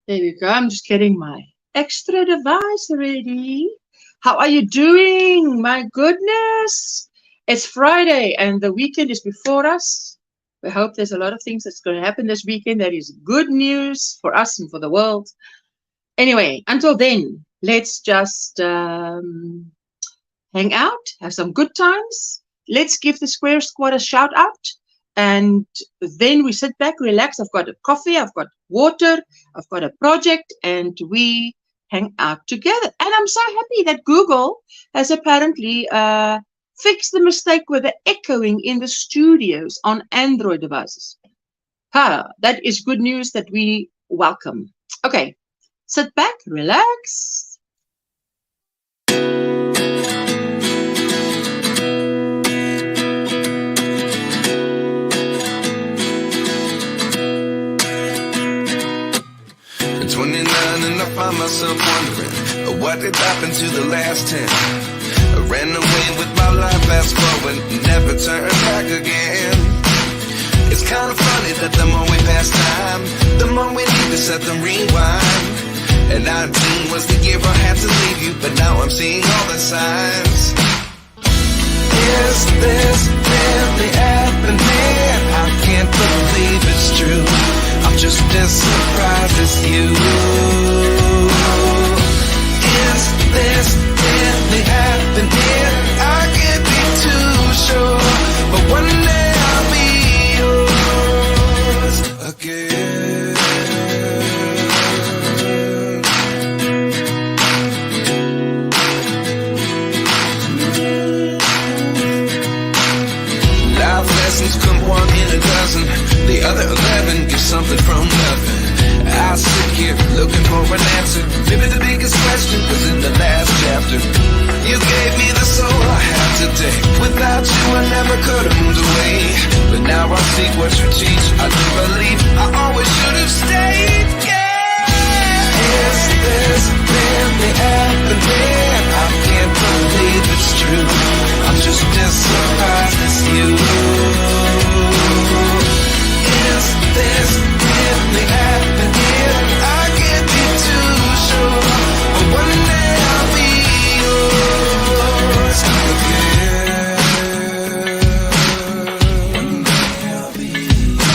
There we go. I'm just getting my extra device ready. How are you doing? My goodness. It's Friday and the weekend is before us. We hope there's a lot of things that's going to happen this weekend that is good news for us and for the world. Anyway, until then, let's just hang out, have some good times. Let's give the Square Squad a shout out. And then we sit back, relax. I've got a coffee, I've got water, I've got a project, and we hang out together. And I'm so happy that Google has apparently fixed the mistake with the echoing in the studios on Android devices. That is good news that we welcome. Okay, sit back, relax. And I find myself wondering what did happen to the last 10. I ran away with my life, fast forward, never turn back again. It's kind of funny that the more we pass time, the more we need to set them rewind. And 19 was the year I had to leave you, but now I'm seeing all the signs. Is this really happening? I can't believe it's true. I'm just as surprised as you. Is this really happening? I can't be too sure, but one day I'll be yours again. Life lessons come one in a dozen. The other 11 get something from nothing. I sit here looking for an answer. Maybe the biggest question was in the last chapter. You gave me the soul I have today. Without you I never could have moved away. But now I see what you teach. I do believe I always should have stayed. Yeah. Is this really happening? I can't believe it's true. I'm just as surprised as you. Is this really happening? I can't be too sure, but one day I'll be yours again. One day I'll be yours.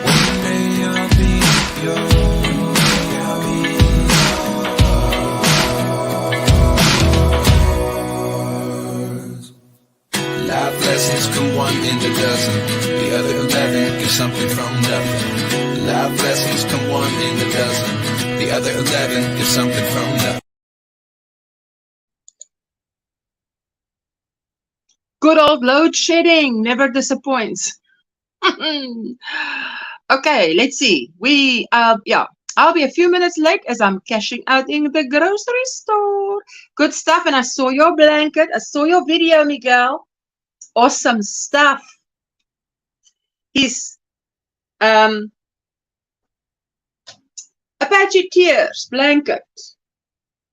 One day I'll be yours. Lessons come one in a dozen. The other 11 get something from nothing. Life lessons come one in a dozen. The other 11 get something from nothing. Good old load shedding never disappoints. Okay, let's see. I'll be a few minutes late as I'm cashing out in the grocery store. Good stuff. And I saw your blanket. I saw your video, Miguel. Awesome stuff. His Apache Tears blanket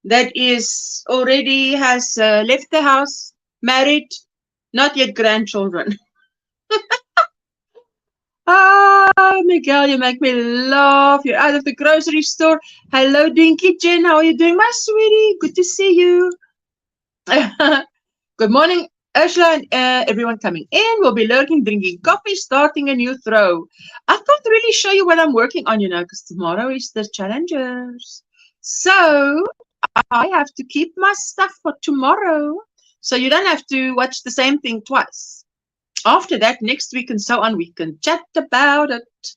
that is already has left the house, married, not yet grandchildren. Miguel, you make me laugh. You're out of the grocery store. Hello, Dinky Jen. How are you doing, my sweetie? Good to see you. Good morning, Ursula and everyone coming in. We'll be lurking, drinking coffee, starting a new throw. I can't really show you what I'm working on, because tomorrow is the challengers. So I have to keep my stuff for tomorrow. So you don't have to watch the same thing twice. After that, next week and so on, we can chat about it.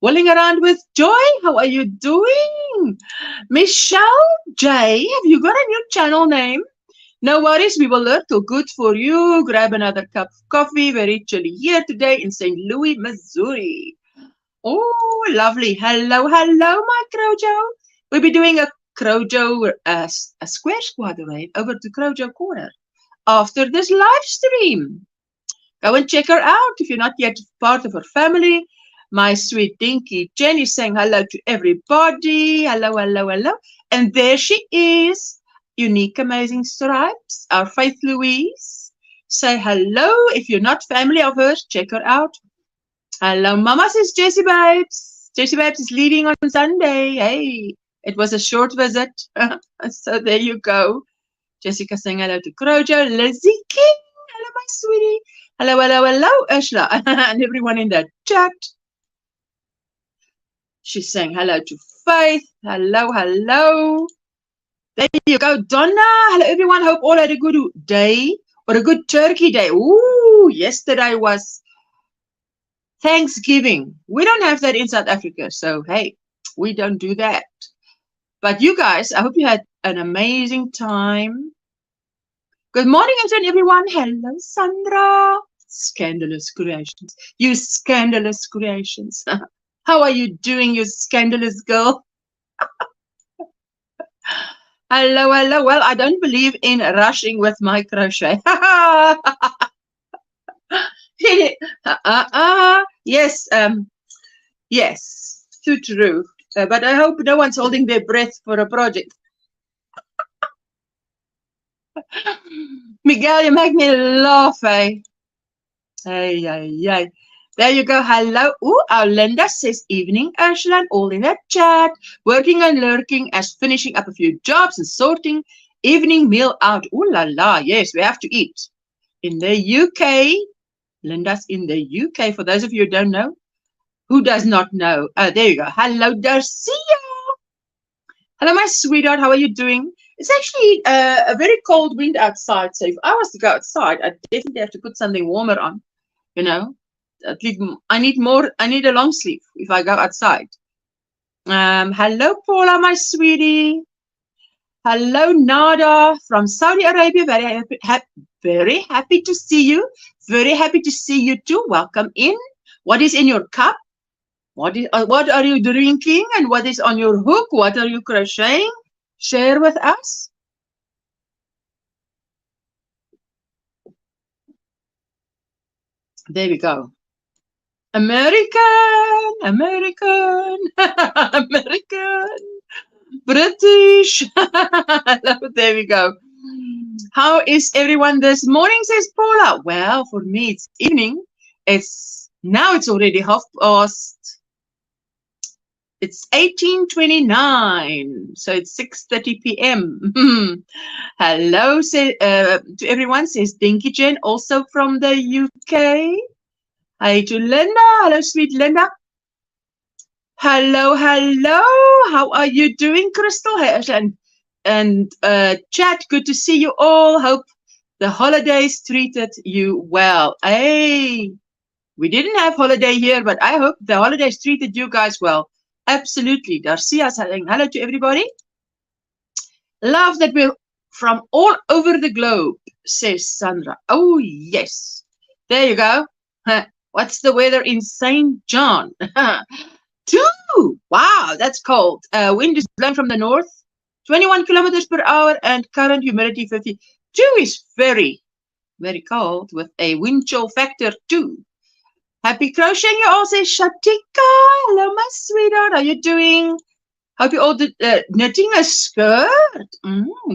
Walling around with Joy. How are you doing? Michelle J. Have you got a new channel name? No worries, we will learn till good for you. Grab another cup of coffee. Very chilly here today in St. Louis, Missouri. Oh, lovely. Hello, my Crojo. We'll be doing a Crojo, a Square Squad raid over to Crojo Corner after this live stream. Go and check her out if you're not yet part of her family. My sweet Dinky Jen is saying hello to everybody. Hello, hello, hello. And there she is. Unique Amazing Stripes, our Faith Louise. Say hello. If you're not family of hers, check her out. Hello, Mama, says Jessie Babes. Jessie Babes is leading on Sunday. Hey, it was a short visit. So there you go. Jessica saying hello to Crochet. Lizzie King. Hello, my sweetie. Hello, hello, hello, Ursula. And everyone in the chat. She's saying hello to Faith. Hello, hello. There you go, Donna. Hello, everyone. Hope all had a good day or a good turkey day. Ooh, yesterday was Thanksgiving. We don't have that in South Africa. So, hey, we don't do that. But you guys, I hope you had an amazing time. Good morning again, everyone. Hello, Sandra. Scandalous creations. You scandalous creations. How are you doing, you scandalous girl? Hello, hello. Well, I don't believe in rushing with my crochet. Yes, yes, too true. But I hope no one's holding their breath for a project. Miguel, you make me laugh, eh? Hey, hey, hey. There you go. Hello. Ooh, our Linda says evening, Ursula, and all in the chat. Working and lurking as finishing up a few jobs and sorting evening meal out. Ooh la la. Yes, we have to eat. In the UK, Linda's in the UK. For those of you who don't know, who does not know? Oh, there you go. Hello, Darcia. Hello, my sweetheart. How are you doing? It's actually a very cold wind outside. So if I was to go outside, I'd definitely have to put something warmer on. You know, at least I need a long sleeve if I go outside. Hello, Paula, my sweetie. Hello, Nada from Saudi Arabia. Very happy to see you. Very happy to see you too. Welcome in. What is in your cup? What are you drinking? And what is on your hook? What are you crocheting? Share with us. There we go. American, American, American, British. There we go. How is everyone this morning, says Paula? Well, for me, it's evening. It's already 18:29. It's 18:29. So it's 6:30 p.m. Hello, to everyone, says Dinky Jen, also from the UK. Hi to Linda. Hello, sweet Linda. Hello, hello. How are you doing, Crystal? Hey, and chat, good to see you all. Hope the holidays treated you well. Hey, we didn't have holiday here, but I hope the holidays treated you guys well. Absolutely. Darcia saying hello to everybody. Love that we're from all over the globe, says Sandra. Oh, yes. There you go. What's the weather in St. John? 2. Wow, that's cold. Wind is blowing from the north, 21 kilometers per hour, and current humidity 50. 2 is very, very cold with a wind chill factor 2. Happy crocheting, you all, say Shatika. Hello, my sweetheart. How are you doing? Hope you all did knitting a skirt.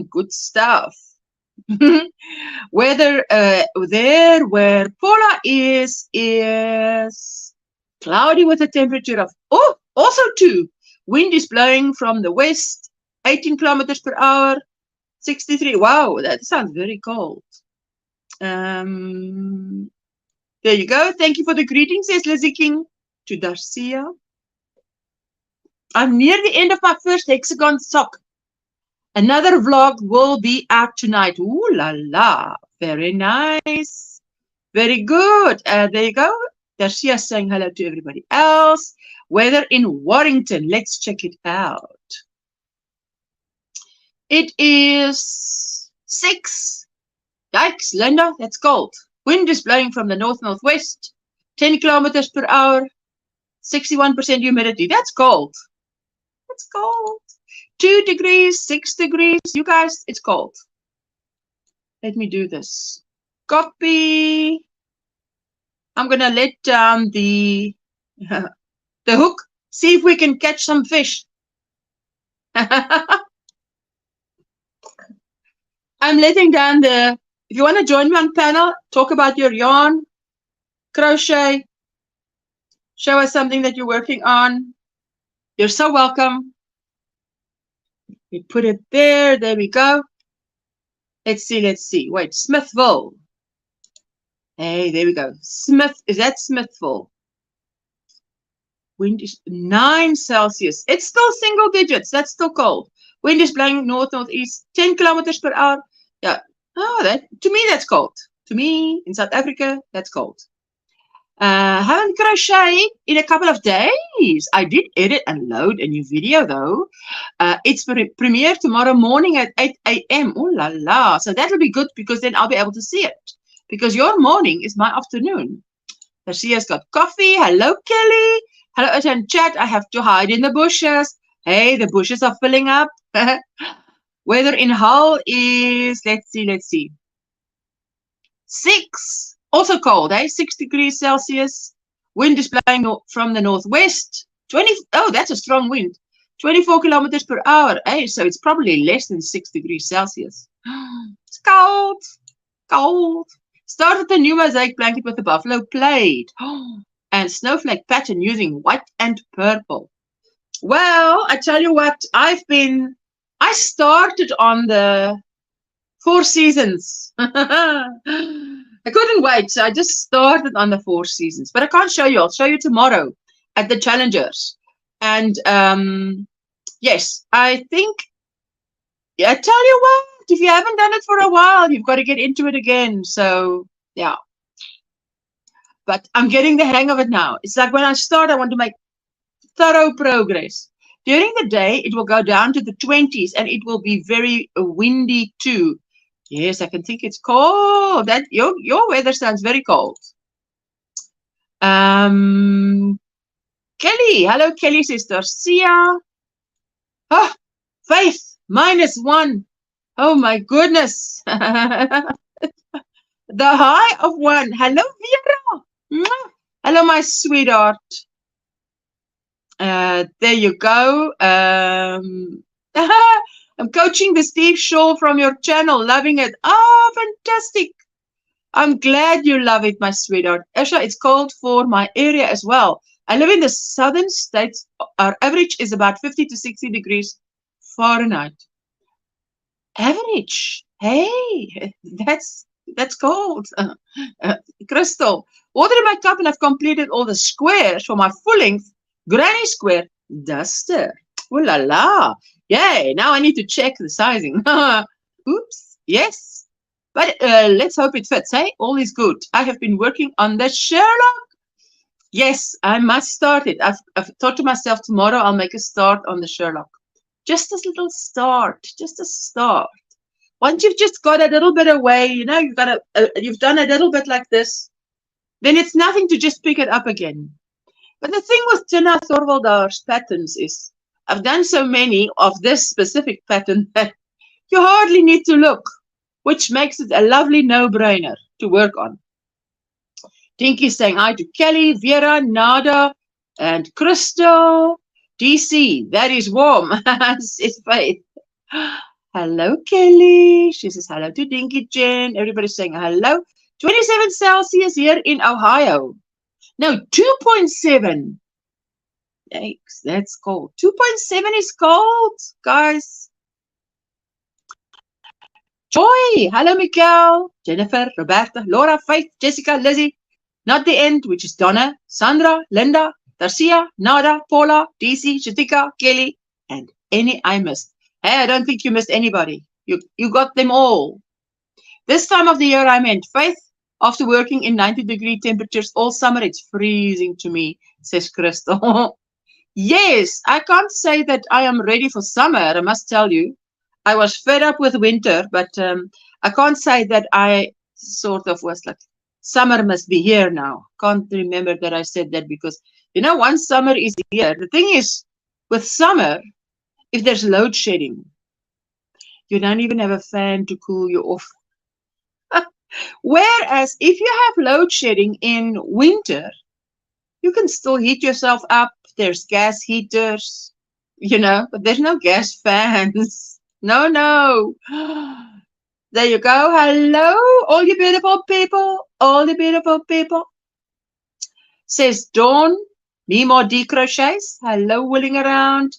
Good stuff. Weather there where Paula is cloudy with a temperature of also 2. Wind is blowing from the west, 18 kilometers per hour, 63. Wow, that sounds very cold. There you go. Thank you for the greetings, says Lizzie King to Darcia. I'm near the end of my first hexagon sock. Another vlog will be out tonight. Ooh la la. Very nice. Very good. There you go. Darcia saying hello to everybody else. Weather in Warrington. Let's check it out. It is 6. Yikes, Linda, that's cold. Wind is blowing from the north-northwest, 10 kilometers per hour, 61% humidity. That's cold. It's cold. 2 degrees, 6 degrees. You guys, it's cold. Let me do this. Copy. I'm going to let down the hook. See if we can catch some fish. I'm letting down the If you want to join me on panel, talk about your yarn, crochet, show us something that you're working on. You're so welcome. We put it there. There we go. Let's see. Wait, Smithville. Hey, there we go. Is that Smithville? Wind is 9 Celsius. It's still single digits. That's still cold. Wind is blowing northeast, 10 kilometers per hour. Yeah. Oh, to me, that's cold. To me, in South Africa, that's cold. Haven't crocheted in a couple of days. I did edit and load a new video, though. It's premiere tomorrow morning at 8 a.m. Oh, la la. So that'll be good because then I'll be able to see it. Because your morning is my afternoon. Garcia's got coffee. Hello, Kelly. Hello, in chat. I have to hide in the bushes. Hey, the bushes are filling up. Weather in Hull is, let's see. 6. Also cold, 6 degrees Celsius. Wind is blowing from the northwest. Oh, that's a strong wind. 24 kilometers per hour. So it's probably less than 6 degrees Celsius. It's cold. Cold. Started the new mosaic blanket with a buffalo plaid and snowflake pattern using white and purple. Well, I tell you what, I started on the 4 seasons. I couldn't wait, so I just started on the 4 seasons. But I can't show you. I'll show you tomorrow at the Challengers. And yes, I think, I tell you what, if you haven't done it for a while, you've got to get into it again. So, yeah. But I'm getting the hang of it now. It's like when I start, I want to make thorough progress. During the day, it will go down to the 20s, and it will be very windy too. Yes, I can think it's cold. That your weather sounds very cold. Kelly, hello, Kelly, sister. Sia. Oh, Faith, -1. Oh my goodness. The high of 1. Hello, Vera. Hello, my sweetheart. There you go. I'm coaching the Steve Shaw from your channel. Loving it. Oh, fantastic. I'm glad you love it, my sweetheart. Esha, it's cold for my area as well. I live in the southern states. Our average is about 50 to 60 degrees Fahrenheit. Average. Hey, that's cold. Crystal, water in my cup, and I've completed all the squares for my full-length granny square duster. Ooh la la. Yay, now I need to check the sizing. Oops, yes. But let's hope it fits, hey? All is good. I have been working on the Sherlock. Yes, I must start it. I've thought to myself, tomorrow I'll make a start on the Sherlock. Just a little start, just a start. Once you've just got a little bit away, you know, you've done a little bit like this, then it's nothing to just pick it up again. But the thing with Tina Thorvaldar's patterns is, I've done so many of this specific pattern that you hardly need to look, which makes it a lovely no-brainer to work on. Tinky's saying hi to Kelly, Vera, Nada, and Crystal. DC, that is warm, says Faith. Hello, Kelly. She says hello to Dinky Jen. Everybody's saying hello. 27 Celsius here in Ohio. No, 2.7. Yikes, that's cold. 2.7 is cold, guys. Joy. Hello, Mikael, Jennifer, Roberta, Laura, Faith, Jessica, Lizzie. Not the end, which is Donna, Sandra, Linda, Darcia, Nada, Paula, DC, Shatika, Kelly, and any I missed. Hey, I don't think you missed anybody. You got them all. This time of the year, I meant, Faith, after working in 90-degree temperatures all summer, it's freezing to me, says Crystal. Yes, I can't say that I am ready for summer, I must tell you. I was fed up with winter, but I can't say that I sort of was like, summer must be here now. Can't remember that I said that because, you know, once summer is here, the thing is, with summer, if there's load shedding, you don't even have a fan to cool you off. Whereas if you have load shedding in winter, you can still heat yourself up. There's gas heaters, you know, but there's no gas fans. No. There you go. Hello, all you beautiful people. All the beautiful people. Says Dawn. Mimo D Crochets. Hello, wheeling around.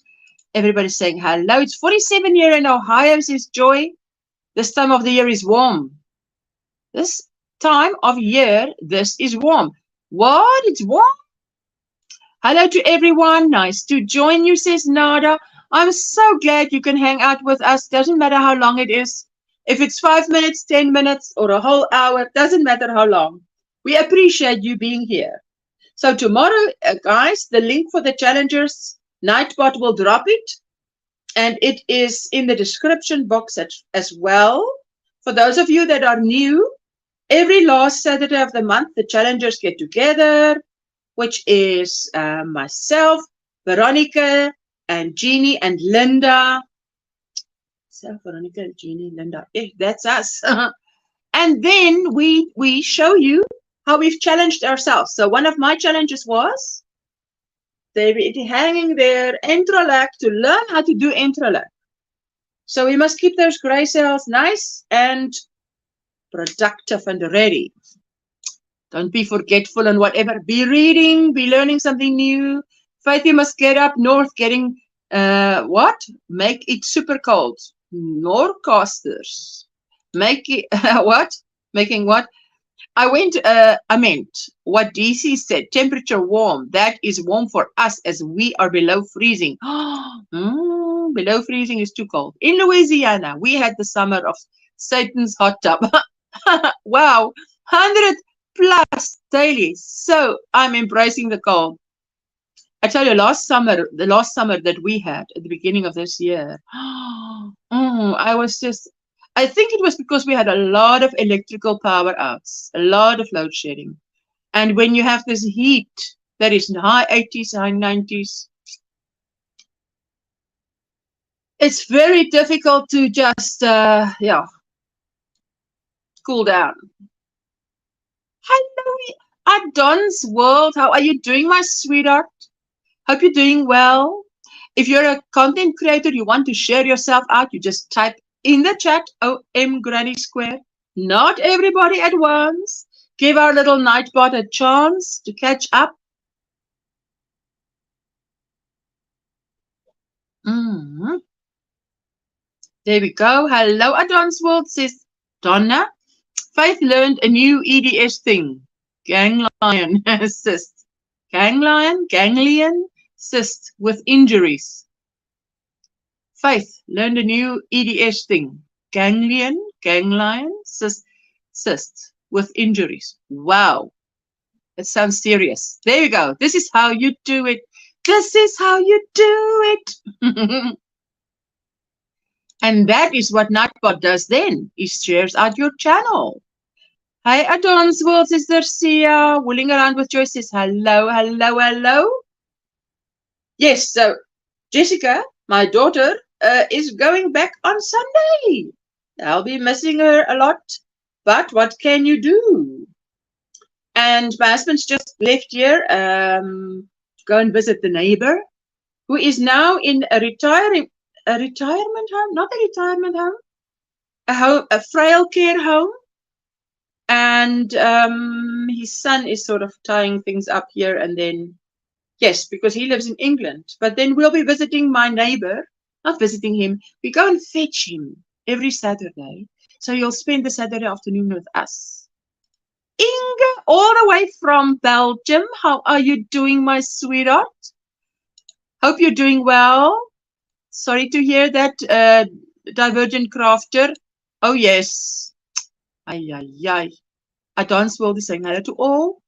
Everybody's saying hello. It's 47 here in Ohio, says Joy. This time of the year is warm. This time of year, this is warm. What? It's warm? Hello to everyone. Nice to join you, says Nada. I'm so glad you can hang out with us. Doesn't matter how long it is. If it's 5 minutes, 10 minutes, or a whole hour, doesn't matter how long. We appreciate you being here. So tomorrow, guys, the link for the Challengers Nightbot will drop it. And it is in the description box as well. For those of you that are new, every last Saturday of the month, the Challengers get together, which is myself, Veronica, and Jeannie, and Linda. So Veronica, Jeannie, Linda. That's us. And then we show you how we've challenged ourselves. So one of my challenges was they're hanging their entrelac to learn how to do entrelac. So we must keep those gray cells nice and productive and ready. Don't be forgetful and whatever. Be reading, be learning something new. Faith, you must get up north, getting what? Make it super cold. Norcasters. Make it what? Making what? I meant what DC said, temperature warm. That is warm for us as we are below freezing. Below freezing is too cold. In Louisiana, we had the summer of Satan's hot tub. Wow, 100 plus daily. So I'm embracing the cold. I tell you, the last summer that we had at the beginning of this year, I think it was because we had a lot of electrical power outs, a lot of load shedding. And when you have this heat that is in high 80s, high 90s, it's very difficult to just, cool down. Hello, at Don's World. How are you doing, my sweetheart? Hope you're doing well. If you're a content creator, you want to share yourself out, you just type in the chat, OMGrannySquare. Not everybody at once. Give our little Nightbot a chance to catch up. There we go. Hello, Adon's World, says Donna. Faith learned a new EDS thing. Ganglion cyst. Ganglion cyst with injuries. Faith learned a new EDS thing. Ganglion cyst with injuries. Wow. That sounds serious. There you go. This is how you do it. This is how you do it. And that is what Nightbot does then. He shares out your channel. Hi, Adon's World, Sister Sia. Wheeling around with Joyce says hello, hello, hello. Yes, so Jessica, my daughter, is going back on Sunday. I'll be missing her a lot, but what can you do? And my husband's just left here to go and visit the neighbor, who is now in a retirement home, not a retirement home, a frail care home. And his son is sort of tying things up here, and then, yes, because he lives in England. But then we'll be visiting my neighbor, not visiting him. We go and fetch him every Saturday. So you'll spend the Saturday afternoon with us. Inge, all the way from Belgium. How are you doing, my sweetheart? Hope you're doing well. Sorry to hear that, Divergent Crafter. Oh, yes. Ay, ay, ay. Adon's World is saying hello to all.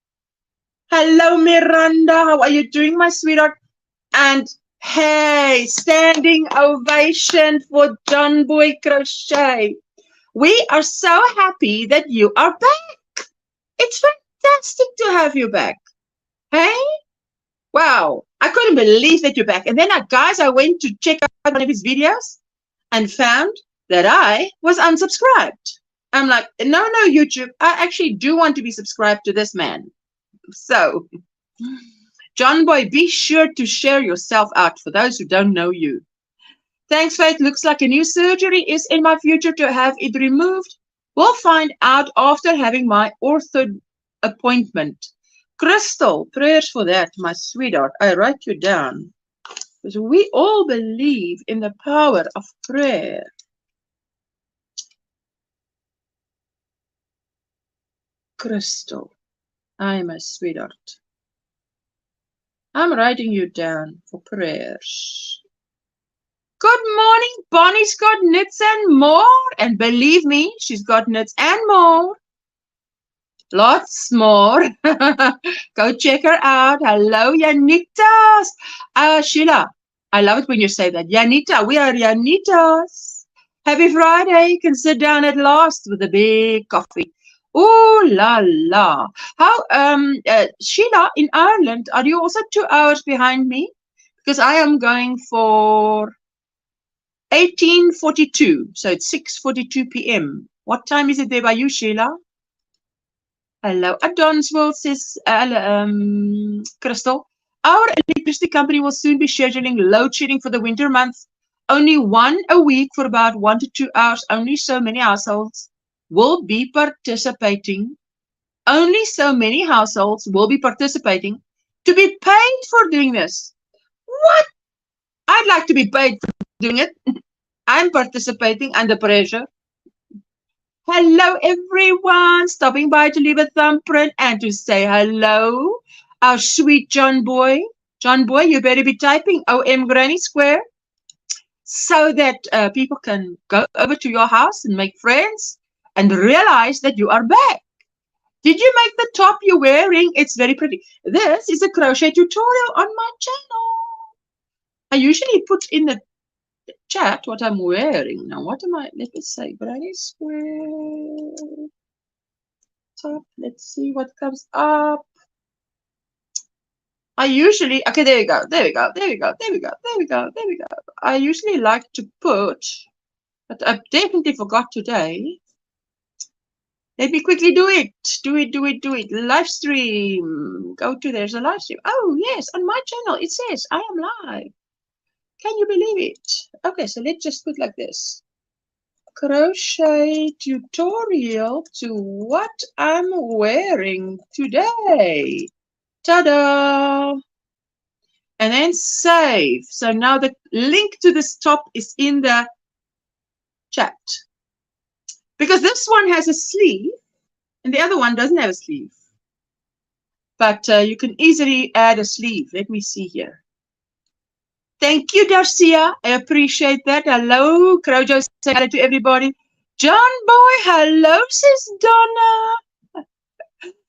Hello, Miranda. How are you doing, my sweetheart? And hey, standing ovation for John Boy Crochet. We are so happy that you are back. It's fantastic to have you back. Hey? Wow. I couldn't believe that you're back. And then, guys, I went to check out one of his videos and found that I was unsubscribed. I'm like, no, YouTube. I actually do want to be subscribed to this man. So, John Boy, be sure to share yourself out for those who don't know you. Thanks, Faith. Looks like a new surgery is in my future to have it removed. We'll find out after having my ortho appointment. Crystal, prayers for that, my sweetheart. I write you down. Because we all believe in the power of prayer. Crystal, I'm a sweetheart. I'm writing you down for prayers. Good morning, Bonnie's got knits and more. And believe me, she's got knits and more. Lots more. Go check her out. Hello, Yanitas. Sheila, I love it when you say that. Yanita, we are Yanitas. Happy Friday. You can sit down at last with a big coffee. Ooh la la. How, Sheila, in Ireland, are you also 2 hours behind me? Because I am going for 18:42, so it's 6:42 p.m. What time is it there by you, Sheila? Hello, Adonsville says, Crystal. Our electricity company will soon be scheduling load shedding for the winter months. Only one a week for about 1 to 2 hours. Only so many households will be participating. Only so many households will be participating to be paid for doing this. What? I'd like to be paid for doing it. I'm participating under pressure. Hello, everyone. Stopping by to leave a thumbprint and to say hello. Our sweet John Boy. John Boy, you better be typing OMGrannySquare so that people can go over to your house and make friends and realize that you are back. Did you make the top you're wearing? It's very pretty. This is a crochet tutorial on my channel. I usually put in the chat what I'm wearing. Now, what am I? Let me say, Granny Square top. Let's see what comes up. I usually, okay, there we go, there we go, there we go, there we go, there we go, there we go. I usually like to put, but I definitely forgot today. Let me quickly do it. Do it. Live stream. Go to, there's a live stream. Oh, yes, on my channel, it says I am live. Can you believe it? Okay, so let's just put like this. Crochet tutorial to what I'm wearing today. Ta-da! And then save. So now the link to this top is in the chat. Because this one has a sleeve and the other one doesn't have a sleeve. But you can easily add a sleeve. Let me see here. Thank you, Darcia. I appreciate that. Hello, Crochet. Say hello to everybody. John Boy, hello, says Donna.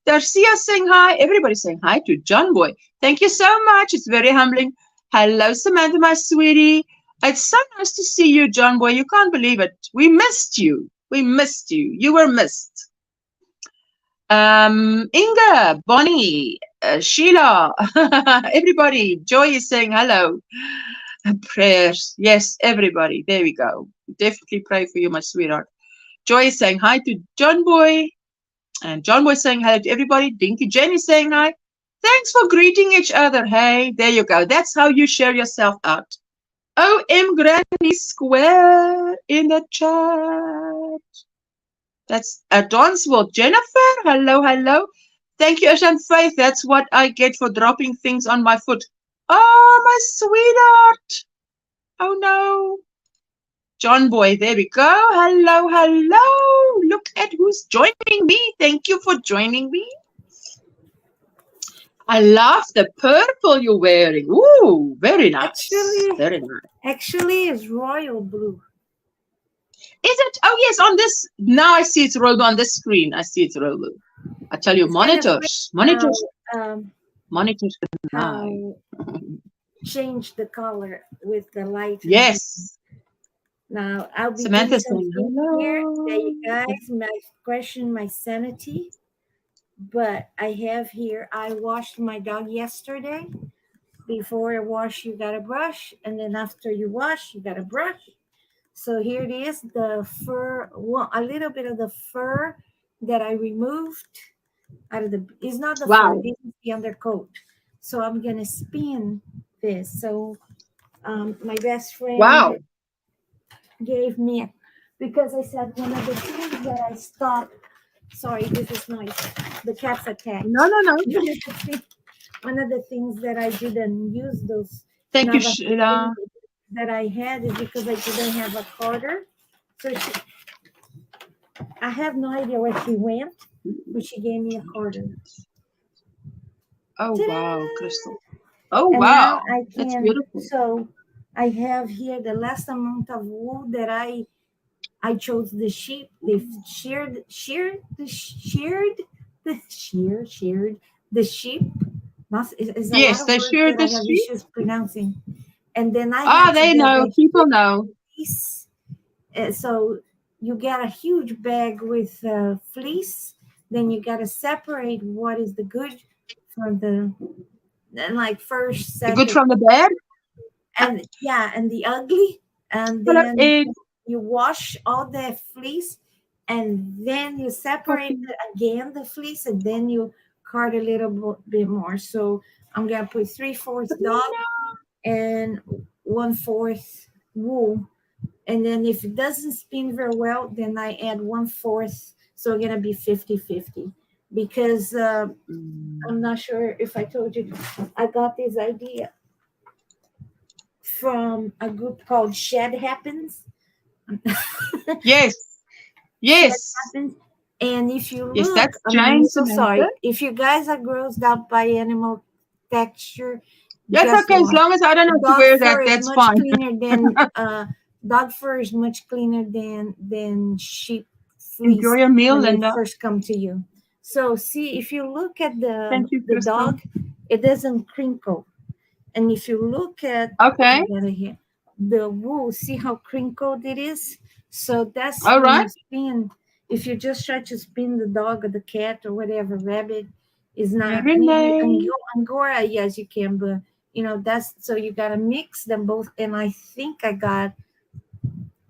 Darcia saying hi. Everybody's saying hi to John Boy. Thank you so much. It's very humbling. Hello, Samantha, my sweetie. It's so nice to see you, John Boy. You can't believe it. We missed you. We missed you. You were missed. Inga, Bonnie, Sheila, everybody. Joy is saying hello. Prayers. Yes, everybody. There we go. Definitely pray for you, my sweetheart. Joy is saying hi to John Boy. And John Boy saying hello to everybody. Dinky Jen is saying hi. Thanks for greeting each other. Hey, there you go. That's how you share yourself out. OMGrannySquare in the chat. That's Adonsville. Jennifer, hello, hello. Thank you, Ashan Faith. That's what I get for dropping things on my foot. Oh, my sweetheart. Oh, no. John Boy, there we go. Hello, hello. Look at who's joining me. Thank you for joining me. I love the purple you're wearing. Ooh, very nice. Very nice. Actually, it's royal blue. Is it? Oh, yes, on this. Now I see it's royal blue on this screen. I see it's royal blue. I tell you, It's monitors. Monitors can lie. Change the color with the light. Yes. Now, I'll be Samantha doing saying something here. hello. There you guys might question my sanity. But I have here, I washed my dog yesterday. Before I wash, you got to brush. And then after you wash, you got to brush. So here it is, the fur, a little bit of the fur that I removed out of the, it's not the fur, this is the undercoat. So I'm going to spin this. So my best friend gave me, because I said one of the things that I stopped. Sorry, this is noise. The cat's attacked. No. One of the things that I didn't use those Thank you, Nava Sheila. that I had is because I didn't have a quarter. So I have no idea where she went, but she gave me a quarter. Oh, Ta-da! wow, Crystal. Oh, And wow. now I That's can. beautiful. So I have here the last amount of wool that I chose the sheep. They sheared the sheep. Is a Yes, lot of they words shared that I the have sheep. issues pronouncing. And then I Ah, had to they get know. the People know. fleece. So you get a huge bag with fleece. Then you got to separate what is the good from the like first, The good second, from the bad. and yeah, and the ugly. And Hello, then Ed. you wash all the fleece, and then you separate again the fleece, and then you card a little bit more. So I'm gonna put 3/4 dog and 1/4 wool, and then if it doesn't spin very well, then I add 1/4. So it's gonna be 50-50 because I'm not sure if I told you I got this idea from a group called Shed Happens. Yes. Yes. Happens. And if you Yes, look, that's I'm Jane so Samantha. sorry. If you guys are grossed out by animal texture, That's guess okay. As what? long as I don't have to Dog wear fur that, is that's much fine. cleaner than dog fur is much cleaner than sheep fleece Enjoy your meal, when they Linda. first come to you. So see, if you look at Thank you, the Crystal. dog, it doesn't crinkle. And if you look at Okay. the wool, see how crinkled it is? So that's All when right. you spin. If you just try to spin the dog or the cat or whatever, rabbit is not maybe Renee. Angora, yes, you can, but that's so you gotta mix them both. And I think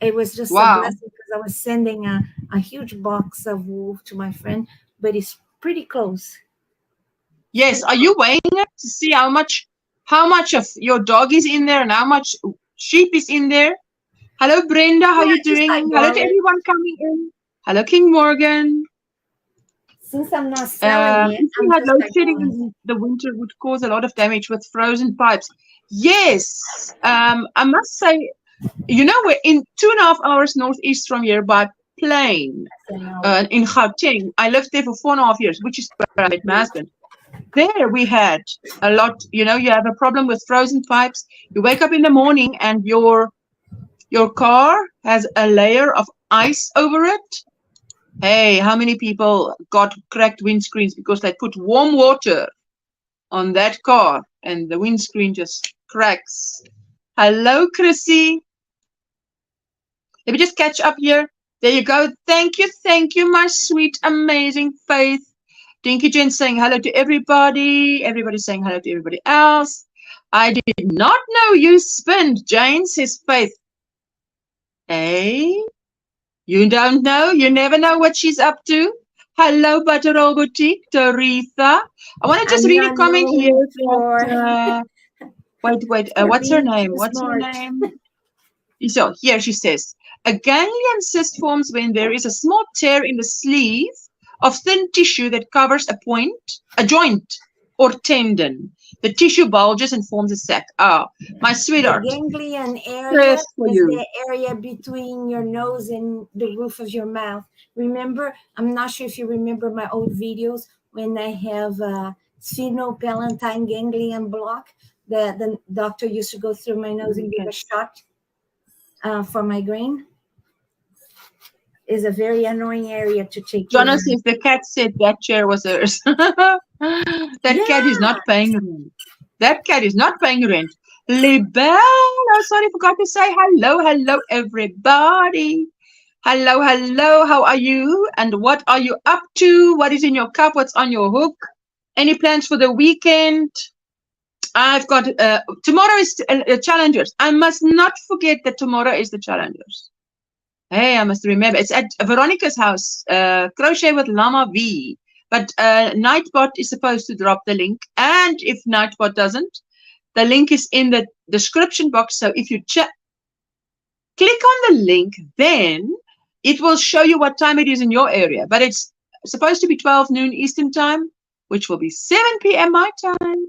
it was just a Wow. blessing because I was sending a huge box of wool to my friend, but it's pretty close. Yes. Are you weighing it to see how much of your dog is in there and how much sheep is in there? Hello, Brenda. How you Just doing? Hello eyeball to it. everyone coming in. Hello, King Morgan. Since I'm not selling it, If we I'm had just load like, shedding in the winter, it would cause a lot of damage with frozen pipes. Yes. I must say, we're in 2.5 hours northeast from here by plane in Gauteng. I lived there for 4.5 years, which is where I met my husband. There we had a lot. You have a problem with frozen pipes. You wake up in the morning and your car has a layer of ice over it. Hey, how many people got cracked windscreens because they put warm water on that car and the windscreen just cracks? Hello, Chrissy. Let me just catch up here. There you go. Thank you, my sweet, amazing Faith. Dinky Jen saying hello to everybody. Everybody saying hello to everybody else. I did not know you spinned, Jane, says Faith. Hey, you don't know? You never know what she's up to? Hello, Butterroll Boutique, Taritha. I want to just read a comment here. Wait. What's her name? So here she says, a ganglion cyst forms when there is a small tear in the sleeve of thin tissue that covers a joint or tendon. The tissue bulges and forms a sac. Ah, my sweetheart. The ganglion area is you. the area between your nose and the roof of your mouth. Remember, I'm not sure if you remember my old videos when I have sphenopalatine ganglion block. The doctor used to go through my nose and give a shot for migraine. Is a very annoying area to take. Jonas says the cat said that chair was hers. Cat is not paying rent. That cat is not paying rent. Libelle, oh, sorry, forgot to say hello, everybody. Hello, how are you? And what are you up to? What is in your cup? What's on your hook? Any plans for the weekend? I've got, tomorrow is Challengers. I must not forget that tomorrow is the Challengers. Hey, I must remember. It's at Veronica's house, Crochet with Llama V. But Nightbot is supposed to drop the link. And if Nightbot doesn't, the link is in the description box. So if you click on the link, then it will show you what time it is in your area. But it's supposed to be 12 noon Eastern time, which will be 7 p.m. my time.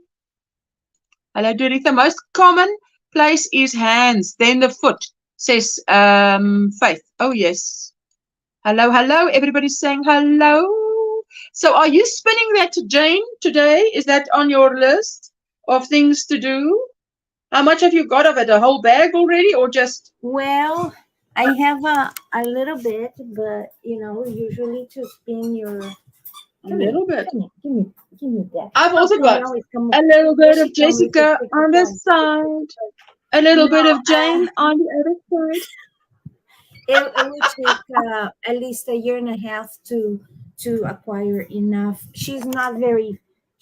Hello, Doritha. Most common place is hands, then the foot, says Faith. Oh, yes. Hello, hello. Everybody's saying hello. So are you spinning that, Jane, today? Is that on your list of things to do? How much have you got of it? A whole bag already, or just? Well, I have a little bit, but usually to spin your A little bit. Give me that. I've also got a little bit of Jessica on this side, a little bit of Jane on the other side. It will take at least a year and a half to acquire enough. She's not very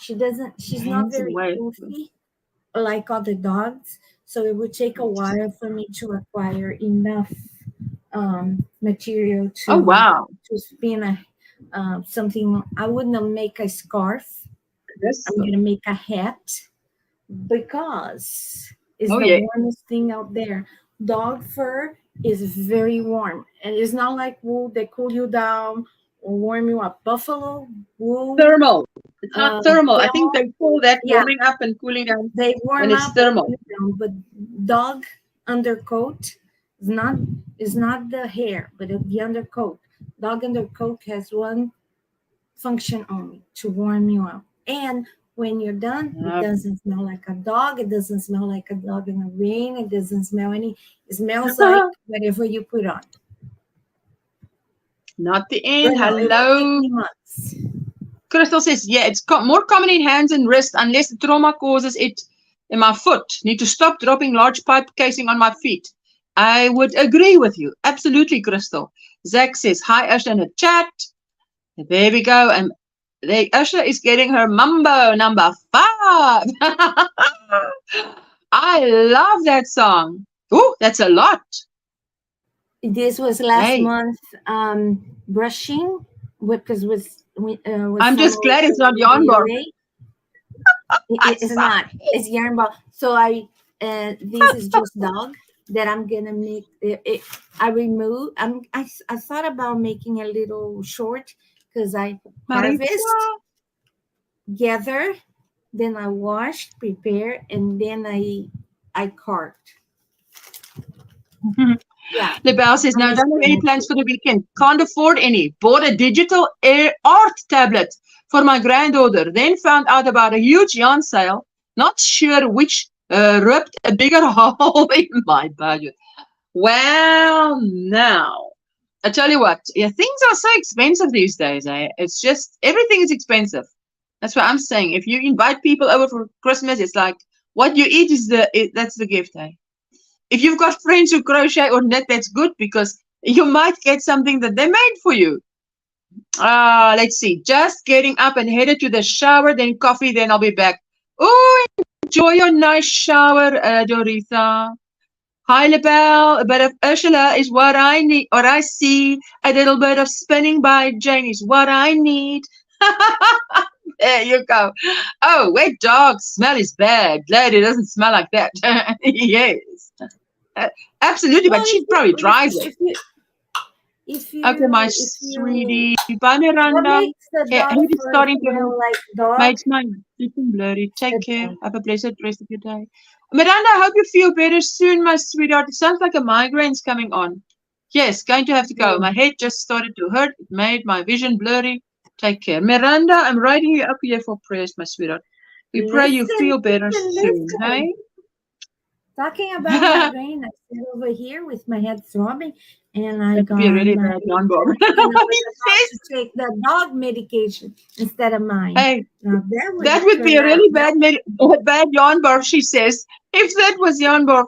goofy like other dogs, so it would take a while for me to acquire enough material to spin something. I wouldn't make a scarf. I'm gonna make a hat because it's warmest thing out there. Dog fur is very warm, and it's not like wool that cool you down or warm you up. Buffalo wool, thermal. It's not thermal. I think they call that warming up and cooling down. They warm up. It's thermal. But dog undercoat is not the hair, but the undercoat. Dog undercoat has one function only, to warm you up. And when you're done, it doesn't smell like a dog. It doesn't smell like a dog in the rain. It doesn't smell it smells like whatever you put on. Not the end. Hello. Crystal says, yeah, it's more common in hands and wrists unless the trauma causes it in my foot. Need to stop dropping large pipe casing on my feet. I would agree with you. Absolutely, Crystal. Zach says, hi, Usher, in the chat. There we go. And Usher is getting her Mambo number 5. I love that song. Oh, that's a lot. This was last month brushing because I'm just glad it's not yarn bar. It's not. It's yarn bar. So this is just dog that I'm gonna make. I remove. I thought about making a little short because I harvest, gather, then I washed, prepare, and then I carved. Yeah. LaBelle says, no, don't have any plans for the weekend. Can't afford any. Bought a digital art tablet for my granddaughter. Then found out about a huge yarn sale. Not sure which ripped a bigger hole in my budget. Well, now, I tell you what, things are so expensive these days. It's just, everything is expensive. That's what I'm saying. If you invite people over for Christmas, it's like, what you eat is that's the gift, If you've got friends who crochet or knit, that's good because you might get something that they made for you. Let's see. Just getting up and headed to the shower, then coffee, then I'll be back. Oh, enjoy your nice shower, Doritha. Hi, LaBelle. A bit of Ursula is what I need, or I see. A little bit of spinning by Jane is what I need. There you go. Oh, wet dog smell is bad. Glad it doesn't smell like that. Yes. Absolutely, but she probably dries it. Okay, my sweetie. Bye, Miranda. It's starting to make my sleeping blurry. Take care. Have a blessed rest of your day. Miranda, I hope you feel better soon, my sweetheart. It sounds like a migraine's coming on. Yes, going to have to go. My head just started to hurt. It made my vision blurry. Take care. Miranda, I'm writing you up here for prayers, my sweetheart. We pray you feel better soon, hey? Talking about migraine, I sit over here with my head throbbing, and I got really bad yarn bar. to take the dog medication instead of mine. Hey, now, that would be a really bad yarn bar, she says. If that was yarn bar,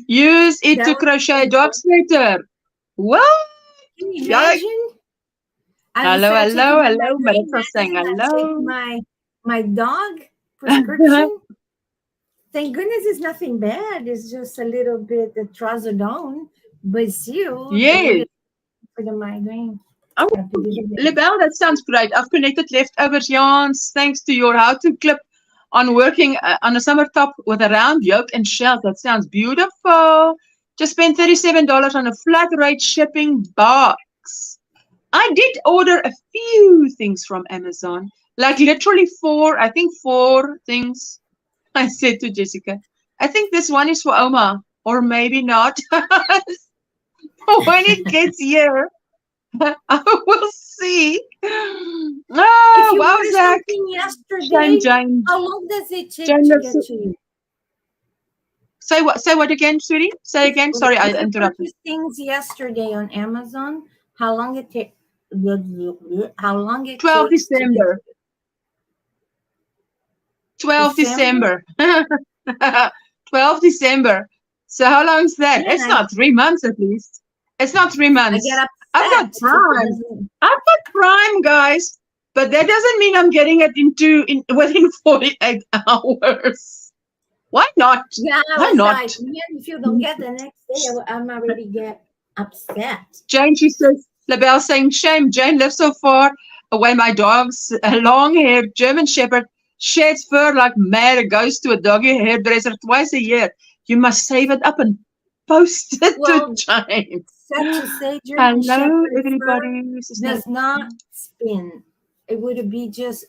use it to crochet a dog sweater. What? Can you imagine? Hello. Melissa's saying hello. My dog prescription. Thank goodness it's nothing bad. It's just a little bit of trazodone, but still, yes, for the migraine. Oh, LaBelle, that sounds great. I've connected leftovers yarns thanks to your how-to clip on working on a summer top with a round yoke and shells. That sounds beautiful. Just spent $37 on a flat rate shipping box. I did order a few things from Amazon, like literally I think four things. I said to Jessica, I think this one is for Oma, or maybe not. When it gets here, I will see. If Oh, you wow, ordered Zach. something yesterday, Jane. how long does it take Jane, to get to you? Say what again, sweetie? Say again. Sorry, I If you interrupted. purchased things yesterday on Amazon, how long it take? How long it 12 takes to get December. 12 December. 12 December. So how long is that? Yeah, It's not 3 months at least. It's not 3 months. I get I've got upset. Prime. I've got Prime, guys. But that doesn't mean I'm getting it within 48 hours. Why not? Yeah, Why not? like, man, if you don't get the next day, I'm already get upset. Jane, she says, LaBelle saying, shame, Jane lives so far away. My dog's a long-haired German Shepherd sheds fur like mad. It goes to a doggy hairdresser twice a year. You must save it up and post it to Jane. Sad to say, German Hello, Shepherd everybody. does not spin. It would be just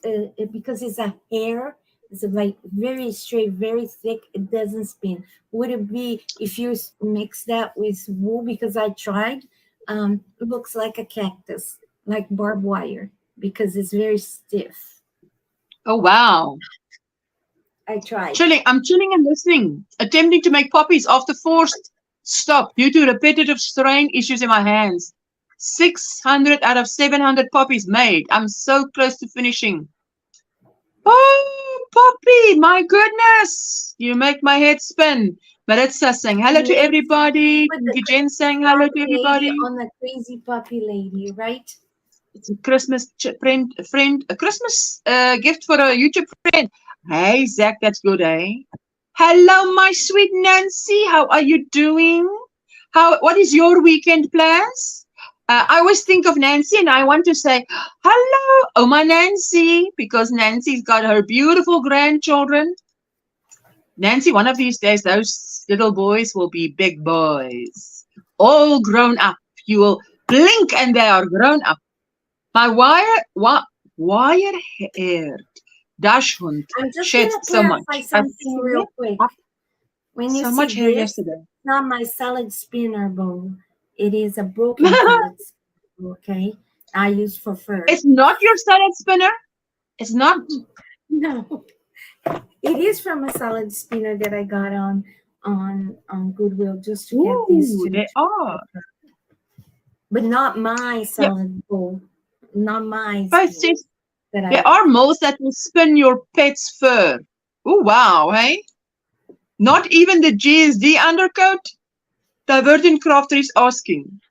because it's a hair. It's like very straight, very thick. It doesn't spin. Would it be if you mix that with wool? Because I tried. It looks like a cactus, like barbed wire, because it's very stiff. Oh, wow. I tried. I'm chilling and listening, attempting to make poppies after forced stop due to repetitive strain issues in my hands. 600 out of 700 poppies made. I'm so close to finishing. Oh, Poppy, my goodness. You make my head spin. Maritza saying hello to everybody. Jen saying hello to everybody. On the crazy puppy lady, right? It's a Christmas friend, a Christmas gift for a YouTube friend. Hey, Zach, that's good, eh? Hello, my sweet Nancy. How are you doing? What is your weekend plans? I always think of Nancy and I want to say, hello, Oma Nancy, because Nancy's got her beautiful grandchildren. Nancy, one of these days, those little boys will be big boys, all grown up. You will blink and they are grown up. My wire-haired dachshund sheds so much. Something real quick. When you so see much hair this, yesterday. It's not my salad spinner bowl. It is a broken salad spinner, okay? I use for fur. It's not your salad spinner? It's not? No. It is from a salad spinner that I got on Goodwill just to get these two. They are. But not my salad bowl. Not mine. There are molds that will spin your pet's fur. Oh, wow, hey? Not even the GSD undercoat? Divergent Crafter is asking.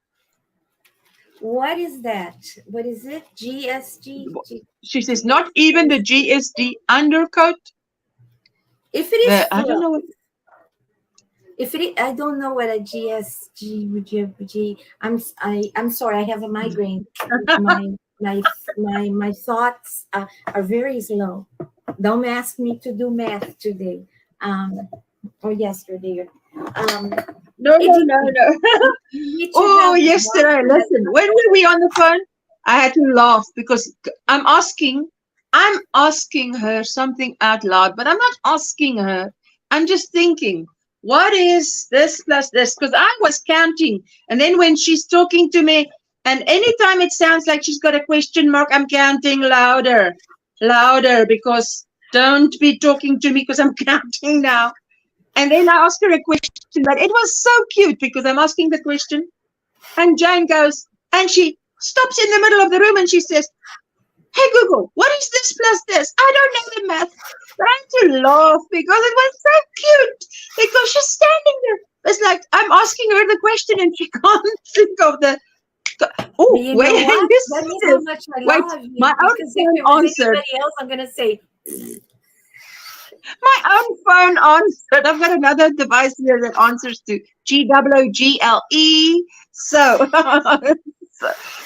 What is that? What is it? GSG? She says, not even the GSD undercoat? If it is, I don't know what. I don't know what a GSG. I'm sorry. I have a migraine. my thoughts are very slow. Don't ask me to do math today, or yesterday. No. Oh, yesterday. Listen, when were we on the phone? I had to laugh because I'm asking her something out loud, but I'm not asking her. I'm just thinking, what is this plus this? Because I was counting, and then when she's talking to me, and anytime it sounds like she's got a question mark, I'm counting louder, because don't be talking to me because I'm counting now. And then I asked her a question, but it was so cute because I'm asking the question, and Jane goes, and she stops in the middle of the room and she says, hey, Google, what is this plus this? I don't know the math. But I had to laugh because it was so cute because she's standing there. It's like I'm asking her the question and she can't think of the. Oh, wait, that means how much I love you. My own phone answered. Anybody else, I'm gonna say. My own phone answered. I've got another device here that answers to GWGLE. So,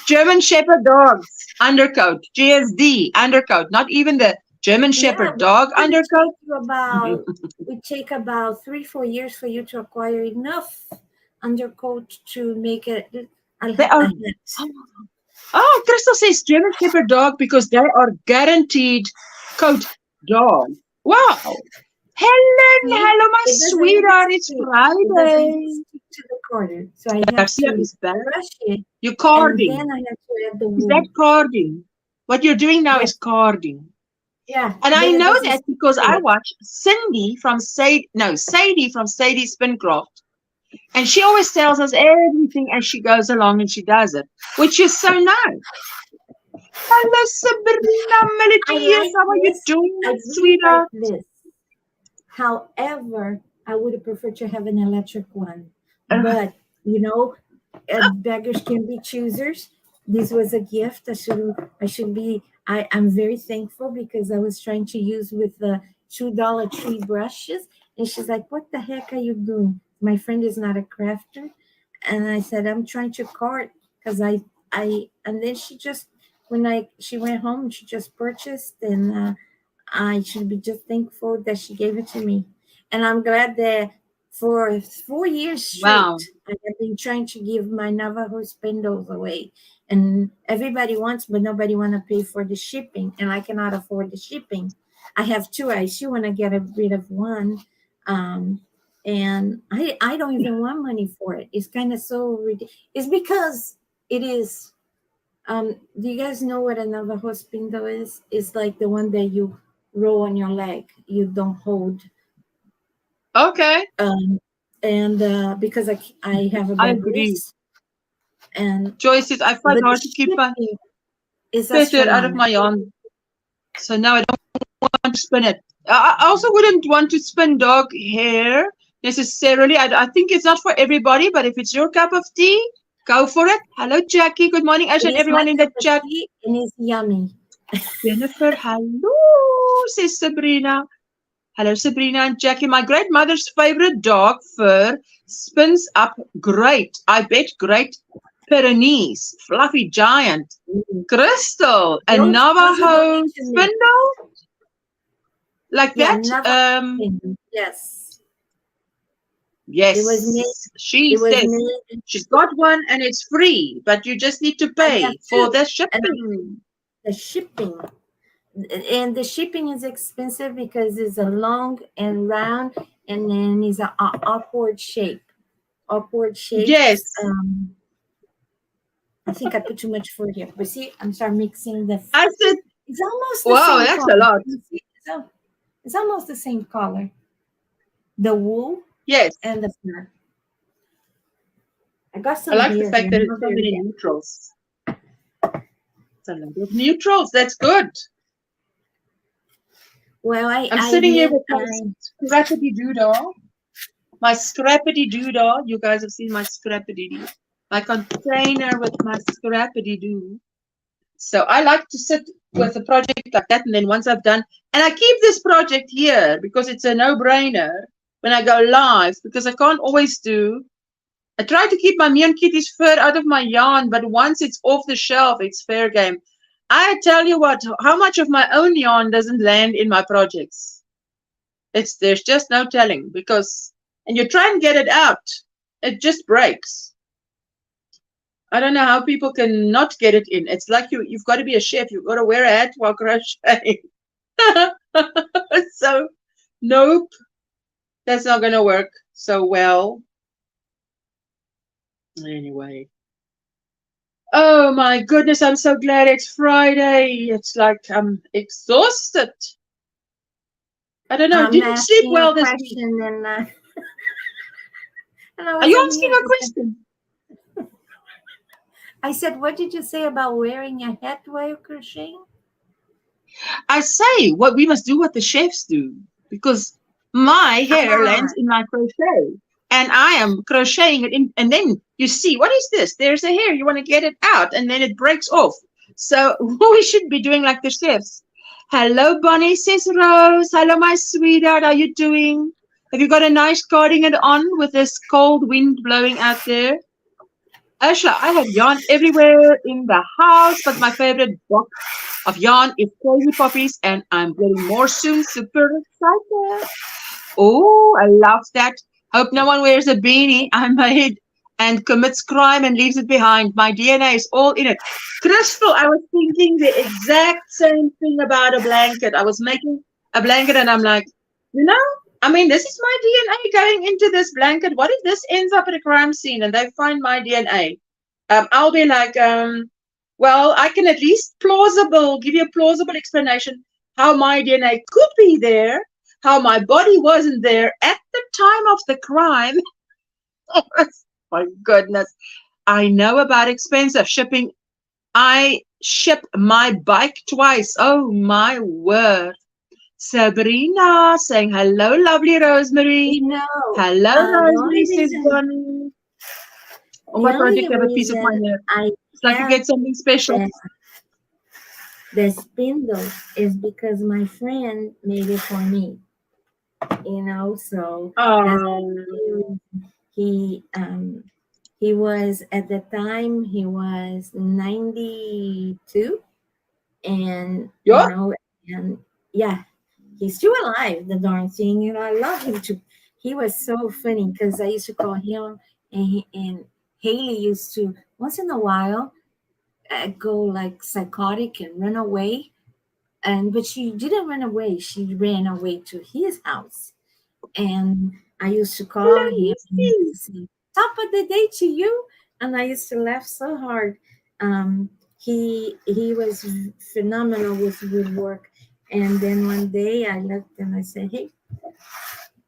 German Shepherd dogs undercoat, GSD undercoat. Not even the German Shepherd dog undercoat. It would take about 3-4 years for you to acquire enough undercoat to make it a They are. hat. Oh, Crystal says German Shepherd dog because they are guaranteed coat dog. Wow. Helen, See, hello, my it doesn't even sweetheart. It's stick. It doesn't even Friday. stick to the corner. So I have Garcia to is back. brush it, You're and carding. then I have to add the Is that wool. carding? What you're doing now Yes, is carding. yeah. And I Then it know doesn't that stick because to I it. watch Sadie from Sadie Spincraft. And she always tells us everything as she goes along and she does it, which is so nice. Hello, Sabrina I Melodious. like How are you this. doing, I my really like sweetheart? this. However, I would have preferred to have an electric one. Uh, But beggars can be choosers. This was a gift. I'm very thankful because I was trying to use with the $2 tree brushes. And she's like, what the heck are you doing? My friend is not a crafter. And I said, I'm trying to cart because and then she went home, she just purchased, and I should be just thankful that she gave it to me. And I'm glad that for 4 years wow. straight, I have been trying to give my Navajo spindles away. And everybody wants, but nobody want to pay for the shipping. And I cannot afford the shipping. I have two. I still want to get rid of one. Um, and I don't even want money for it. It's kind of so ridiculous. It's because it is. Do you guys know what a Navajo spindle is? It's like the one that you roll on your leg. You don't hold. Okay. And because I have a I bad agree. wrist, and Joyce says, I find but the hard to keep my shipping is feather out of my astronomical. yarn. So now I don't want to spin it. I also wouldn't want to spin dog hair necessarily. I think it's not for everybody, but if it's your cup of tea, go for it. Hello, Jackie. Good morning, Asha, It and is my everyone in cup the of chat. tea, and it's yummy. Jennifer, hello, says Sabrina. Hello, Sabrina and Jackie. My great mother's favorite dog fur spins up great. I bet great Pyrenees, fluffy giant. Crystal, a Those are Navajo going to me. spindle like Yeah, that. Navajo. Yes, it was made. Yes, she It was says made. she's got one and it's free, but you just need to I have pay for two, the and shipping. the shipping. And the shipping is expensive because it's a long and round, and then it's an upward shape. Upward shaped. Yes, I think I put too much fruit here. But see, I'm start mixing the. I said, It's almost the wow, same that's color. a lot. You see, it's almost the same color. The wool Yes, and the fur. I got I some like the hair fact here. that I'm it's not so there many yet. neutrals. It's a lot of neutrals. That's good. Well, I'm I sitting here made with my scrappity doodah. My scrappity doodah. You guys have seen my scrappity doo. My container with my scrappity doo. So I like to sit with a project like that, and then once I've done, and I keep this project here because it's a no-brainer when I go live, because I can't always do. I try to keep my Meon Kitty's fur out of my yarn, but once it's off the shelf, it's fair game. I tell you what, how much of my own yarn doesn't land in my projects? There's just no telling, because, and you try and get it out, it just breaks. I don't know how people can not get it in. It's like you've got to be a chef. You've got to wear a hat while crocheting. So, nope, that's not going to work so well. Anyway. Oh my goodness, I'm so glad it's Friday. It's like I'm exhausted. I don't know. I'm Didn't sleep asking a well this week. question, and I Are you wasn't asking here. a question? I said, what did you say about wearing a hat while crocheting? I say what we must do what the chefs do, because my hair lands in my crochet and I am crocheting it in, and then you see, what is this? There's a hair. You want to get it out and then it breaks off. So we should be doing like the chefs. Hello, Bonnie, says Rose. Hello, my sweetheart. How are you doing? Have you got a nice cardigan on with this cold wind blowing out there? Asha, I have yarn everywhere in the house, but my favorite box of yarn is Crazy Poppies, and I'm getting more soon. Super excited. Oh, I love that. Hope no one wears a beanie. I made and commits crime and leaves it behind. My DNA is all in it. Crystal, I was thinking the exact same thing about a blanket. I was making a blanket and I'm like, I mean, this is my DNA going into this blanket. What if this ends up at a crime scene and they find my DNA? I'll be like, well, I can at least give you a plausible explanation how my DNA could be there, how my body wasn't there at the time of the crime. My goodness. I know about expensive shipping. I ship my bike twice. Oh my word. Sabrina saying hello, lovely Rosemary. Hello, Rosemary, says Bonnie. On my project, I have a piece of my hair. It's like you get something special. The spindle is because my friend made it for me. So he was at the time he was 92, and and yeah, he's still alive, the darn thing. I love him too. He was so funny because I used to call him, and Haley used to once in a while go like psychotic and run away, but she didn't run away. She ran away to his house, and I used to call him and say, "Top of the day to you," and I used to laugh so hard. He was phenomenal with woodwork. And then one day I looked and I said, "Hey,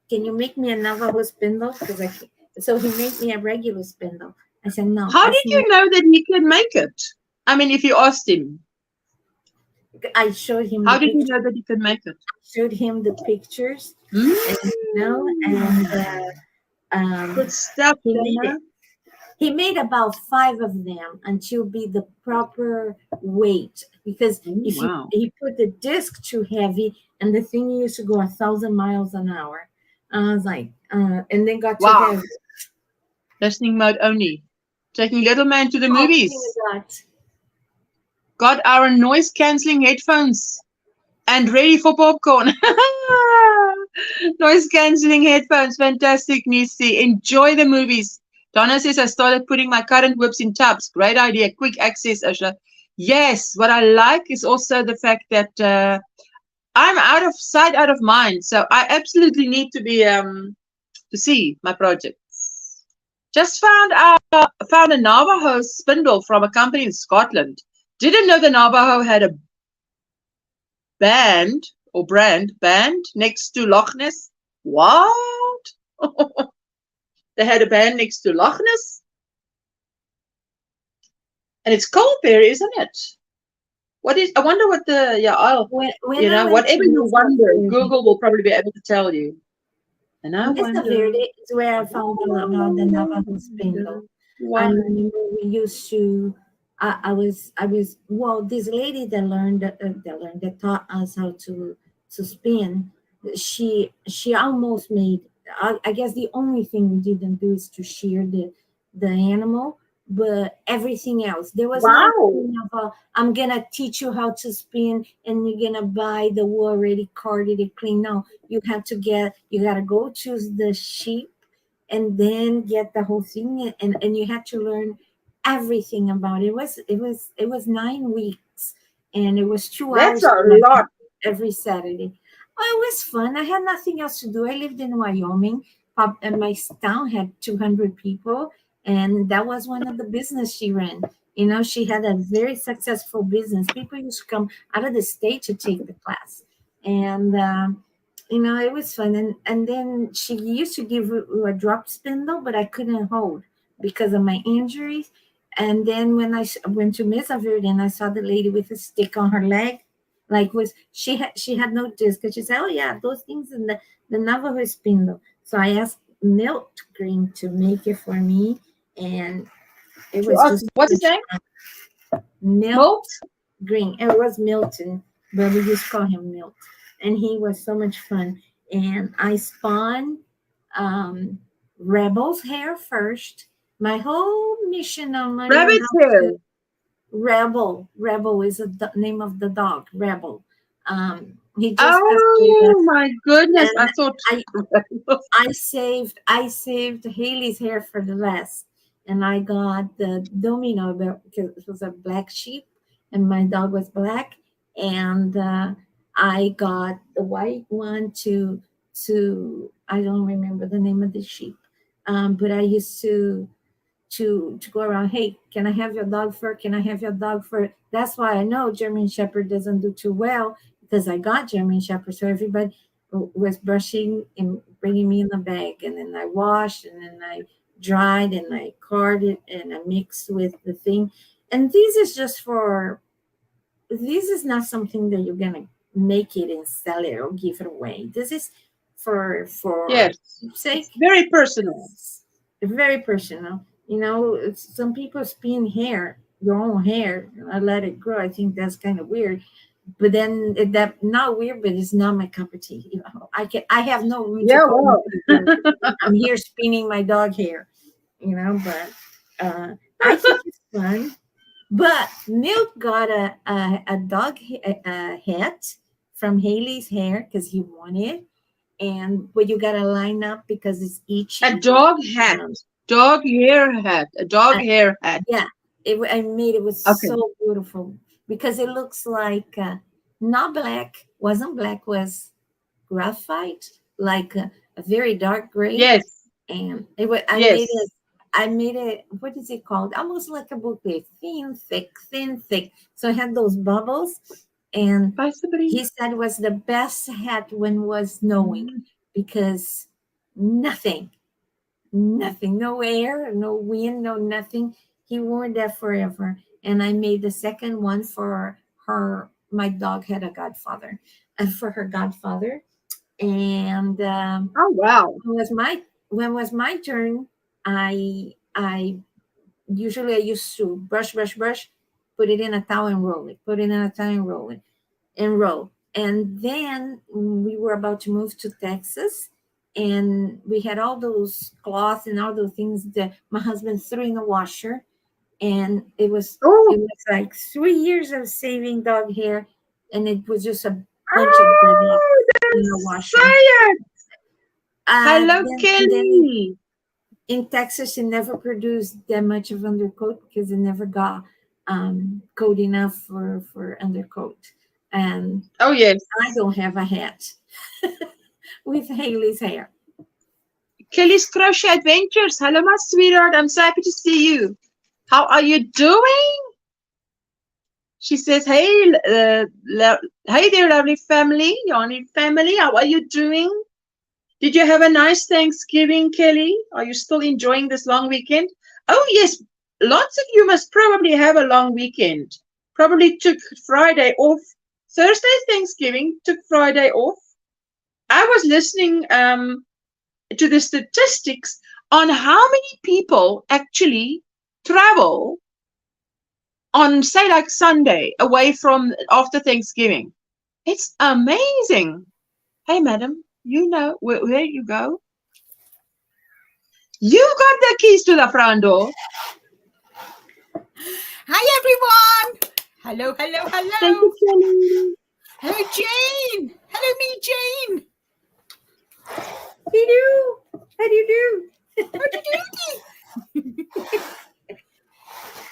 can you make me a Navajo spindle?" Because I can't. So he made me a regular spindle. I said, "No." How did you know that he could make it? I mean, if you asked him. I showed him. How did you know that he could make it? I showed him the pictures. And, good stuff. He made about 5 of them until be the proper weight, because if he put the disc too heavy and the thing used to go 1,000 miles an hour. I was like, and then got too heavy. Listening mode only. Taking little man to the movies. Got our noise cancelling headphones and ready for popcorn. Noise cancelling headphones, fantastic, Nisi. Enjoy the movies. Donna says, I started putting my current whips in tubs. Great idea. Quick access, Asha. Yes, what I like is also the fact that I'm out of sight, out of mind. So I absolutely need to be to see my projects. Just found a Navajo spindle from a company in Scotland. Didn't know the Navajo had a band next to Loch Ness. What? They had a band next to Loch Ness? And it's cold there, isn't it? I wonder what whatever you wonder, Google will probably be able to tell you. And I wonder. It's where I found the Navajo spindle. I remember we used to, this lady that taught us how to spin, she almost made, I guess the only thing we didn't do is to shear the animal, but everything else. There was nothing of I'm gonna teach you how to spin and you're gonna buy the wool already carded and clean. No, you gotta go choose the sheep and then get the whole thing, and you had to learn everything about it. It was 9 weeks, and it was 2 hours. That's a lot. Every Saturday. Oh, it was fun. I had nothing else to do. I lived in Wyoming, and my town had 200 people, and that was one of the business she ran. She had a very successful business. People used to come out of the state to take the class, and it was fun. And then she used to give a drop spindle, but I couldn't hold because of my injuries. And then when I went to Mesaverde and I saw the lady with a stick on her leg, she had no disc. And she said, "Oh yeah, those things in the Navajo spindle." So I asked Milt Green to make it for me, and it was just what's his name? Milt Green. It was Milton, but we just call him Milt. And he was so much fun. And I spun Rebel's hair first. My whole mission on my Rabbit's hair. Rebel is the name of the dog. Rebel. He just my goodness! I saved Haley's hair for the last, and I got the domino because it was a black sheep, and my dog was black, and I got the white one to I don't remember the name of the sheep, but I used to go around. Hey, can I have your dog fur? Can I have your dog fur? That's why I know German Shepherd doesn't do too well because I got German Shepherd. So everybody was brushing and bringing me in the bag, and then I washed, and then I dried, and I carded, and I mixed with the thing. And this is just for. This is not something that you're gonna make it and sell it or give it away. This is for Yes. sake. It's very personal. It's very personal. You know, some people spin hair, your own hair, and I let it grow. I think that's kind of weird. But then that not weird, but it's not my cup of tea. You know, I have no room Yeah, to call well. people. I'm here spinning my dog hair, you know, but I think it's fun. But Milt got a dog hat from Haley's hair because he wanted, but you got to line up because it's itchy. A dog hat. Dog hair hat. A dog hair hat. Yeah, I made it was so beautiful because it looks like not black, wasn't black, was graphite, like a very dark gray. Yes. And I made it, what is it called? Almost like a bouquet, thin, thick. So it had those bubbles. And he said it was the best hat when was snowing because nothing, no air, no wind, no nothing. He wore that forever. And I made the second one for her. My dog had a godfather, and for her godfather. And oh wow! When was my turn? I usually I used to brush, put it in a towel and roll it, and roll. And then we were about to move to Texas, and we had all those cloths and all those things that my husband threw in the washer. And it was like 3 years of saving dog hair, and it was just a bunch of goodies in the washer. Hello, Kelly. In Texas, it never produced that much of undercoat because it never got coat enough for undercoat. And yes, I don't have a hat with Haley's hair. Kelly's Crochet Adventures. Hello, my sweetheart. I'm so happy to see you. How are you doing? She says, hey there, lovely family, Yanni family. How are you doing? Did you have a nice Thanksgiving, Kelly? Are you still enjoying this long weekend? Oh, yes. Lots of you must probably have a long weekend. Probably took Friday off. Thursday, Thanksgiving, took Friday off. I was listening to the statistics on how many people actually travel on, say, like Sunday, away from after Thanksgiving. It's amazing. Hey, madam. You know where you go. You got the keys to the front door. Hi, everyone. Hello. Thank you, Kelly. Hello, Jane. Hello, me, Jane. How do you do?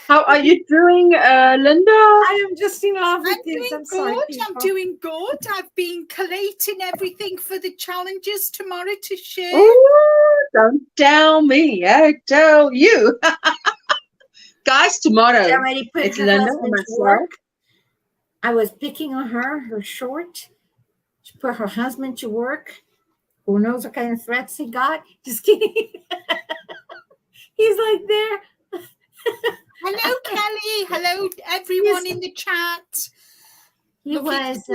How are you doing, Linda? I am just in love with this. I'm sorry, I'm doing good. I've been collating everything for the challenges tomorrow to share. Oh, don't tell me. I tell you. Guys, tomorrow it's Linda and myself. I was picking on her short. She put her husband to work. Who knows what kind of threats he got? Just kidding. He's like there. Hello, Kelly. Hello, everyone in the chat. He was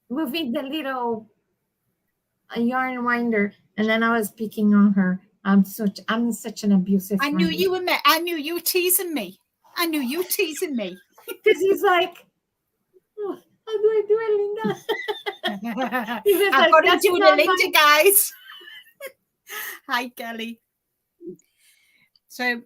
moving the little yarn winder, and then I was picking on her. I'm such an abusive friend. I knew you were teasing me. Because he's like, oh, how do I do it, Linda? I've got to do it, Linda, guys. Hi, Kelly. So,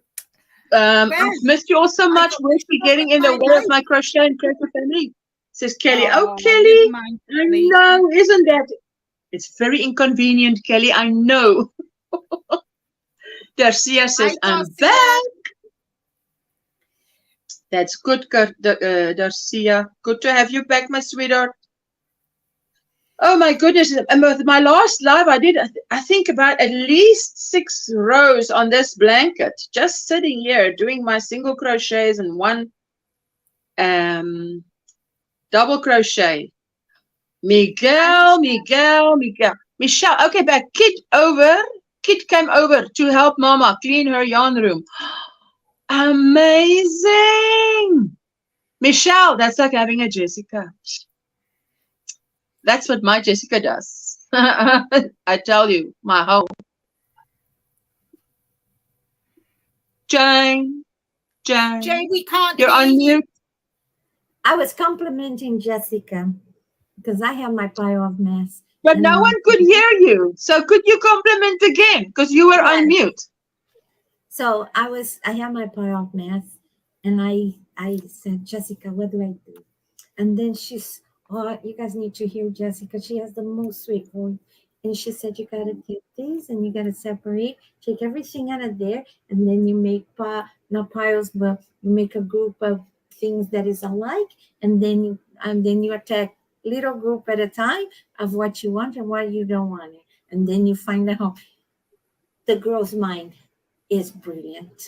I've missed you all so much. Where's she getting in the way of my crochet and crochet family? Says Kelly. Oh, Kelly, I know, isn't that? It's very inconvenient, Kelly. I know. Darcia says, Hi, I'm Darcia. back. That's good, Darcia. Good to have you back, my sweetheart. Oh my goodness. And with my last live, I did, I think, about at least 6 rows on this blanket, just sitting here doing my single crochets and one double crochet. Michelle. Michelle, okay, back. Kit came over to help Mama clean her yarn room. Amazing. Michelle, that's like having a Jessica. That's what my Jessica does. I tell you, my home. Jane, we can't you're hear on you. mute. I was complimenting Jessica because I have my pile of mess. But no one could hear you. So could you compliment again? Because you were on mute. So I have my pile of mess, and I said, Jessica, what do I do? And then you guys need to hear Jessica. She has the most sweet voice. And she said, you got to take these and you got to separate, take everything out of there. And then you make, not piles, but you make a group of things that is alike. And then you attack little group at a time of what you want and what you don't want. And then you find out the girl's mind is brilliant.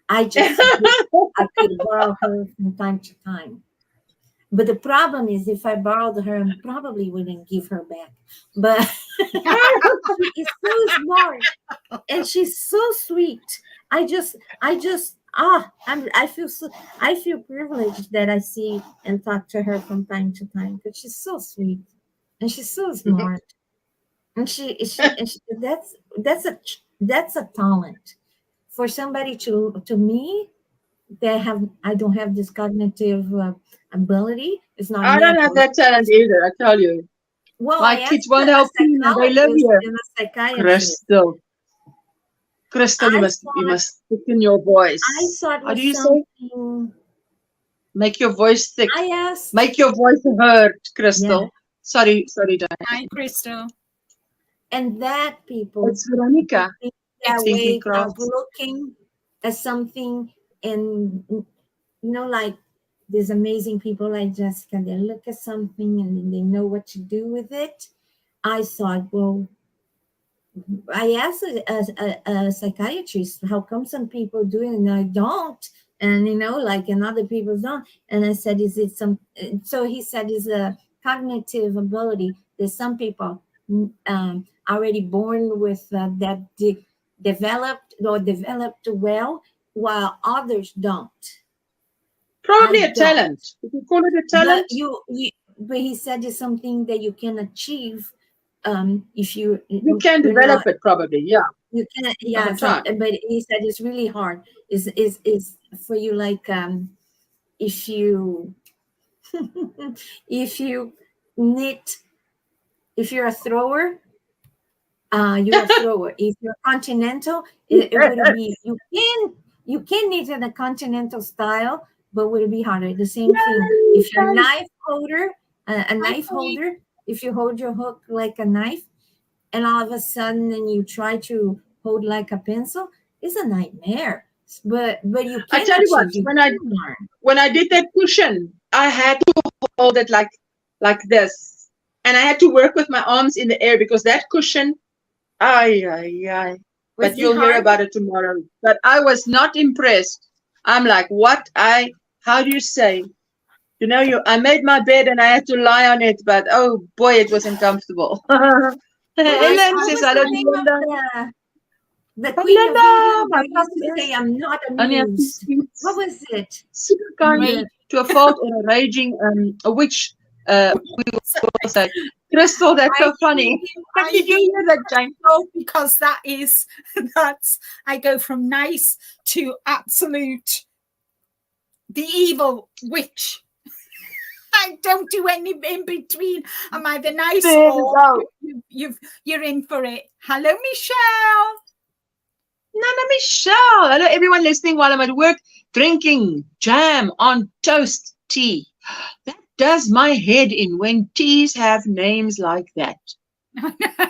I could borrow her from time to time. But the problem is, if I borrowed her, I probably wouldn't give her back. But she is so smart, and she's so sweet. I feel privileged that I see and talk to her from time to time because she's so sweet and she's so smart. And that's a talent for somebody to me. I don't have this cognitive ability. It's not. I don't have that talent either, I tell you. Well, my kids won't help me. They live here. Crystal, you must thicken your voice. I thought How do you say? Make your voice thick. I asked. Make your voice heard, Crystal. Yeah. Sorry, Diane. Hi, Crystal. And that people. It's Veronica. That way of looking at something. And like these amazing people like Jessica, they look at something and then they know what to do with it. I thought, well, I asked a psychiatrist, how come some people do it and I don't? And and other people don't. And I said, is it so he said it's a cognitive ability. There's some people already born with that developed well, while others don't. Probably a talent. You can call it a talent. But he said it's something that you can achieve if you can develop it. Probably, yeah. You can, yeah. But he said it's really hard. Is for you like if you knit, if you're a thrower. You're a thrower. If you're continental, it would be you can knit in a continental style, but would it be harder? The same thing. If you're a knife holder, if you hold your hook like a knife, and all of a sudden then you try to hold like a pencil, it's a nightmare. But you can. I tell you what, when I did that cushion, I had to hold it like this, and I had to work with my arms in the air because that cushion. But you'll hear about it tomorrow. But I was not impressed. I'm like, how do you say? I made my bed and I had to lie on it, but oh boy, it was uncomfortable. Ellen says, I don't know. The Queen of England used to say, I'm not amused. What was it? Super kind to a fault or a raging a witch. We will say, Crystal, that's so funny. How did you hear that, Jane? Because I go from nice to absolute, the evil witch. I don't do any in between. I'm either nice or you're in for it. Hello, Michelle. Nana Michelle. Hello, everyone listening while I'm at work, drinking jam on toast tea. That does my head in when teas have names like that.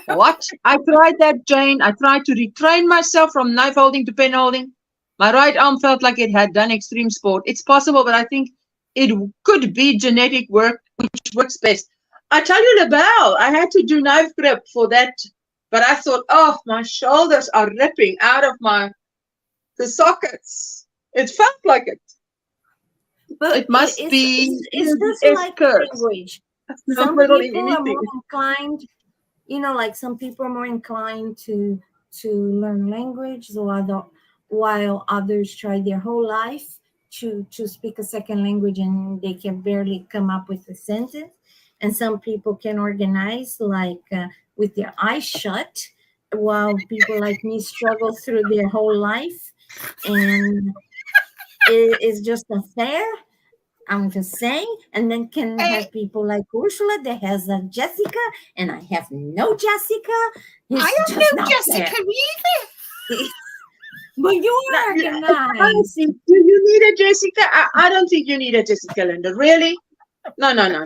What? I tried that, Jane. I tried to retrain myself from knife holding to pen holding. My right arm felt like it had done extreme sport. It's possible, but I think it could be genetic work, which works best. I tell you, LaBelle, I had to do knife grip for that, but I thought, oh, my shoulders are ripping out of the sockets. It felt like it. But It must be. it's just it's like cursed. language. No Some middle in people are anything. more inclined, like some people are more inclined to learn language, while others try their whole life to speak a second language and they can barely come up with a sentence. And some people can organize with their eyes shut, while people like me struggle through their whole life, and it's just unfair. I'm just saying. And then can have people like Ursula that has a Jessica, and I have no Jessica. It's I have just no not Jessica fair. either. But you organize. Honestly, do you need a Jessica? I don't think you need a Jessica, Linda. Really? No. No.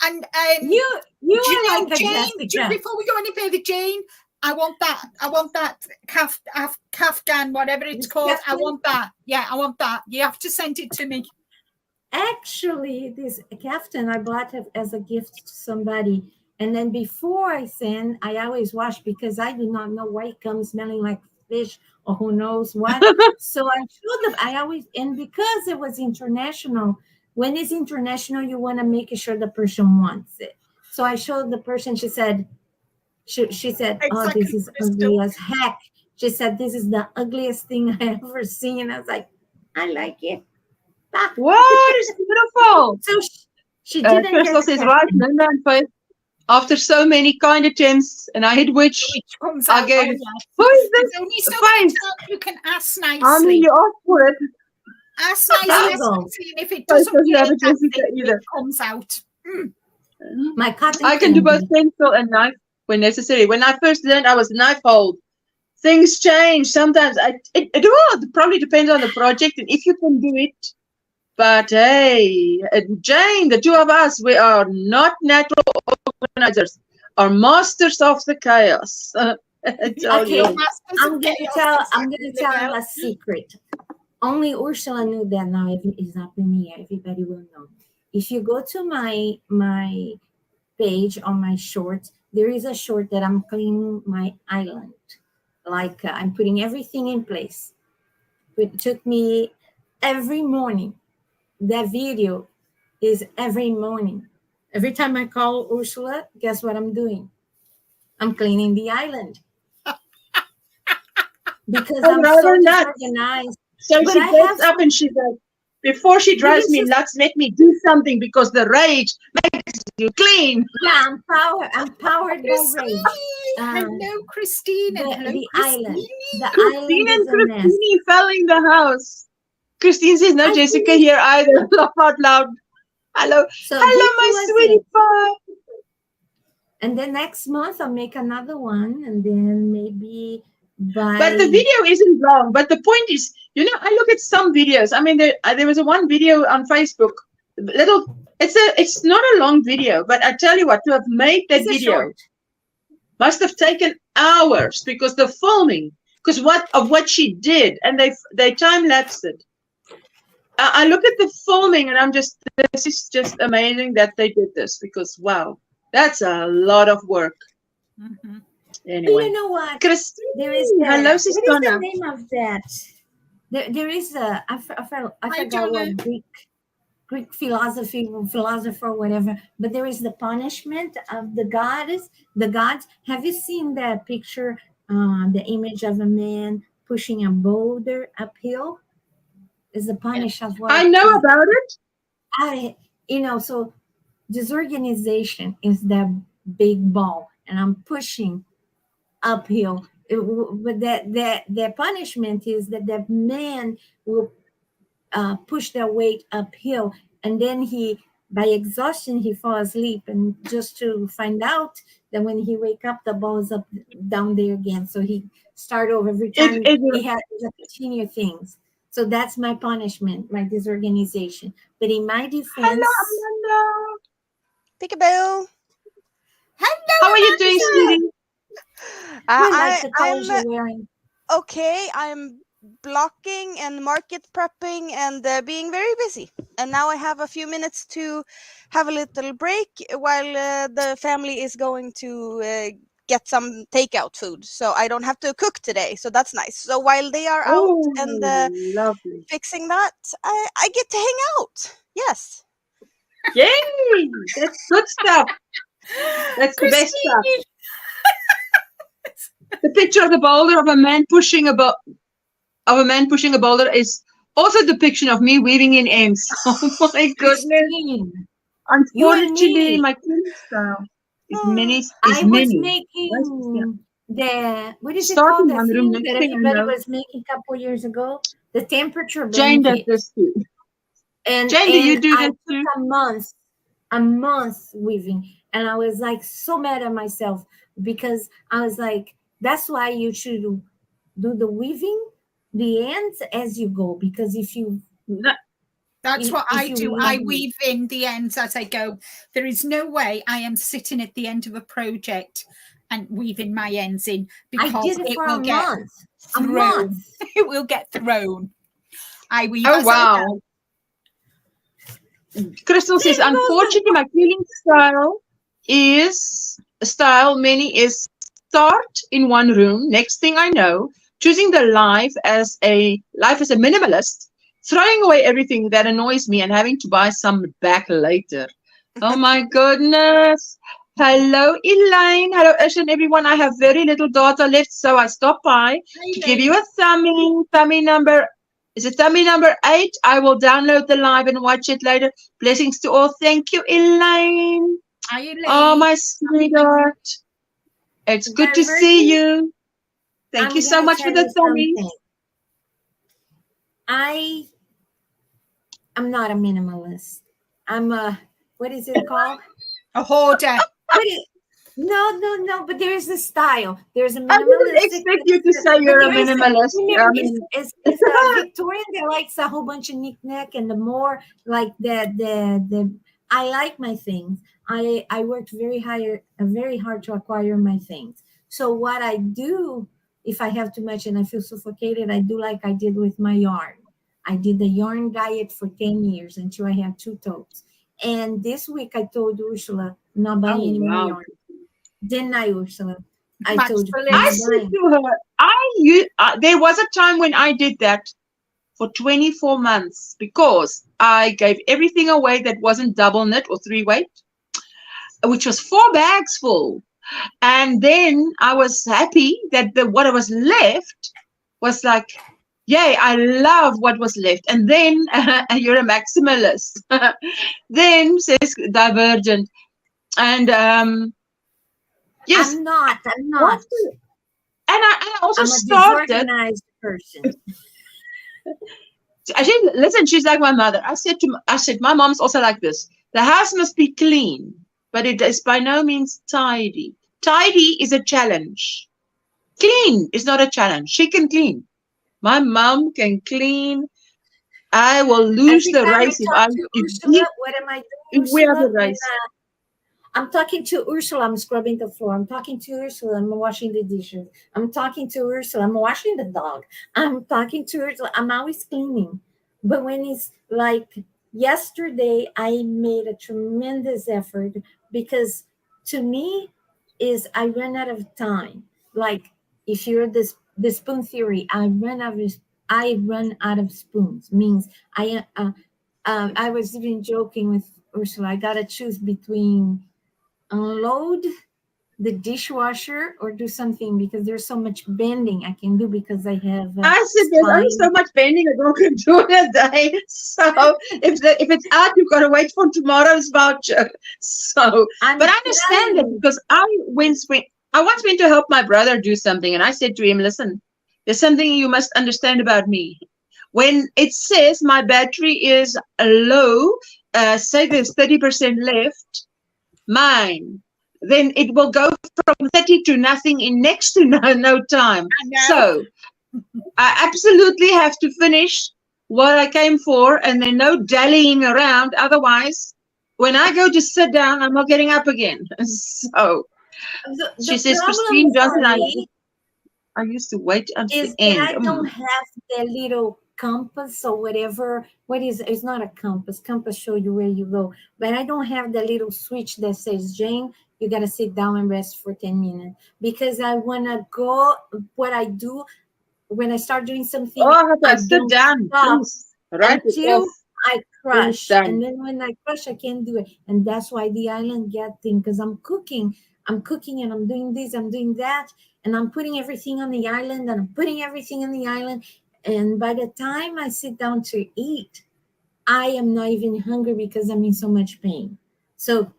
And You do you are know, like a Jane, Jessica. before we go any further, Jane, I want that kaftan, whatever it's called. I Kaftan? want that. Yeah, I want that. You have to send it to me. Actually, this kaftan I bought it as a gift to somebody. And then before I send, I always wash because I do not know why it comes smelling like fish or who knows what. So I showed them. And because it was international, when it's international, you want to make sure the person wants it. So I showed the person, she said, oh, Exactly, this is Crystal. ugly as heck. She said, this is the ugliest thing I ever seen. I was like, I like it. Ah. What is beautiful? So she didn't Crystal get says, the right, kaftan. Linda and Faith, after so many kind attempts, and I hit which comes out. again. Oh, yeah. Who is There's this? only so many Faith. times you can ask I mean, nicely. you asked for it. Ask nicely, Go. and if it Faith doesn't doesn't have a work, that Jessica thing, either. it comes out. My cotton I can do both candy. pencil and knife when necessary. When I first learned, I was knife hold. Things change sometimes. It probably depends on the project and if you can do it. But hey, Jane, the two of us, we are not natural organizers, are masters of the chaos. I tell Okay, you. I'm gonna tell a secret. Only Ursula knew that. Now it's up in the air. Everybody will know. If you go to my page on my shorts, there is a short that I'm cleaning my island. Like I'm putting everything in place. It took me every morning. That video is every morning. Every time I call Ursula, guess what I'm doing? I'm cleaning the island. Because I'm so disorganized. So But she I gets have up and she's like, before she drives me nuts, let me do something because the rage makes you clean. Yeah, I'm powered by rage. Hello, Christine. And hello, The Christine. island. The Christine island is and a mess. Christine fell in the house. Christine says, no I Jessica think- here either. Laugh out loud. Hello. So Hello, this my was sweetie it. pie. And then next month I'll make another one, and then maybe But the video isn't long. But the point is, I look at some videos. I mean, there was one video on Facebook. It's not a long video, but I tell you what, to have made that It's a video short. must have taken hours because the filming, of what she did, and they time lapsed it. I look at the filming and this is just amazing that they did this because wow, that's a lot of work. Mhm. Anyway, You know what? Christine, There is hello, what is the Sistana. name of that? There is a I forgot don't what know. Greek philosopher, whatever. But there is the punishment of the gods. The gods. Have you seen that picture? The image of a man pushing a boulder uphill is the punish of what? I know about it. So disorganization is that big ball, and I'm pushing uphill. But that punishment is that the man will push their weight uphill, and then by exhaustion he falls asleep, and just to find out that when he wake up the ball is up down there again, so he start over every time. He has to continue things. So that's my punishment, my disorganization. But in my defense, Hello, Amanda. Peekaboo. How are you doing, sweetie? I like the I'm colors you're wearing. okay. I'm blocking and market prepping and being very busy. And now I have a few minutes to have a little break while the family is going to get some takeout food. So I don't have to cook today. So that's nice. So while they are out Oh, and lovely. fixing that, I get to hang out. Yes. Yay! That's good stuff. That's the best stuff. Christine, The picture of the boulder of a man pushing a boulder is also a depiction of me weaving in ends. Oh my goodness! Christine, Unfortunately, me. my cleaning style is Oh. I was many. making what is it Start called? in That one room. thing Next that thing I everybody know, was making a couple years ago, the temperature Jane does blanket. this too. And Jane, do you do I this too? took a month weaving, and I was like so mad at myself because I was like, that's why you should do the weaving, the ends as you go, because if you No. that's what if I you do. I weave- weave in the ends as I go. There is no way I am sitting at the end of a project and weaving my ends in I because did it it for will a get month. thrown. It will get thrown. I weave Oh as I wow! go. Crystal says, There goes the- unfortunately, my cleaning style many is start in one room. Next thing I know, choosing the life as a minimalist, throwing away everything that annoys me and having to buy some back later. Oh my goodness. Hello, Elaine. Hello, Ish and everyone. I have very little data left, so I stopped by to give you a thummy number. Is it thummy number 8? I will download the live and watch it later. Blessings to all. Thank you, Elaine. Are you late? Oh, my sweetheart. It's good to see you. Thank I'm you so gonna much for tell the you thummies. something. I'm not a minimalist. I'm a, what is it called? A hoarder. No, but there's a style. There's a I didn't minimalistic. expect you to say you're a minimalist. I mean, It's a Victorian that likes a whole bunch of knick-knack, and the more like the I like my things. I worked very hard to acquire my things. So what I do, if I have too much and I feel suffocated, I do like I did with my yarn. I did the yarn diet for 10 years until I had 2 totes. And this week I told Ursula, I'm not buying any more yarn. Didn't I, Ursula? I told you. I said to her, there was a time when I did that for 24 months because I gave everything away that wasn't double knit or 3 weight, which was 4 bags full. And then I was happy that what was left was like, yay, I love what was left. And then you're a maximalist. Then says Divergent. And yes. I'm not. And I also I'm a started. disorganized person. Listen, she's like my mother. I said, my mom's also like this. The house must be clean, but it is by no means tidy. Tidy is a challenge. Clean is not a challenge. She can clean. My mom can clean. I will lose the race if Ursula, what am I doing? we have a race. I'm talking to Ursula. I'm scrubbing the floor. I'm talking to Ursula. I'm washing the dishes. I'm talking to Ursula. I'm washing the dog. I'm talking to Ursula. I'm always cleaning. But when it's like yesterday, I made a tremendous effort because to me is I run out of time. Like if you're the spoon theory, I run out of spoons. Means I was even joking with Ursula. I gotta choose between unload the dishwasher or do something because there's so much bending I can do because I have. I said there's only so much bending a girl can do in a day. So if it's out, you've got to wait for tomorrow's voucher. So, but I understand it because I once went to help my brother do something, and I said to him, "Listen, there's something you must understand about me. When it says my battery is low, say there's 30% left." Mine, then it will go from 30 to nothing in next to no time. So I absolutely have to finish what I came for, and then no dallying around. Otherwise, when I go to sit down, I'm not getting up again. So she The says, problem Christine Johnson, for me I used to wait until is the that end. I don't have the little compass or whatever. What is it's not a compass. Compass show you where you go. But I don't have the little switch that says, Jane, you gotta sit down and rest for 10 minutes. Because I wanna go what I do when I start doing something, Oh, I sit don't down, stop please. Write it until off. I Please, crush. done. And then when I crush, I can't do it. And that's why the island get thing, because I'm cooking and I'm doing this, I'm doing that, and I'm putting everything on the island and I'm putting everything on the island. And by the time I sit down to eat, I am not even hungry because I'm in so much pain. So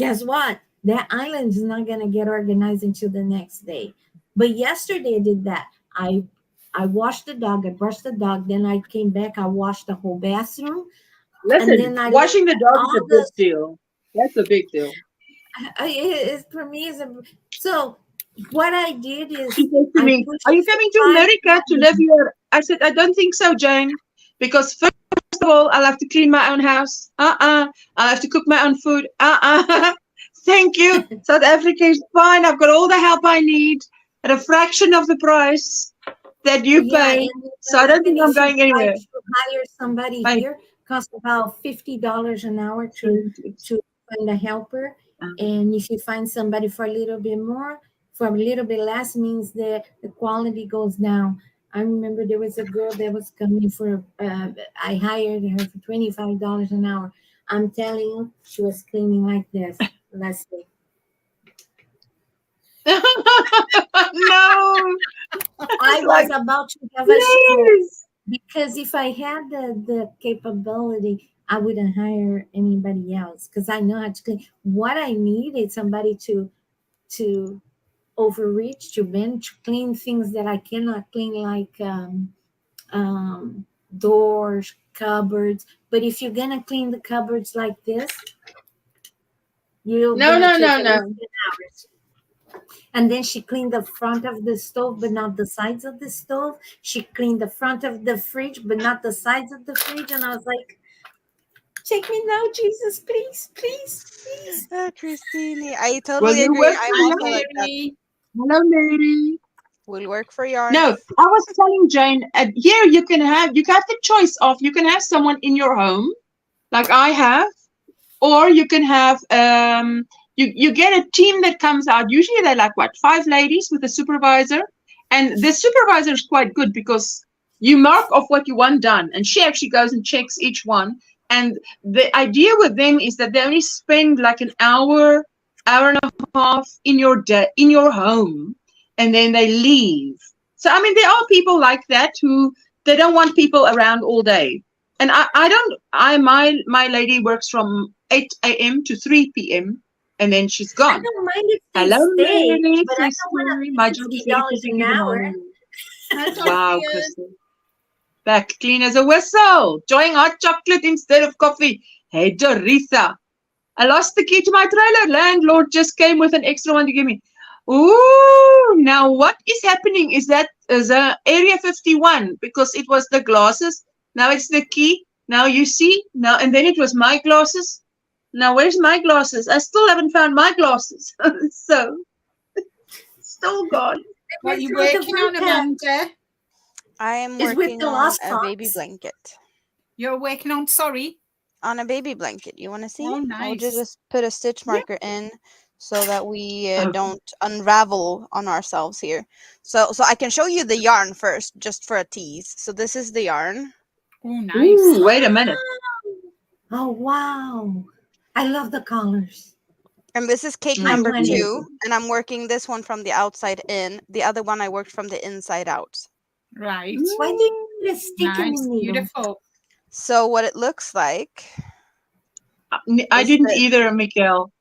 guess what? That island is not gonna get organized until the next day. But yesterday I did that. I washed the dog, I brushed the dog, then I came back, I washed the whole bathroom, and Listen, then I left washing the dog is a all big the deal. That's a big deal. for me is a so what I did is She said to I me, pushed are you coming to 5 America to live gallons. here? I said, I don't think so, Jane. Because first of all, I'll have to clean my own house. I'll have to cook my own food. Thank you. South Africa is fine. I've got all the help I need at a fraction of the price that you Yeah, pay. and So I don't even think I'm if you going try anywhere. to hire somebody Fine. here, costs about $50 an hour to find a helper. And if you find somebody for a little bit more, for a little bit less, means that the quality goes down. I remember there was a girl that was coming for, I hired her for $25 an hour. I'm telling you, she was cleaning like this last week. No. I was Like, about to have a stroke. please. Because if I had the capability, I wouldn't hire anybody else because I know how to clean. What I need is somebody to overreach, to bend, to clean things that I cannot clean, like doors, cupboards. But if you're gonna clean the cupboards like this, you're No, gonna no, take no, at least no. 10 hours. And then she cleaned the front of the stove, but not the sides of the stove. She cleaned the front of the fridge, but not the sides of the fridge. And I was like, take me now, Jesus, please, please, please. Christine, I Will totally you agree. work I'm for also yarn? like that. Hello, Mary. Will work for yarn. No, I was telling Jane, here you have the choice of, you can have someone in your home, like I have, or you can have, you get a team that comes out. Usually they're like, what, 5 ladies with a supervisor. And the supervisor is quite good because you mark off what you want done. And she actually goes and checks each one. And the idea with them is that they only spend like an hour, hour and a half in your day, in your home, and then they leave. So, I mean, there are people like that who, they don't want people around all day. And my lady works from 8 a.m. to 3 p.m. and then she's I gone. don't mind if they Hello, stay, Mary, but I don't want to my pay job is very $50 busy. an Good hour. morning. Hi, Wow, Dorothea. Crystal. Back clean as a whistle. Enjoying hot chocolate instead of coffee. Hey, Dorita. I lost the key to my trailer. Landlord just came with an extra one to give me. Ooh, now what is happening is that is area 51 because it was the glasses. Now it's the key. Now you see. Now and then it was my glasses. Now where's my glasses? I still haven't found my glasses. So still gone. What are you With the working on, front pack. Amanda? I am It's with working the on lost a baby fox. blanket. You're working on, sorry. On a baby blanket. You want to see? Oh, I'll nice. just put a stitch marker in so that we Okay. don't unravel on ourselves here. So I can show you the yarn first, just for a tease. So this is the yarn. Oh, nice. Ooh, wait a minute. Oh, wow. I love the colors. And this is cake I number want it. 2. And I'm working this one from the outside in. The other one I worked from the inside out. Right. Why do you put a stick in Nice. the needle? Beautiful. So what it looks like. I is didn't that- either, Miguel.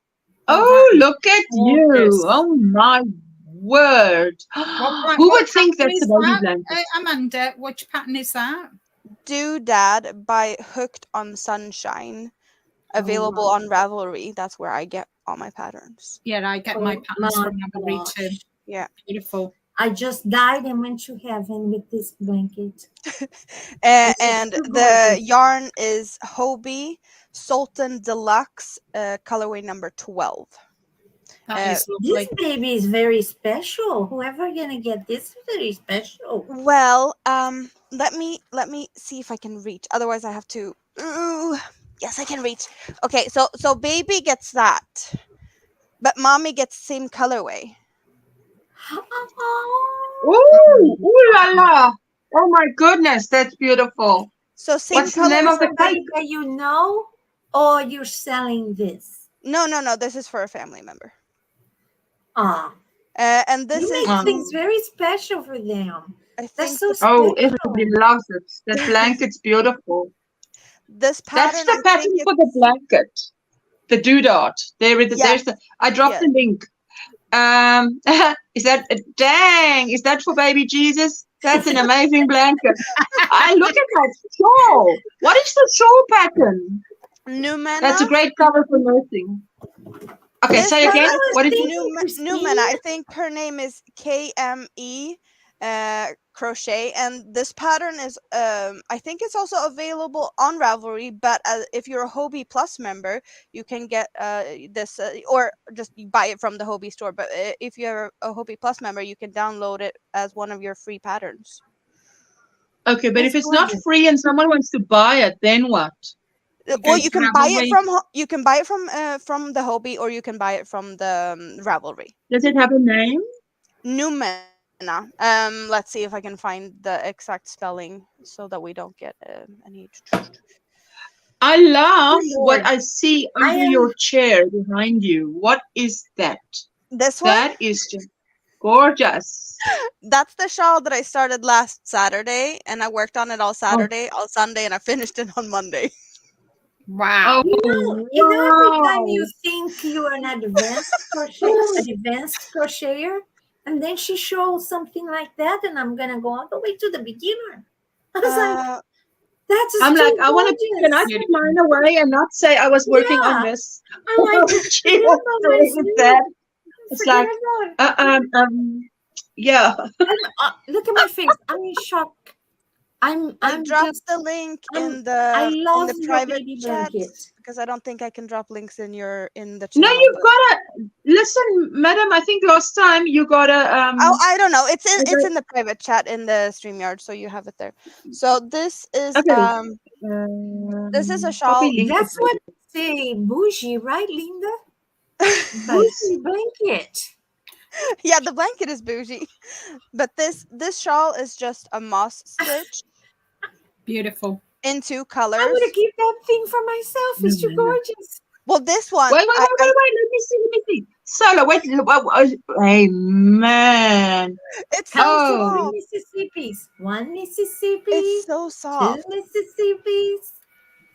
Oh, Oh, that is look at gorgeous. you. Oh, my word. Who would think pattern that's a is baby that, blanket? Amanda, which pattern is that? Doodad by Hooked on Sunshine. Available on Ravelry. That's where I get all my patterns. Yeah, I get my Oh patterns my from Ravelry too. gosh. Yeah. Beautiful. I just died and went to heaven with this blanket. And so the gorgeous. yarn is Hobie Sultan Deluxe, colorway number 12. That is This lovely. baby is very special. Whoever gonna get this is very special. Well, let me see if I can reach. Otherwise, I have to. Ooh, yes, I can reach. Okay, so baby gets that, but mommy gets same colorway. Ooh, ooh la la. Oh my goodness, that's beautiful. So same What's the name color. of the Somebody cake? that you know, or you're selling this? No, no, no. This is for a family member. Ah, And this you is make Um, things very special for them. I That's think so Oh, special. everybody loves it. The blanket's beautiful. this That's pattern. the I pattern think for the it's blanket. The doodad. There's the. I dropped yeah. the link. Is that dang? Is that for baby Jesus? That's an amazing blanket. I look at that shawl. What is the shawl pattern? Numena. That's a great cover for nursing. Okay, This say one again. was What did you? thinking, Numena. I Christine. think her name is KME Crochet, and this pattern is I think it's also available on Ravelry. But if you're a Hobie Plus member, you can get this, or just you buy it from the Hobie store. But if you're a Hobie Plus member, you can download it as one of your free patterns. Okay, but That's if it's not gorgeous. free and someone wants to buy it, then what? Or Because you can buy it Ravelry, from the Hobie, or you can buy it from the Ravelry. does it have a name? Numena. Let's see if I can find the exact spelling so that we don't get any. I love Good what Lord. I see I under am your chair behind you. What is that? This one, That is just gorgeous. that's the shawl that I started last Saturday, and I worked on it all Oh, Saturday, all Sunday, and I finished it on Monday. Wow. every time you wow. think you're an advanced crocheter, and then she shows something like that, and I'm gonna go all the way to the beginner. I was like, Uh, that is I'm like, too I want to, can I gorgeous. put mine away and not say I was working on Yeah, this? I'm like, She forget was about my doing it sleep. that. It's Forget like, about it. yeah. Look at my face. I'm in shock. I I'm dropped just. the link I in the love your private baby chat blanket. because I don't think I can drop links in the No, channel. you've But got to listen, madam. I think last time you got a oh, I don't know. It's okay. in the private chat in the StreamYard, so you have it there. So this is Okay. a Copy shawl. link. That's what say bougie, right, Linda? Nice. Bougie blanket. Yeah, the blanket is bougie, but this shawl is just a moss stitch Beautiful. in 2 I colors. would have keep that thing for myself. It's too gorgeous. Well, this one, Wait. Let me see. Solo, wait. Hey, man. it's so Count to Oh, 3 soft. Mississippis. 1 Mississippi, It's so 2 soft. Mississippis,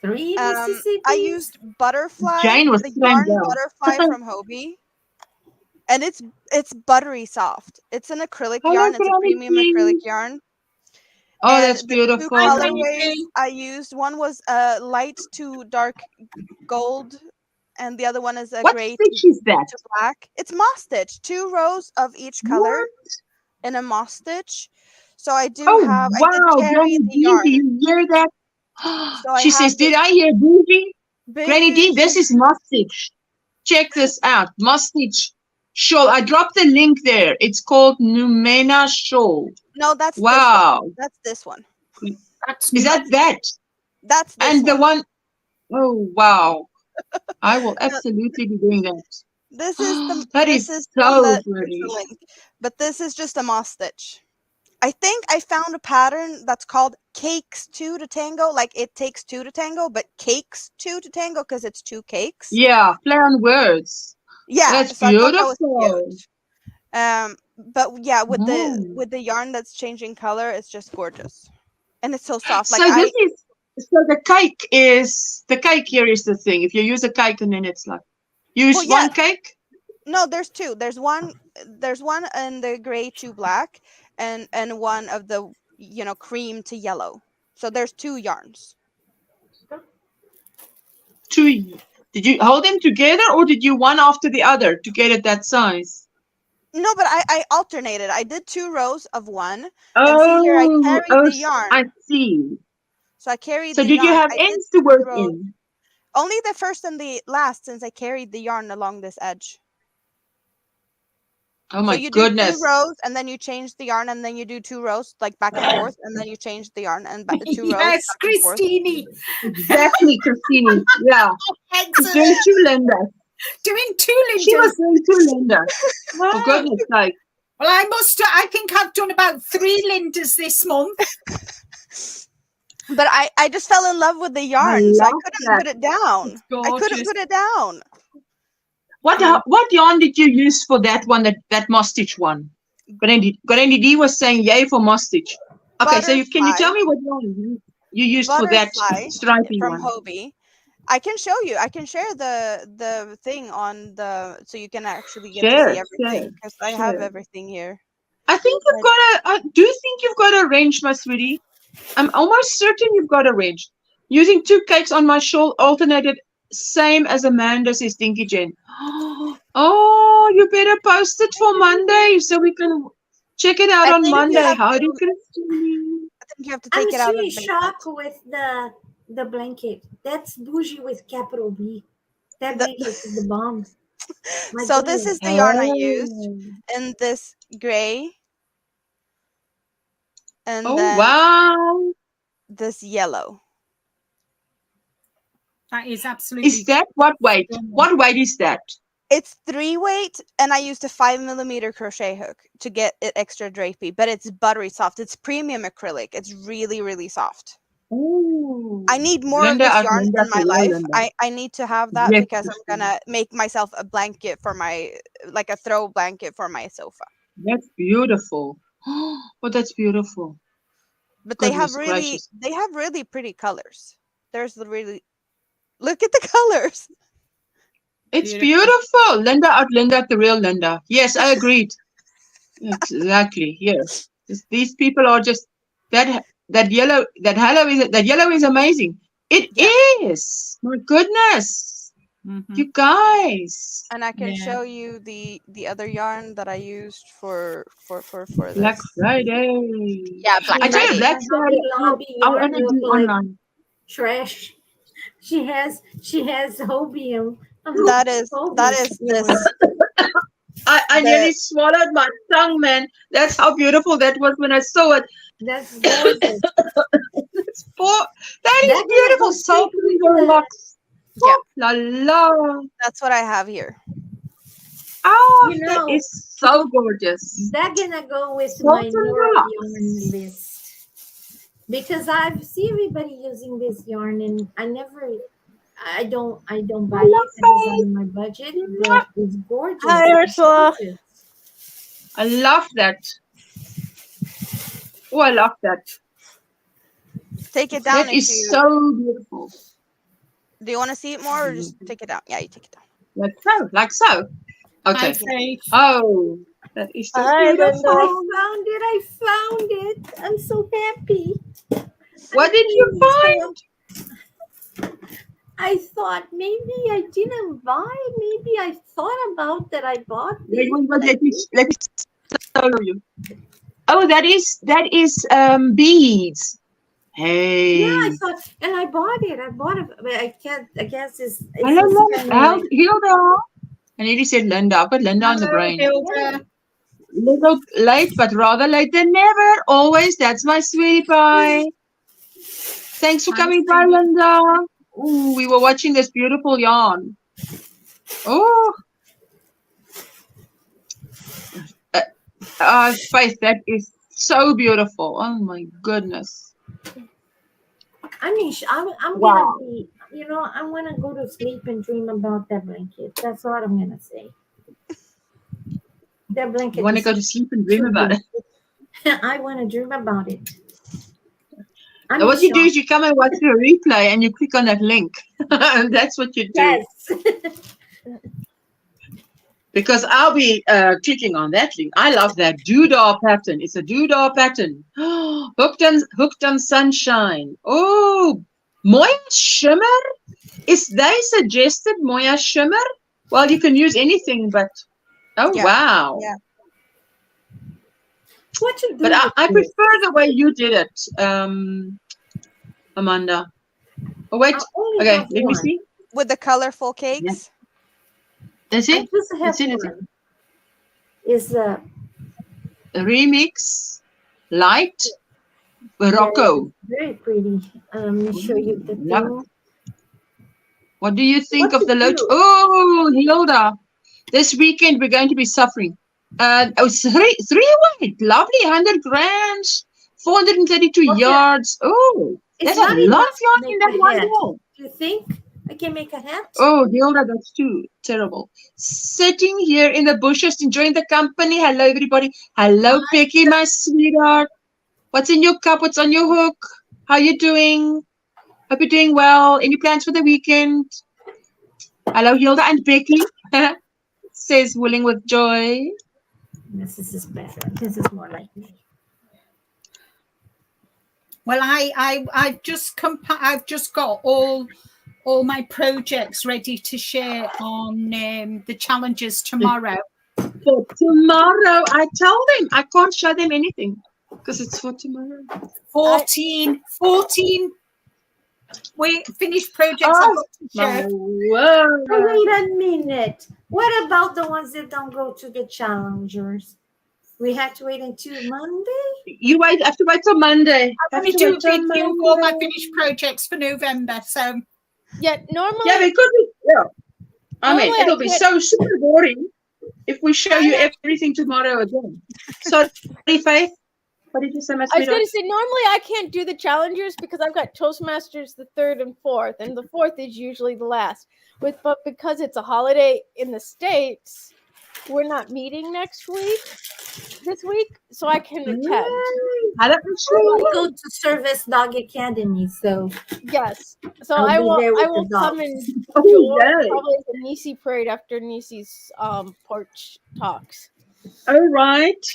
3 I Mississippis. used butterfly, Jane was the slammed yarn down. butterfly from Hobie, and it's buttery soft. It's an acrylic Hello, yarn. It's a Granny premium acrylic Jean. yarn. Oh, And that's the 2 beautiful. Hi, Granny colorways Jane. I used, one was light to dark gold, and the other one is a What gray stitch is that? to black. It's moss stitch, 2 rows of each color What? in a moss stitch. So I did Oh, wow, carry Granny the Jean, do yarn. you hear that? So I She have says, this did I hear bougie? Granny D, big. this is moss stitch. Check this out. Moss stitch shawl. I dropped the link there. It's called Numena shawl. No, that's Wow. this one. That's this one. That's Is that that? That's this And the one. one, oh, wow. I will absolutely be doing that. This is the That this is is the one so that is pretty. the link, but this is just a moss stitch. I think I found a pattern that's called cakes 2 to tango, like it takes 2 to tango, but cakes 2 to tango because it's 2 cakes. Yeah, play on words. Yeah, That's so I thought that was beautiful. cute. But yeah, with Mm. the yarn that's changing color, it's just gorgeous, and it's so soft. Like So this is, so the cake here is the thing. If you use a cake and then it's like, use well, yeah, one cake? no, there's 2. There's one in the gray to black, and one of the cream to yellow. So there's 2 yarns. Two. Did you hold them together or did you one after the other to get it that size? No, but I alternated. I did 2 rows of one. And see here, I carried the yarn. I see. So I carried So the did yarn. you have I did ends to 2 work rows. in? Only the first and the last, since I carried the yarn along this edge. Oh my So you goodness. do 2 rows, and then you change the yarn, and then you do 2 rows, like back and forth, and then you change the yarn and 2 rows. Yes, back and forth. Christine. Exactly, Christine. Yeah. Excellent. Doing 2 Linda. Doing 2 She was Lindas. doing 2 Linda. For Wow. goodness sake. Well, I think I've done about 3 Lindas this month. But I just fell in love with the yarn, so I love couldn't that. put it down. It's I couldn't gorgeous. put it down. What yarn did you use for that one, that moss stitch one? Granny D was saying yay for moss stitch. Okay, so can you tell me what yarn you used for that stripy from one? Hobie. I can show you. I can share the thing on the, so you can actually get to see everything, because I have everything here. I think you've got do you think you've got a range, my sweetie? I'm almost certain you've got a range. Using 2 cakes on my shawl alternated, same as Amanda, says Dinky Jen. Oh, you better post it for Monday so we can check it out on Monday. Howdy, Christine. I think you have to take I'm it out of really the shocked with the blanket. That's bougie with capital B. That blanket is the bomb. My So this goodness. is the yarn I used, in this gray, and then wow. this yellow. That is absolutely. Is that what weight? What weight is that? It's 3 weight, and I used a 5mm crochet hook to get it extra drapey, but it's buttery soft. It's premium acrylic. It's really, really soft. Ooh. I need more of this yarn in my life. Linda. I need to have that, Yes, because I'm gonna make myself a blanket for my, like a throw blanket for my sofa. That's beautiful. Oh, that's beautiful. But Goodness they gracious. have really pretty colors. There's the really, look at the colors. It's beautiful. Linda out Linda, the real Linda. Yes, I agreed. Exactly. Yes. These people are just that yellow. That yellow is amazing. It is. My goodness. You guys. And I can show you the other yarn that I used for this. Black Friday. Yeah, Black I tell you, Friday. Black Friday. I'll only do online. Trash. She has Hobium. That is this. I nearly swallowed my tongue, man. That's how beautiful that was when I saw it. That's gorgeous. That is beautiful. So relaxed. Yeah. La la. That's what I have here. Oh, that is so gorgeous. That's gonna go with my Nora yarn list. Because I see everybody using this yarn, and I don't buy it. It's on my budget, but it's gorgeous. Hi, Ursula. I love that. Oh, I love that. Take it down. That is so beautiful. Do you want to see it more, or just take it down? Yeah, you take it down. Like so. Okay. Oh, that is so beautiful. I found it. I'm so happy. What did you find? I thought maybe I didn't buy. Maybe I thought about that I bought this. Let me show you. Oh, that is beads. Hey. Yeah, I thought, and I bought it. But I can't. I guess it's. Hilda. And he said Linda. I've got Linda on the brain. Hilda. Little late, but rather late than never. Always. That's my sweetie pie. Thanks for coming by, Linda. Ooh, we were watching this beautiful yarn. Oh. Faith, that is so beautiful. Oh my goodness. I mean, I'm gonna be. I'm gonna go to sleep and dream about that blanket. That's what I'm gonna say. That blanket. You want to go to sleep and dream about it? I want to dream about it. So what you do is you come and watch the replay and you click on that link. And that's what you do. Yes. Because I'll be clicking on that link. I love that doodah pattern. It's a doodah pattern. Hooked on sunshine. Oh, Moya shimmer. Is they suggested Moya shimmer? Well, you can use anything, but wow. Yeah. What you do? But I with this? prefer the way you did it, Amanda. Oh, wait. I only Okay, have let me one. see. With the colorful cakes. That's I it. just have That's it. That's it. one. Is Remix Light Morocco. very pretty. Let me show you the Love thing. it. What do you think What of the to load? do? Oh, Hilda. This weekend we're going to be suffering. Three white, lovely, 100 grams, 432 Okay. yards. Oh, It's there's a not lot enough of to yarn make in that a one hat. ball. Do you think I can make a hat? Oh, Hilda, that's too terrible. Sitting here in the bushes, enjoying the company. Hello, everybody. Hello, Becky, my sweetheart. What's in your cup? What's on your hook? How you doing? Hope you're doing well. Any plans for the weekend? Hello, Hilda and Becky. Says willing with joy. This is better. This is more like me. Well, I've just got all my projects ready to share on the challenges tomorrow. For tomorrow, I tell them I can't show them anything because it's for tomorrow. 14 finished projects I've Oh, got to my share. word. Oh, wait a minute. What about the ones that don't go to the challengers? We have to wait until Monday? You have to wait till Monday. I'm going to do a big thing for all my finished projects for November. So Yeah, normally. Yeah, because I mean, Normally I it'll be can't- so super boring if we show you everything tomorrow again. Sorry, Faith. What did you say, my I was sweetheart? going to say, normally I can't do the challengers because I've got Toastmasters the 3rd and 4th, and the 4th is usually the last. But because it's a holiday in the States, we're not meeting this week, so I can attend. I don't I go to Service Dog Academy, so Yes. So I'll I be there with will the come dogs. and Oh, join yay. probably the Nisi parade after Nisi's porch talks. All right.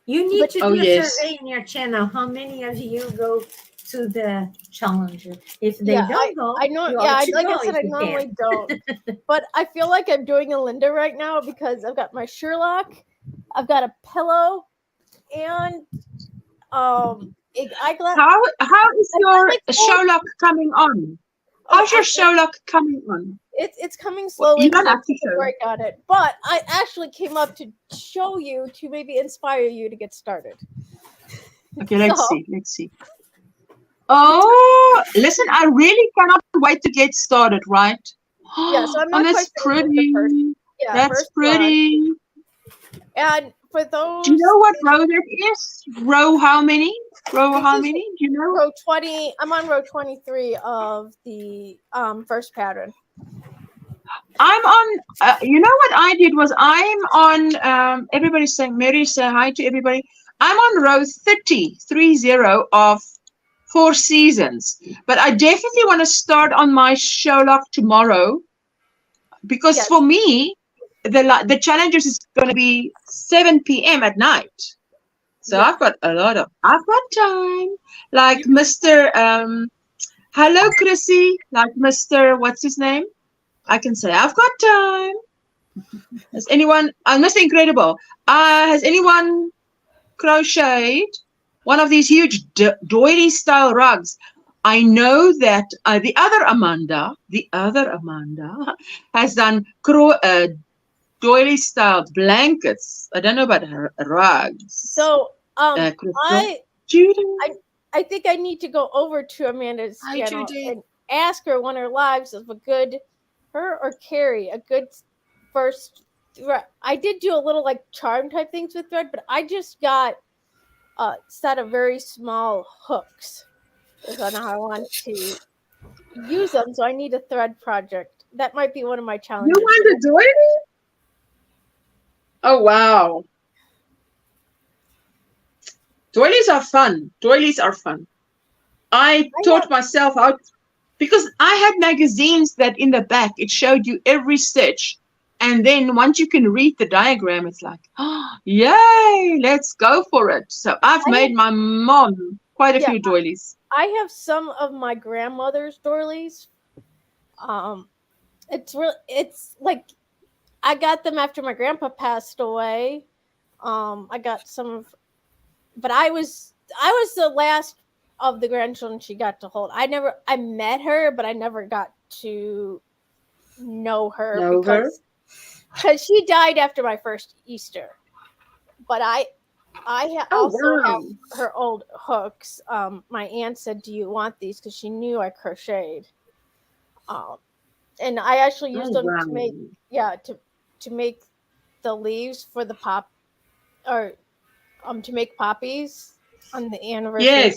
You need to Oh, do a yes. survey in your channel. How many of you go to the challenger? If they Yeah, don't go, I know. you Yeah, ought to like go I said, if I you normally can. don't. But I feel like I'm doing a Linda right now because I've got my Sherlock, I've got a pillow, and eyeglass. How is I your like Sherlock coming on? How's your Sherlock coming on? It's coming slowly. You don't because I have to took a show. break on it, but I actually came up to show you to maybe inspire you to get started. Okay, let's So- see. Let's see. Oh, listen, I really cannot wait to get started, right? Yeah, so I'm Oh, not that's quite finished with the first. pretty. Yeah, That's first one. pretty. And for those, Do you know what row that is? Row how many? Row This how is many? Do you know? row 20. I'm on row 23 of the first pattern. I'm on, you know what I did was I'm on, everybody's saying, Mary, say hi to everybody. I'm on row 30 of 4 seasons. But I definitely want to start on my Sherlock tomorrow because Yes. for me, the challenges is going to be 7 p.m. at night. So Yeah. I've got time. Like Mr. Hello, Chrissy. Like Mr. What's his name? I can say I've got time. Has anyone? Mr. Incredible. Has anyone crocheted one of these huge doily style rugs? I know that the other Amanda has done doily style blankets. I don't know about her rugs. So Judy. I think I need to go over to Amanda's Hi, channel Judy. and ask her one of her lives of her or Carrie, a good first thread. I did do a little like charm type things with thread, but I just got a set of very small hooks. I don't know how I want to use them, so I need a thread project. That might be one of my challenges. You want the doily? Oh wow. Doilies are fun. I taught myself how, because I had magazines that in the back, it showed you every stitch. And then once you can read the diagram, it's like, oh, yay, let's go for it. So I've made my mom quite a few doilies. I have some of my grandmother's doilies. It's like I got them after my grandpa passed away. I got some of, but I was the last of the grandchildren she got to hold. I met her, but I never got to know her because she died after my first Easter. But I also have her old hooks. My aunt said, "Do you want these?" Because she knew I crocheted. And I actually used them to make to make the leaves for the pop, or to make poppies on the anniversary. Yes.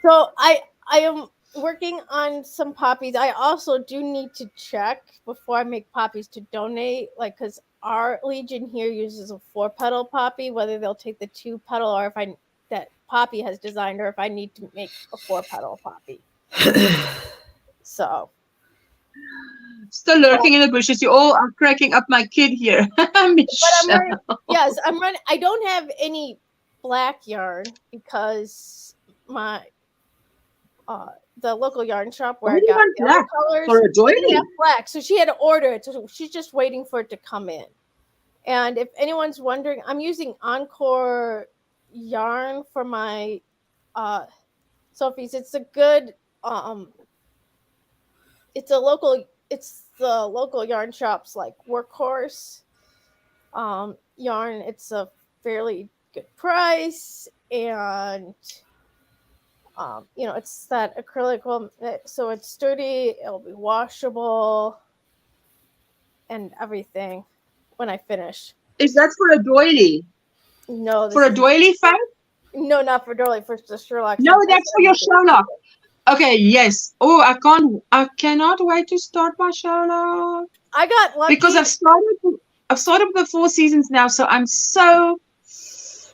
So I am working on some poppies. I also do need to check before I make poppies to donate, like, because our Legion here uses a 4-petal poppy, whether they'll take the 2-petal or if that Poppy has designed, or if I need to make a 4-petal poppy. So Still lurking in the bushes. You all are cracking up my kid here. But I'm running. Yes, I'm running. I don't have any black yarn because my the local yarn shop where I got the other colors for a doily. didn't have black, so she had to order it. So she's just waiting for it to come in. And if anyone's wondering, I'm using Encore yarn for my Sophie's. It's a good it's the local yarn shop's like workhorse yarn. It's a fairly good price, and it's that acrylic, so it's sturdy, it'll be washable and everything when I finish. Is that for a doily? No, for a doily, Faye? No, not for doily, for the Sherlock. No, that's for your Sherlock. Okay, yes. Oh, I cannot wait to start my Sherlock. I got lucky because I've started the 4 seasons now, so I'm so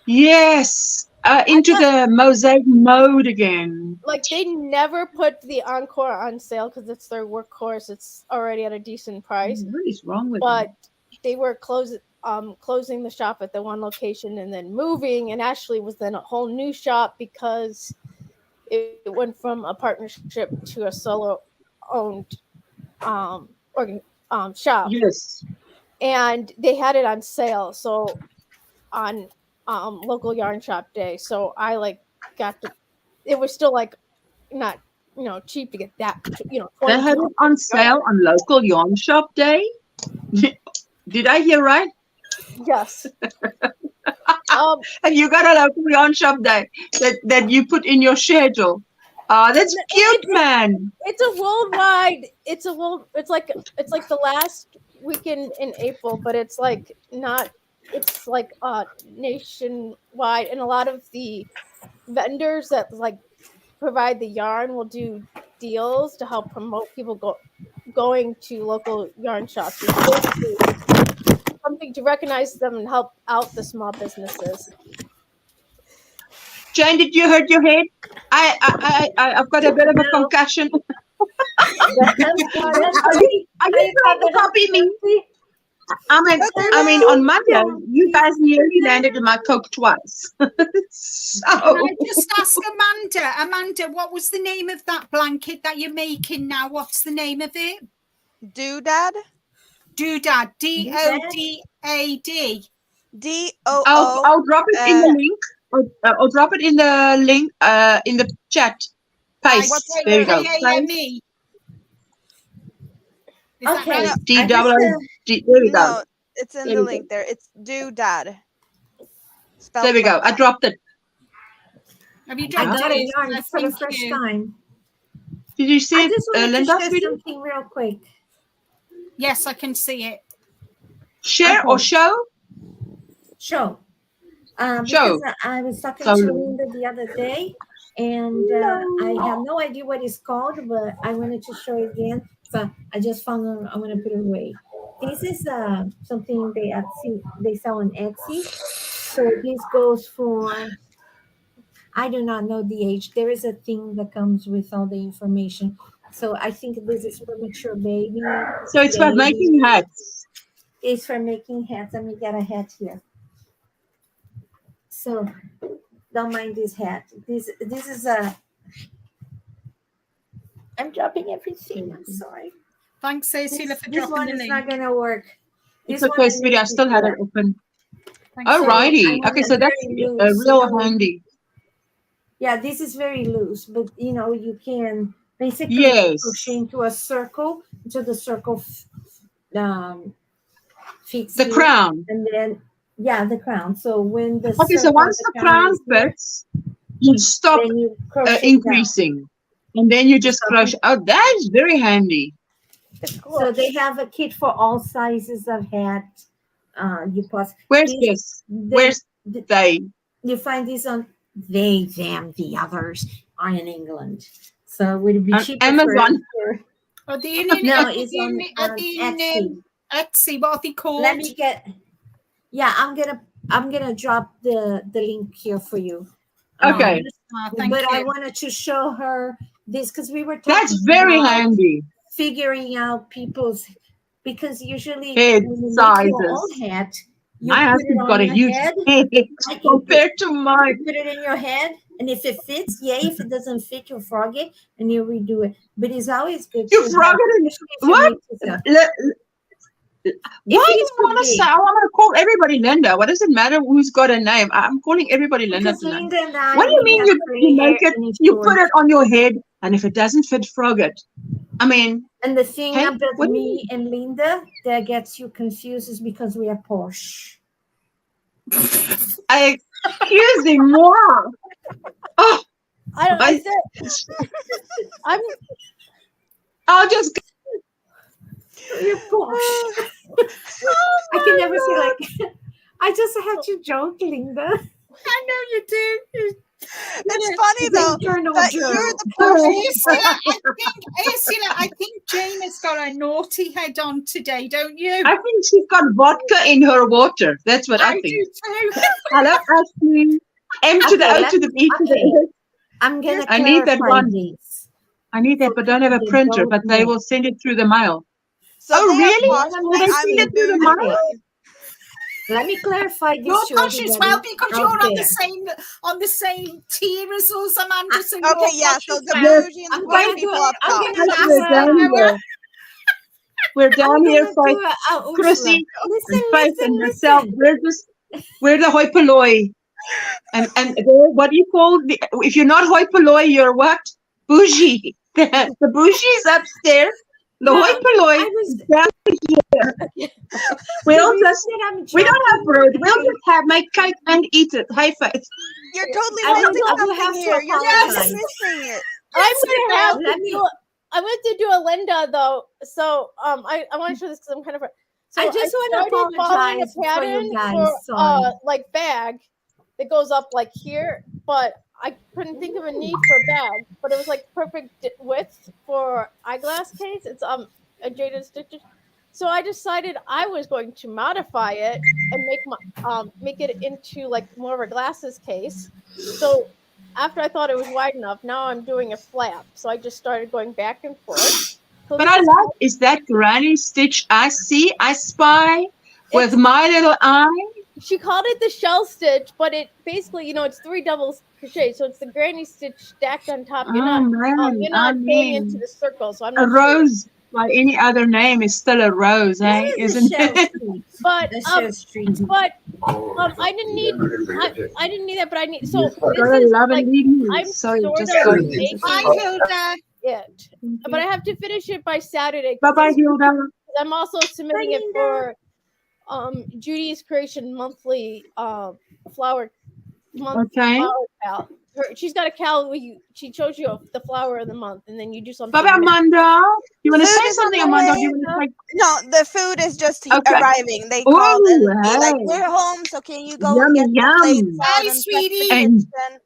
into the mosaic mode again. Like, they never put the Encore on sale because it's their workhorse. It's already at a decent price. What is wrong with But them? they were closing the shop at the one location and then moving, and Ashley was then a whole new shop because it went from a partnership to a solo owned shop. Yes. And they had it on sale, so on local yarn shop day. So I got to, it was still not cheap to get that. They had it on sale on local yarn shop day. Did I hear right? Yes. And you got a local yarn shop day that you put in your schedule. That's cute, man. It's a worldwide. It's like the last weekend in April, but it's like not. It's like nationwide, and a lot of the vendors that provide the yarn will do deals to help promote people going to local yarn shops. It's something to recognize them and help out the small businesses. Jane, did you hurt your head? I've got a bit of a concussion. Are you trying to copy me? I mean, on Monday, you guys nearly landed in my Coke twice. Can I just ask Amanda, what was the name of that blanket that you're making now? What's the name of it? Doodad. Doodad. D-O-D-A-D. D-O-O. I'll drop it in the link. I'll drop it in the link in the chat. Paste. There you go. K-A-M-E. Okay. D-O-O-D. There we go. No, it's in the link there. It's Doodad. There we go. I dropped it. Have you I dropped got it? it yarn for the first time. Did you see I it, just wanted Linda? to share something real quick. Yes, I can see it. Share or show? Show. Show. Because I was talking to Linda the other day, and I have no idea what it's called, but I wanted to show it again. So I just found it. I'm going to put it away. This is something they sell on Etsy. So this goes for, I do not know the age. There is a thing that comes with all the information. So I think this is for mature baby. So it's for making hats. It's for making hats. Let me get a hat here. So don't mind this hat. This is a. I'm dropping everything. I'm sorry. Thanks, Cecilia, for this dropping one the is link. not gonna work. It's okay, sweetie. I still had it open. Thanks. Alrighty. So, Okay, so that's very a loose, real so- handy. Yeah, this is very loose, but you can basically Yes. crochet into a circle, so the circle fits The here, crown. and then the crown. So when the Okay, so circle, once the crown is here, fits, you stop then you crochet down. increasing. And then you just crochet. Oh, that is very handy. So they have a kit for all sizes of hat. You pause. Where's this? Where's they? You find these on they, them, the others are in England. So would it be On cheaper Amazon. Are they in, No, are it's they in, on are they in Etsy. Etsy? What are they called? Let me get. Yeah, I'm gonna drop the link here for you. Okay. Thank But you. I wanted to show her this because we were talking. That's very about handy. figuring out people's, because usually Head when you make sizes. your own hat, you My put it husband's on got a your huge head, head like you compared to mine. put it in your head, and if it fits, yay. If it doesn't fit, you frog it and you redo it. But it's always good. You to frog have, it in especially if you what? make yourself. Why do you it's want to big. say? I want to call everybody Linda. What does it matter who's got a name? I'm calling everybody Linda Because tonight. Linda and I, What do you we mean have you curly hair make it, and it's you short. put it on your head, and if it doesn't fit, frog it. I mean, And the thing Hey, about what do me and Linda that gets you confused is because we are posh. excuse moi. Oh, I don't. I I- said I'm. I'll just. You're posh. I can never say like. I just had to joke, Linda. I know you do. It's funny though Internal that joke. you're the person. Ursula, I think Jane has got a naughty head on today, don't you? I think she's got vodka in her water. That's what I think. do too. Hello, Ashley. M to the Okay, O to the B to the okay. S. I'm gonna I need that clarify one. these. I need that, but don't have a They printer. don't But they know. will send it through the mail. So Oh, they are really? posh, Will but they I'm send it through the bougie. mail? Let me clarify this. You're to posh as well everybody because out you're on the there. same tier as us, Amanda. So Okay, you're yeah. posh So as the well. bougie and I'm the posh gonna do people it. up I'm top. gonna We're do down here. We're down I'm here gonna for do Ursula. Chrissy Listen, and Faith listen, and myself. listen. We're the hoi polloi. And what do you call the, if you're not hoi polloi, you're what? Bougie. The bougie's upstairs. The No, hoi polloi I was- is down here. We'll The just, reason that I'm we don't have joking, bread. We'll just have make cake and eat it. Hey, Faith. You're totally I will- missing I will something have to here. You're apologize. just missing it. I'm gonna have Let to me- do. I went to do a Linda though, so I want to show this because I'm kind of. So I just wanna started following apologize for you pattern guys, for sorry. like bag that goes up like here, but I couldn't think of a need for a bag. But it was like perfect width for eyeglass case. It's a jaded stitches. So I decided I was going to modify it and make it into like more of a glasses case. So after I thought it was wide enough, now I'm doing a flap. So I just started going back and forth. So But this I is like, is that granny stitch I see, I spy with my little eye? she called it the shell stitch, but it basically, it's 3 double crochet, so it's the granny stitch stacked on top. You're Oh, not man, you're I not going into mean, the circle, so I'm a not sure. rose by any other name is still a rose, eh? What is Isn't the shell it? street? But The shell street. I didn't need I didn't need that, but I need so this Gotta is love like and leave me. I'm Sorry, sort just of sorry. making Hi, Hilda. it, but I have to finish it by Saturday. Bye bye, Hilda. I'm also submitting it for Judy's Creation monthly flower Okay. flower cal. She's got a cal where she shows you the flower of the month, and then you do something. Bye bye, Amanda. You want to Food say is on something, the Amanda? Or way. do you want to say? No, the food is just Okay. arriving. They Ooh, called and be like, hey. "We're home, so can you go Yummy, and get the plates yum. out Hi, and check the sweetie. And kitchen?"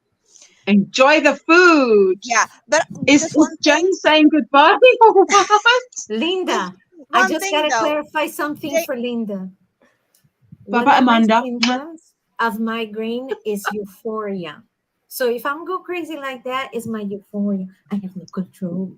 enjoy the food. Yeah, but Is just one Jane thing. saying goodbye or what? Linda, I One just thing gotta though. clarify something Jane- for Linda. Bye One bye, of my Amanda. symptoms of migraine is euphoria. So if I'm go crazy like that, it's my euphoria. I have no control.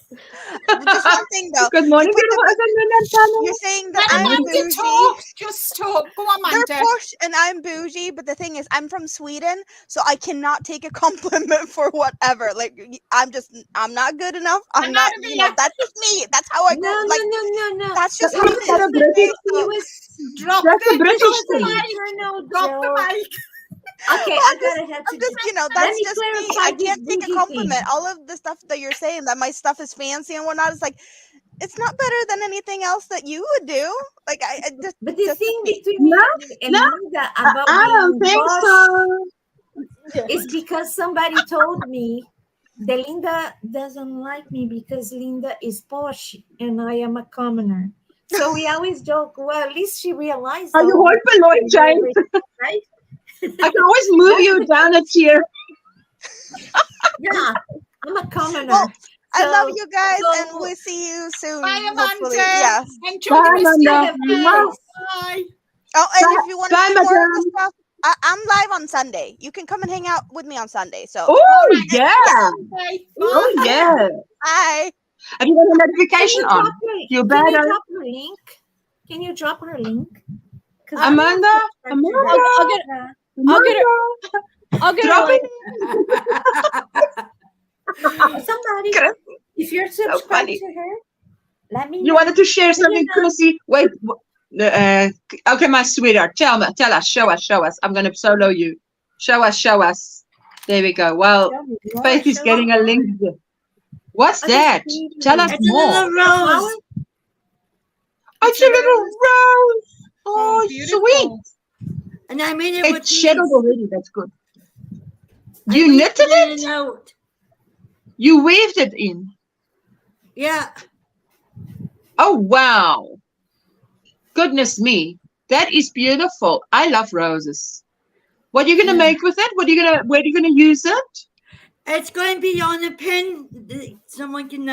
Just one thing though. Good morning, You put beautiful. the- You're saying that When I'm Amanda bougie. talk, just talk. Go on, They're Amanda. posh and I'm bougie, but the thing is, I'm from Sweden, so I cannot take a compliment for whatever. Like, I'm not good enough. I'm not, that's just me. That's how I No, go. no, Like, no. that's just That's how it not a is. British. He was Drop That's a the British drop the thing. mic. no Drop joke. the mic. Okay, I gotta have I'm to. just, Let that's me just me. clarify I this can't take a bougie compliment. thing. All of the stuff that you're saying, that my stuff is fancy and whatnot, is like, it's not better than anything else that you would do. Like, I just, But the just thing me. between No, me and no, Linda about I don't being think boss so. is because somebody told me that Linda doesn't like me because Linda is posh and I am a commoner. So we always joke, well, at least she realized. Are you though, hoping, Lloyd James? right? I can always move you down a tier. Yeah, I'm a commoner. Well, I love So- you guys, so- and we'll see you soon. Bye, Hopefully, Amanda. yes. Enjoy Bye, the rest of Amanda. your day. Bye. Bye. Oh, and Bye- if you want to bye, see more of madam. the stuff, I'm live on Sunday. You can come and hang out with me on Sunday. So, Oh, yeah. Bye. Oh, Bye. yeah. hi. Have you got a Can notification you on? drop her- You Can better. you drop her link? Can you drop her link? 'Cause I'm Amanda? not subscribed to Amanda? that. I'll get her. I'll get her. Drop link. Somebody, Chris, if you're so subscribed funny. to her, let me You know. wanted to share something, know. Chrissy? Wait. Okay, my sweetheart. Tell us. Show us. I'm going to solo you. Show us. There we go. Well, Show me more, Faith is show getting me a more. link. What's I just that? need Tell you. us It's a more. little rose. It's a little rose. Oh, beautiful. sweet. And I made it with It's shadowed these. already. That's good. I You weaved knitted in it? and out. You weaved it in. Yeah. Oh, wow. Goodness me. That is beautiful. I love roses. What are you going to Yeah. make with it? Where are you going to use it? It's going to be on a pin. Someone can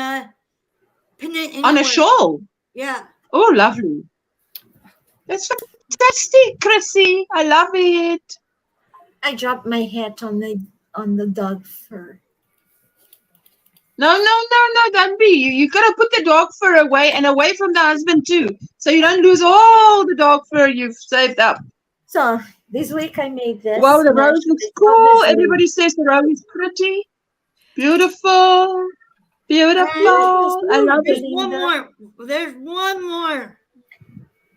pin it On a anywhere. shawl. Yeah. Oh, lovely. That's fantastic, Chrissy. I love it. I dropped my hat on the dog fur. No, don't be. You got to put the dog fur away and away from the husband too. So you don't lose all the dog fur you've saved up. So this week I made this. Wow, the mesh. rose looks It's cool. obviously- Everybody says the rose is pretty. Beautiful. Beautiful. I love There's it. one more. There's one more.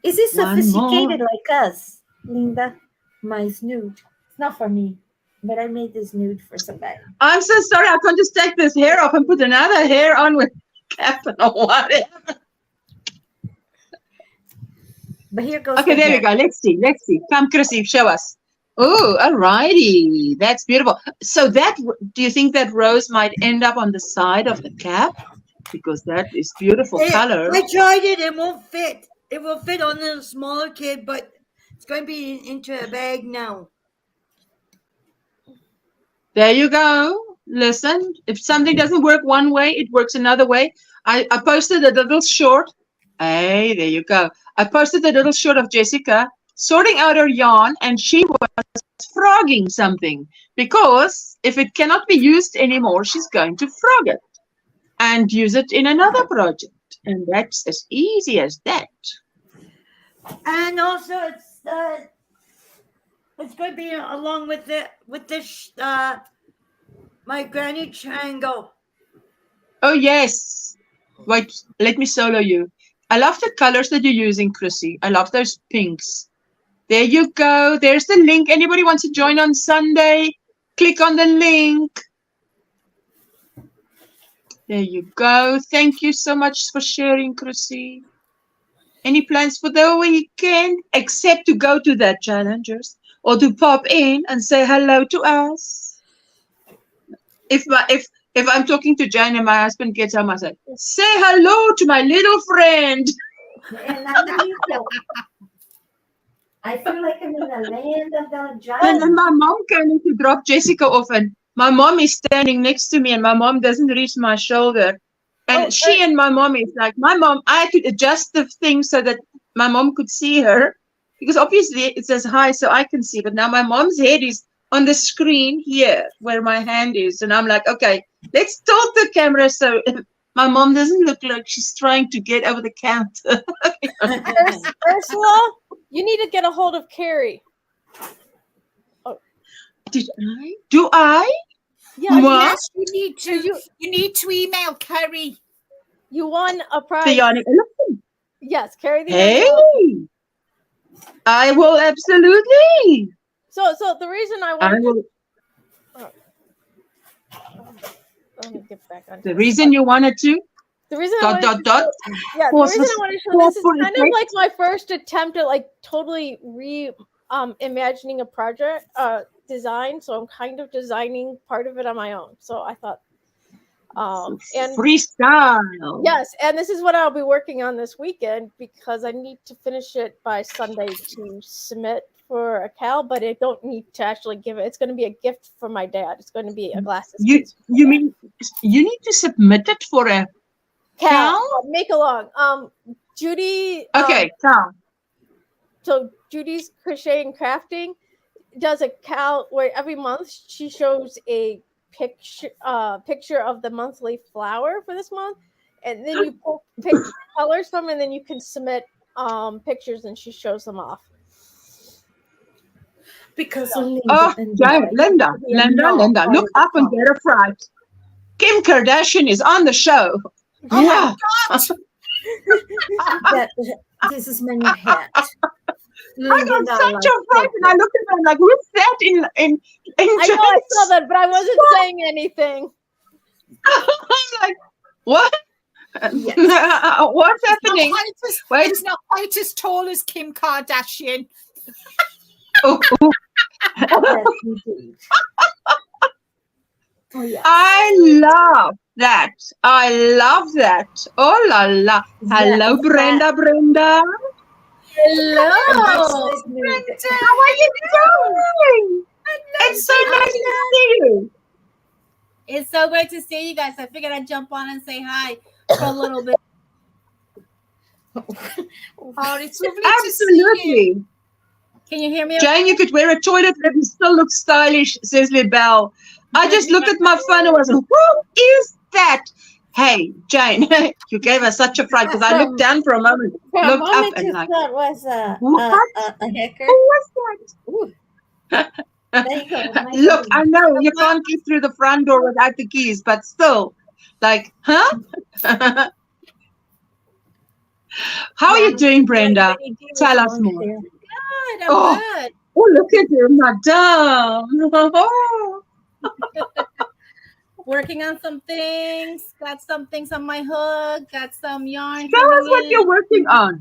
Is it One sophisticated like us, Linda? My nude. It's not for me, but I made this nude for somebody. I'm so sorry. I can't just take this hair off and put another hair on with cap or whatever. But here goes. Okay, the there we hat. go. Let's see. Come, Chrissy, show us. Oh, alrighty. That's beautiful. So do you think that rose might end up on the side of the cap? Because that is beautiful color. I tried it. It won't fit. It will fit on the smaller kid, but it's going to be into a bag now. There you go. Listen, if something doesn't work one way, it works another way. I posted a little short. Hey, there you go. I posted a little short of Jessica sorting out her yarn, and she was frogging something because if it cannot be used anymore, she's going to frog it and use it in another project. And that's as easy as that. And also, it's going to be along with this my granny triangle. Oh, yes. Wait, let me solo you. I love the colors that you're using, Chrissy. I love those pinks. There you go. There's the link. Anybody wants to join on Sunday? Click on the link. There you go. Thank you so much for sharing, Chrissy. Any plans for the weekend? Except to go to the challengers or to pop in and say hello to us. If I'm talking to Jane and my husband gets home, I say hello to my little friend. And I feel like I'm in the land of the And giants. then my mom came in to drop Jessica off, and my mom is standing next to me, and my mom doesn't reach my shoulder. And she and my mom is like, I had to adjust the thing so that my mom could see her, because obviously it says hi, so I can see. But now my mom's head is on the screen here where my hand is, and I'm like, okay, let's tilt the camera so My mom doesn't look like she's trying to get over the counter. Ursula, you need to get a hold of Carrie. Did I? Do I? Yeah, What? Yes, you need to. You need to email Kerry. you won a prize. The yawning elephant. Yes, Carrie the Hey, elephant. I will absolutely. So the reason I I wanted will. let me get back on. The reason you wanted to. The reason I Dot wanted dot to dot. Yeah, the Pause reason for- I want to show this is pause for kind of effect. like my first attempt at like totally imagining a project design. So I'm kind of designing part of it on my own. So I thought and Freestyle. yes, and this is what I'll be working on this weekend because I need to finish it by Sunday to submit for a Cal, but I don't need to actually give it. It's going to be a gift for my dad. It's going to be a glasses You case. you mean you need to submit it for a Cal, Cal? make along. Judy. Okay, Cal. So Judy's Crochet and Crafting does a Cal where every month she shows a picture of the monthly flower for this month, and then you pick colors from, and then you can submit pictures, and she shows them off. Because Linda Oh, and yeah, Joy Linda, will be Linda, not Linda. part Look of the up and call. get a fright. Kim Kardashian is on the show. Oh Wow. That this is my new hat. I got such a fright, and I looked at her like, who's that in I know I saw that, but I wasn't saying anything. I'm like, what? Yes. What's happening? Wait. It's not quite as tall as Kim Kardashian. Oh, Yes, indeed. Oh yeah. I love that. I love that. Oh la la. Hello, That- Brenda. Brenda. Hello. How are you doing? It's so nice to see you. It's so great to see you guys. I figured I'd jump on and say hi for a little bit. Oh, it's lovely to see you. Absolutely. Can you hear me? Jane, you could wear a toilet lip and still look stylish, says Libelle. I just looked at my phone and was like, who is that? Hey, Jane, you gave us such a fright because I looked down for a moment, For a looked up moment and you like, thought was a what? hacker. Who was that? Ooh. There you go. Nice Look, one. I know you can't get through the front door without the keys, but still, like, huh? How are you doing, Brenda? Tell us more. Good. I'm Oh. good. Oh, look at you, madame. Oh. Working on some things. Got some things on my hook. Got some yarn. Show us coming what in. you're working on.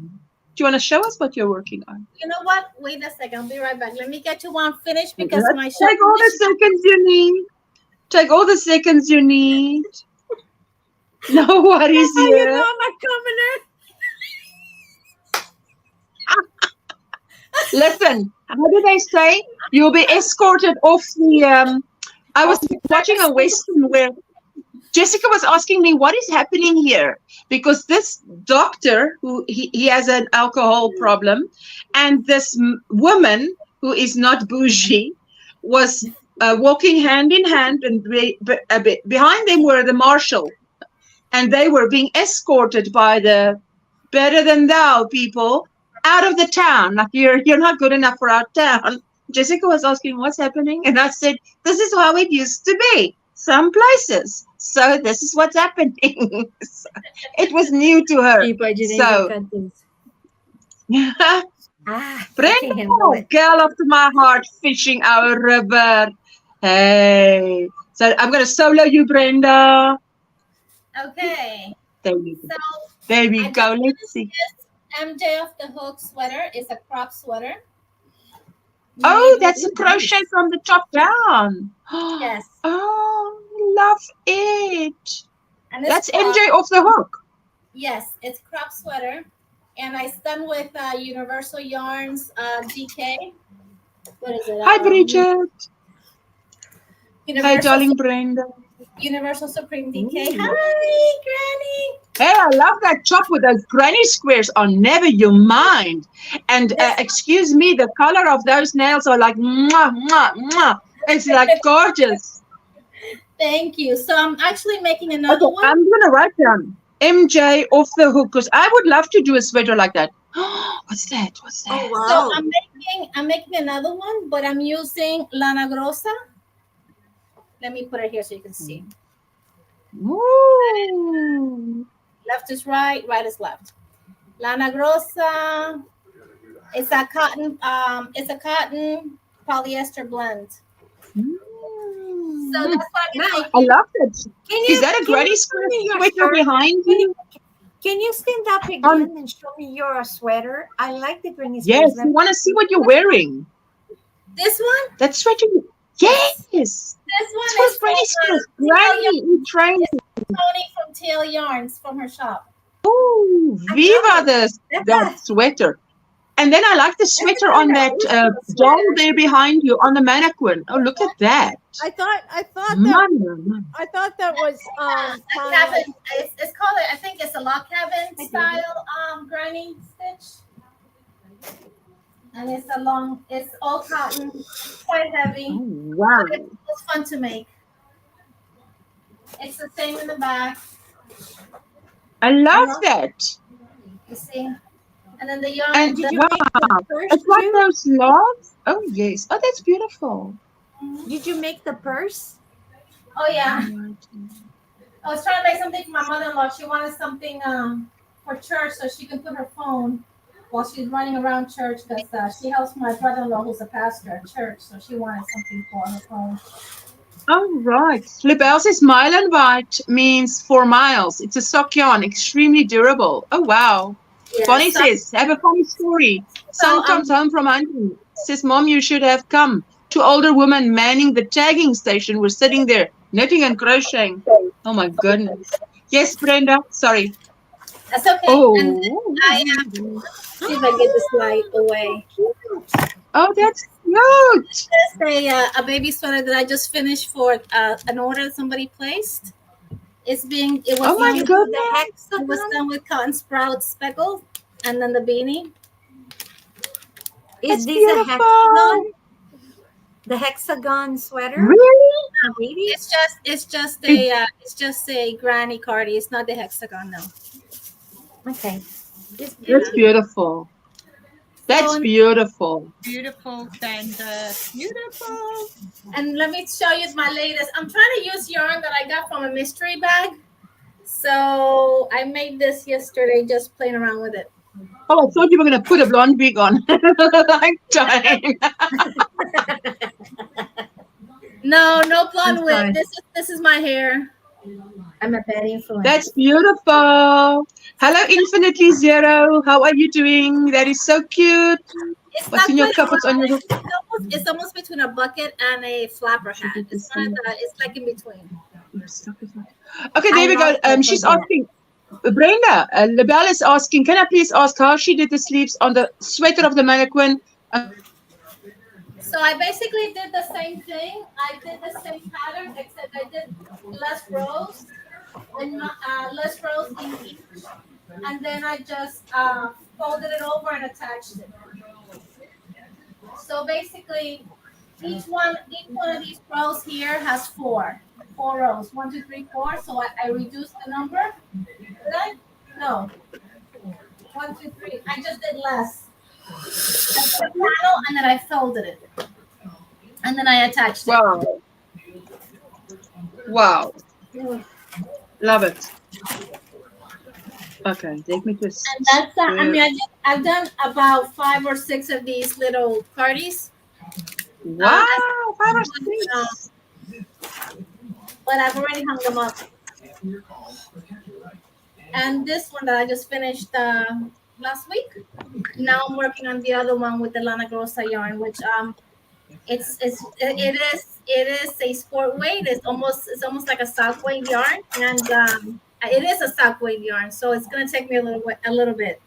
Do you want to show us what you're working on? You know what? Wait a second. I'll be right back. Let me get you one finished because Let's my show. take all the seconds you need. Take all the seconds you need. No worries How you here. know I'm coming in? Listen, how do they say? You'll be escorted off the. I was watching a Western where Jessica was asking me what is happening here because this doctor who he has an alcohol problem, and this woman who is not bougie was walking hand in hand, and behind them were the marshal, and they were being escorted by the better than thou people out of the town. Like you're not good enough for our town. Jessica was asking what's happening, and I said this is how it used to be some places. So this is what's happening. So it was new to her. So Brenda, girl after my heart, fishing our river. Hey, so I'm gonna solo you, Brenda. Okay. There we go. So There we I go. just Let's see. MJ off the hook sweater is a crop sweater. Oh, that's a crochet from the top down. Yes. Oh, love it. And it's That's crop. MJ off the hook. Yes, it's crop sweater, and I spun with Universal Yarns DK. What is it? Hi, Bridget. Hi, Universal, darling Brenda. Universal Supreme DK. Ooh. Hi, Granny. Hey, I love that chop with those granny squares on. Never you mind. And excuse me, the color of those nails are like mwah, mwah, mwah. It's like gorgeous. Thank you. So I'm actually making another Okay, one. I'm gonna write down MJ off the hook because I would love to do a sweater like that. What's that? What's that? Oh So wow. I'm making another one, but I'm using lana grossa. Let me put it here so you can see. Ooh. Left is right, right is left. Lana grossa. It's a cotton polyester blend. So that's what I'm Now, making. I love it. Is that a can Granny you Square show me your sweater shirt? behind you? Can you stand up again and show me your sweater? I like the Granny Yes, Squares. we want to see what you're wearing. This one? That sweater. Yes. This It's one for is Granny from Square. Granny in training. Tony from Tail Yarns from her shop. Oh, Viva that sweater. And then I like the sweater on that doll there behind you on the mannequin. Oh, look at that. I thought that Man. I thought that was A cabin. It's called I think it's a log cabin style granny stitch. And it's all cotton, quite heavy. Oh, wow. But it's fun to make. It's the same in the back. I love that. You see? And then the yarn. And wow, it's like those logs. Oh, yes. Oh, that's beautiful. Did you make the purse? Oh, yeah. I was trying to make something for my mother-in-law. She wanted something for church so she can put her phone while she's running around church because she helps my brother-in-law who's a pastor at church. So she wanted something for her phone. Oh, right. Lebel says mile and white means 4 miles. It's a sock yarn, extremely durable. Oh, wow. Yeah, Bonnie says, have a funny story. Son comes home from hunting. Says, Mom, you should have come. 2 older women manning the tagging station were sitting there, knitting and crocheting. Oh, my goodness. Yes, Brenda. Sorry. That's okay. Oh. And I see if I get this light away. Oh, that's cute. There's a baby sweater that I just finished for an order somebody placed. It was Oh, my goodness. It was done with cotton sprout speckle and then the beanie. Is That's this beautiful. a hexagon? The hexagon sweater? Really? Baby? It's just a granny cardi. It's not the hexagon, no. Okay. That's beautiful. That's beautiful. Beautiful, Brenda. Beautiful. And let me show you my latest. I'm trying to use yarn that I got from a mystery bag. So I made this yesterday, just playing around with it. Oh, I thought you were going to put a blonde wig on. Like Jane. No blonde wig. This is my hair. I'm a bad influence. That's beautiful. Hello, Infinitely Zero. How are you doing? That is so cute. What's in your cup? What's on your It's almost between a bucket and a flapper hat. It's like in between. Okay, there we go. She's asking, Brenda, Lebel is asking, can I please ask how she did the sleeves on the sweater of the mannequin? So I basically did the same thing. I did the same pattern, except I did less rows and less rows in each. And then I just folded it over and attached it. So basically, each one of these rows here has four rows. 1, 2, 3, 4. So I reduced the number. Did I? No. 1, 2, 3. I just did less. I put a panel and then I folded it. And then I attached it. Wow. Wow. Love it. Okay, take me to. And that's I mean, I've done about 5 or 6 of these little parties. Wow, 5 or 6. But I've already hung them up. And this one that I just finished last week. Now I'm working on the other one with the Lana Grossa yarn, which it is a sport weight. It's almost like a sock weight yarn, and it is a sock weight yarn. So it's gonna take me a little bit.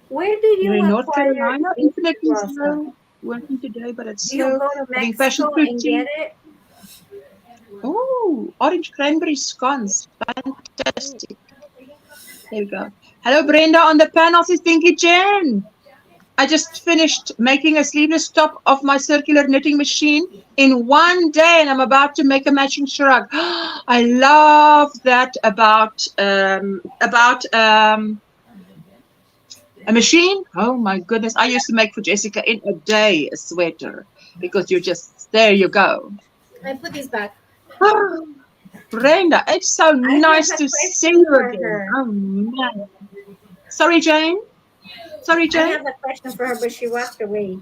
Where did you in North acquire Carolina? it? Infinitely slow. Working today, but it's Do you slow. go to Having fashion Mexico and team. get it? Oh, orange cranberry scones. Fantastic. There we go. Hello, Brenda on the panel. Says Pinky Jen. I just finished making a sleeveless top of my circular knitting machine in one day, and I'm about to make a matching shrug. I love that about a machine. Oh my goodness! I used to make for Jessica in a day a sweater because you just there you go. I put these back. Brenda, it's so I nice have a to see question you for again. her. Oh man. Sorry, Jane. Sorry, I Jane. have a question for her, but she walked away.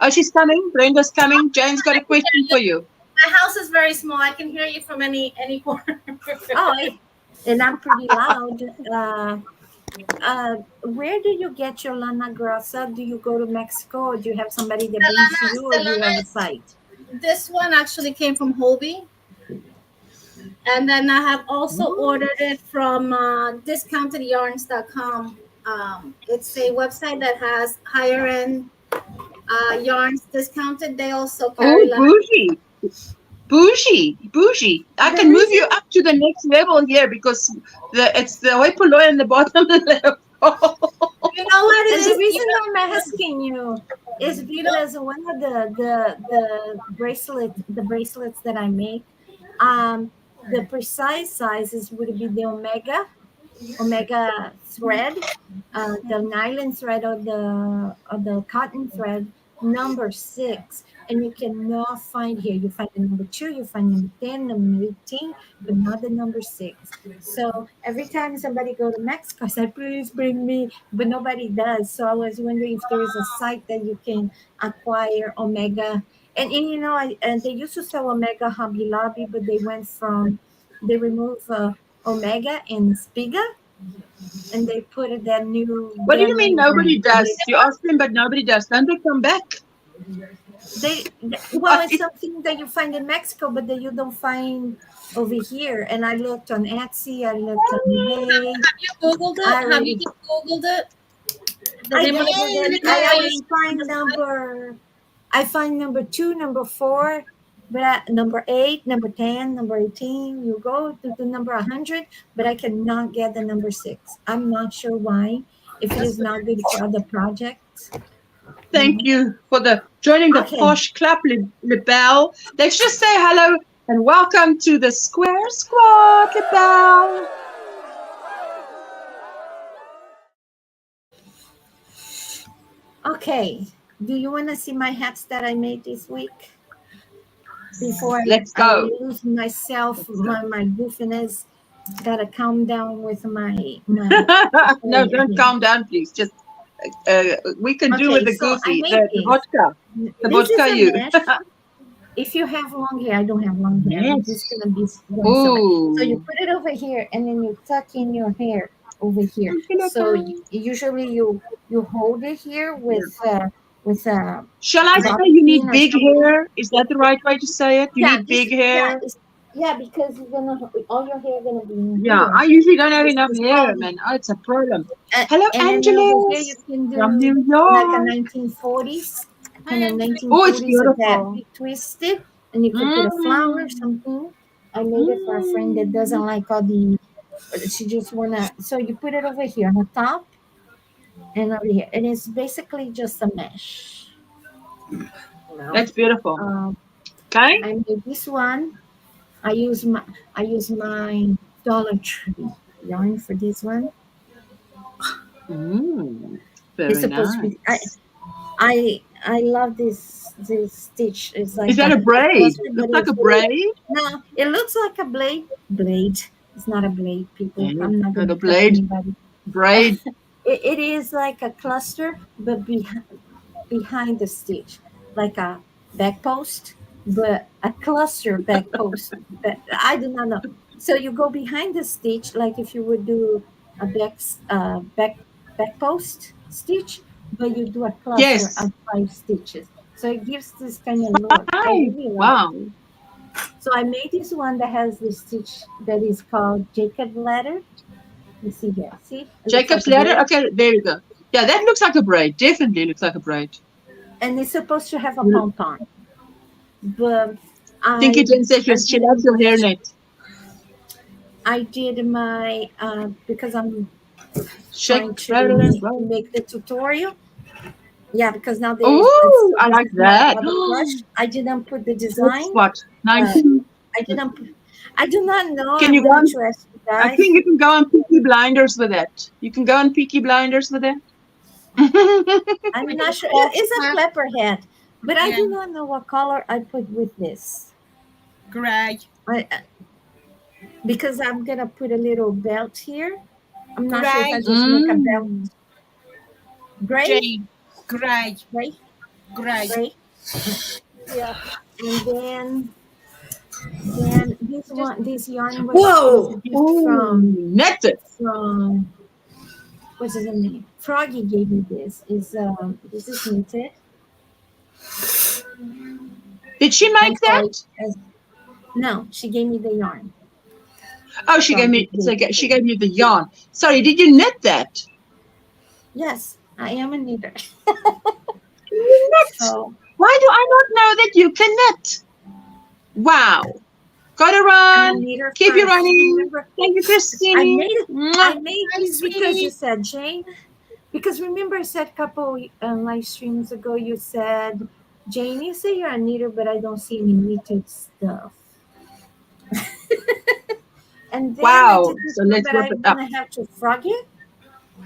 Oh, she's coming. Brenda's coming. Jane's got a question for you. My house is very small. I can hear you from any corner. Oh, and I'm pretty loud. Where do you get your lana grasa? Do you go to Mexico, or do you have somebody that brings to you, or do you have a site? This one actually came from Hobie. And then I have also ordered it from discountedyarns.com. It's a website that has higher end yarns discounted. They also carry Oh, bougie. I The can move reason- you up to the next level here because it's the hoi polloi in the bottom level. You know what it And the is? reason I'm asking you is because one of the bracelets that I make, the precise sizes would be the omega thread, the nylon thread, or the cotton thread number 6, and you cannot find here. You find the number 2, you find number 10, number 18, but not the number 6. So every time somebody go to Mexico, I say, please bring me, but nobody does. So I was wondering if there is a site that you can acquire omega. And you know, and they used to sell omega Hobby Lobby, but they removed omega and spiga, and they put that new What do you mean brand nobody name. does? You ask them, but nobody does. Don't they come back? Well, it's something that you find in Mexico, but that you don't find over here. And I looked on Etsy, I looked on eBay. Have you Googled it? I Have you just Googled it? I They put it did. in I the always place. find number 2, number 4, but number 8, number 10, number 18. You go to the number 100, but I cannot get the number 6. I'm not sure why. If it is not good for other projects. Thank you for joining the Okay. Posh Club, LaBelle. Let's just say hello and welcome to the Square Squad, LaBelle. Okay. Do you want to see my hats that I made this week? Before Let's I go. lose myself, my goofiness, gotta calm down with my No, don't calm down, please. Just we can do with the so I goofy, made the this. vodka. The This is vodka a you. mesh. If you have long hair, I don't have long hair. Yes. It's just gonna be going somewhere. So you Ooh. put it over here, and then you tuck in your hair over here. So usually you hold it here with Shall I say Bob you need pin or big something. hair? Is that the right way to say it? You need big hair? Because you're gonna all your hair gonna be in Yeah, here. I usually don't have This enough is hair, called- man. Oh, it's a problem. And- Hello, and then over here you Angeles can do from New like a York. 1940s, kind of Oh, 1940s, it's that beautiful. big twisted, and you can put a flower or something. I made it for a friend that doesn't like all the. She just wanna. So you put it over here on the top, and over here, and it's basically just a mesh. You know? That's beautiful. Okay. I made this one. I use my Dollar Tree yarn for this one. Very It's supposed to be. nice. I love this stitch. It's like Is that a braid? cluster, but Looks like it's a braid. No, it looks like a blade. It's not a blade, people. Yeah, I'm not not gonna a cut blade. anybody. Braid. It is like a cluster, but behind the stitch, like a back post, but a cluster back post. But I do not know. So you go behind the stitch, like if you would do a back post stitch, but you do a cluster Yes. of 5 stitches. So it gives this kind of look. I really love Wow. it. So I made this one that has this stitch that is called Jacob ladder. You see here. See? It looks Jacob's like a ladder. braid. Okay, there you go. Yeah, that looks like a braid. Definitely looks like a braid. And it's supposed to have a pom-pom. But Tinky Jen says she loves your hairnet. I did my because I'm Shake, trying rattle, and to roll. make the tutorial. Yeah, because now Oh, I like this is my that. other brush. I didn't put the That's design. what. Nice. I didn't. I do not know. Can I'm you go gonna on? trust you I guys. think you can go on Peaky Blinders with that. You can go on Peaky Blinders with that. I'm not sure. False It's a hat. flapper hat, but I Yeah. do not know what color I put with this. Gray. Because I'm gonna put a little belt here. I'm not sure if I Gray. just make a belt gray, Jane. Gray. gray, Gray. gray, Yeah. and then this yarn was Whoa! a gift Netted. from what's his name? Froggy gave me this. This is knitted. Did she make that? No, she gave me the yarn. Oh, she gave me. She gave you the yarn. Sorry, did you knit that? Yes, I am a knitter. You knit. So Why do I not know that you can knit? Wow. Gotta I'm a run. knitter Keep you first. running. Remember, Thank you, I Christine. made it. Mwah. I made this Hi, because you sweetie. said, Jane. Because remember, I said a couple live streams ago, you said, Jane, you say you're a knitter, but I don't see any knitted stuff. And then I Wow. did this So one, let's but whip I'm it up. gonna have to frog it